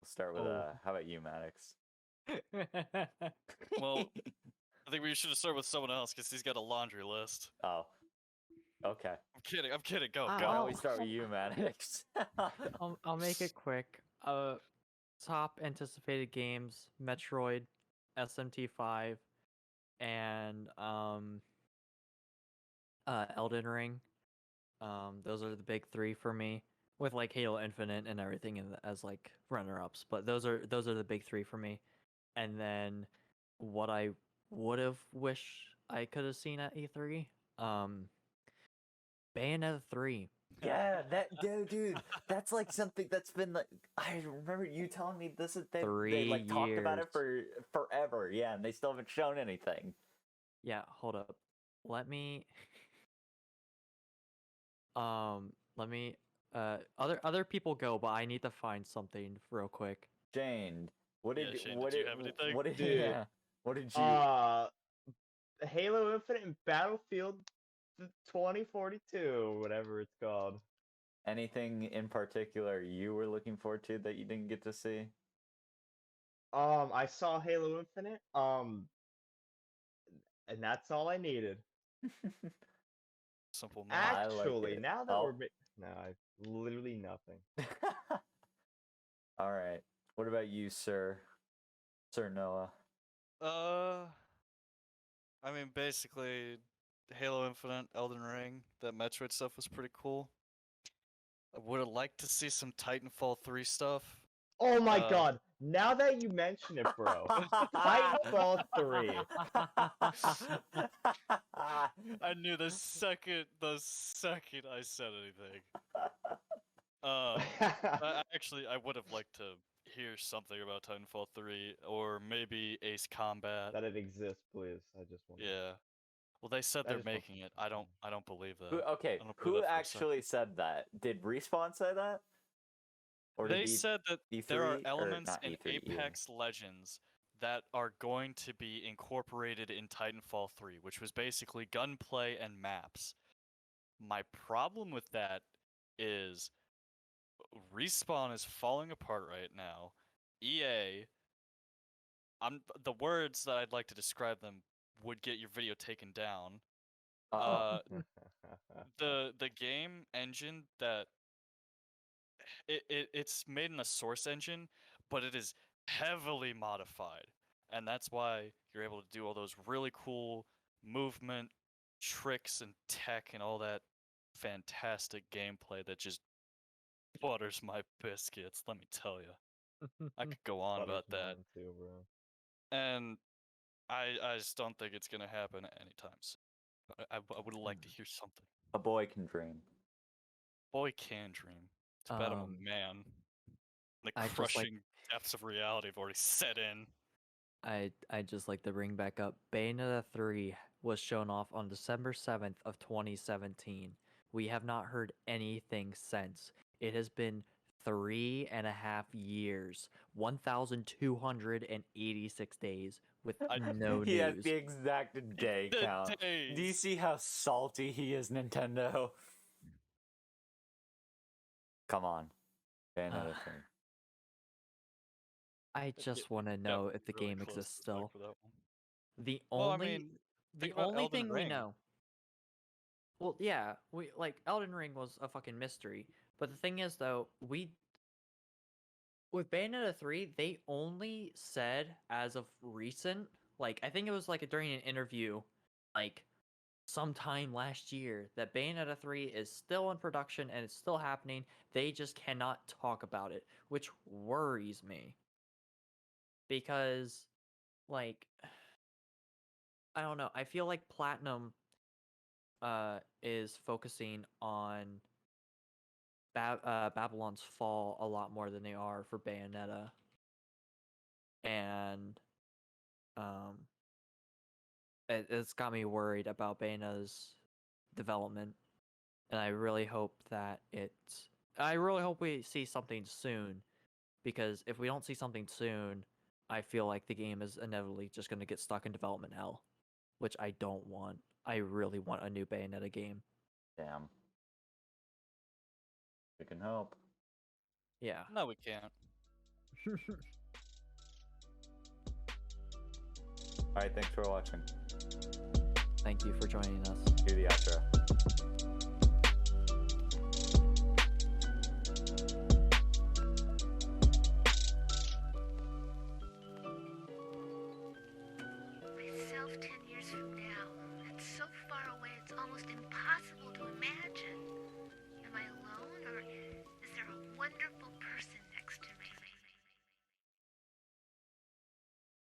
We'll start with Oh. how about you, Maddox? Well, I think we should have started with someone else because he's got a laundry list. Oh, okay. I'm kidding. I'm kidding. Go, Why go. don't we start with you, Maddox? I'll make it quick. Top anticipated games: Metroid, SMT5, and Elden Ring. Those are the big three for me, with like Halo Infinite and everything as like runner-ups. But those are the big three for me. And then what I would have wished I could have seen at E3, Bayonetta 3. Yeah, dude, that's like something that's been like I remember you telling me this is they 3 like talked about it years. for forever, yeah, and they still haven't shown anything. Yeah, hold up. Let me let me other people go, but I need to find something real quick. Jane, Yeah, Shane, did you have anything? what did Dude, yeah, what did you Halo Infinite and Battlefield 2042, whatever it's called. anything in particular you were looking forward to that you didn't get to see? I saw Halo Infinite, and that's all I needed. Simple man. I like Actually, it. now that Oh. we're no, I literally nothing. All right. What about you, sir? Sir Noah. I mean, basically, Halo Infinite, Elden Ring, that Metroid stuff was pretty cool. I would have liked to see some Titanfall 3 stuff. Oh my god! Now that you mention it, bro, Titanfall 3. I knew the second I said anything. I would have liked to hear something about Titanfall 3 or maybe Ace Combat. That it exists, please. I just want. Yeah. Well, they said I they're just want making it. I don't believe that. Okay, I don't believe who that for a actually second. said that? Did Respawn say that? Or They did said that E3 there are or elements not in E3, E1? Apex Legends that are going to be incorporated in Titanfall 3, which was basically gunplay and maps. My problem with that is Respawn is falling apart right now. EA, the words that I'd like to describe them would get your video taken down. Uh-oh. The game engine that it's made in a source engine, but it is heavily modified, and that's why you're able to do all those really cool movement tricks and tech and all that fantastic gameplay that just butters my biscuits. Let me tell you, I could go on Butters about that, mine too, bro. and I just don't think it's gonna happen anytime soon. I would like to hear something. A boy can dream. Boy can dream. Too bad I'm a Um, man. The I just crushing depths of reality have already set in. I just like to bring back up Bayonetta 3 was shown off on December 7th of 2017. We have not heard anything since. It has been 3.5 years, 1,286 days with no He has news. the exact day The count. Do you days. see how salty he is, Nintendo? Come on. Bayonetta 3. I just want to know if the Really game close exists to the spec still. for that one. The Well, I only mean, the think about only Elden thing we Ring. know. Well, yeah, we like Elden Ring was a fucking mystery. But the thing is though, with Bayonetta 3, they only said as of recent, like I think it was like during an interview, like sometime last year, that Bayonetta 3 is still in production and it's still happening. They just cannot talk about it, which worries me. Because like I don't know, I feel like Platinum is focusing on Babylon's Fall a lot more than they are for Bayonetta. And um it's got me worried about Bayonetta's development, and I really hope we see something soon, because if we don't see something soon, I feel like the game is inevitably just going to get stuck in development hell, which I don't want. I really want a new Bayonetta game. Damn. We can hope. Yeah. No, we can't. Alright, thanks for watching. Thank you for joining us. Do the outro.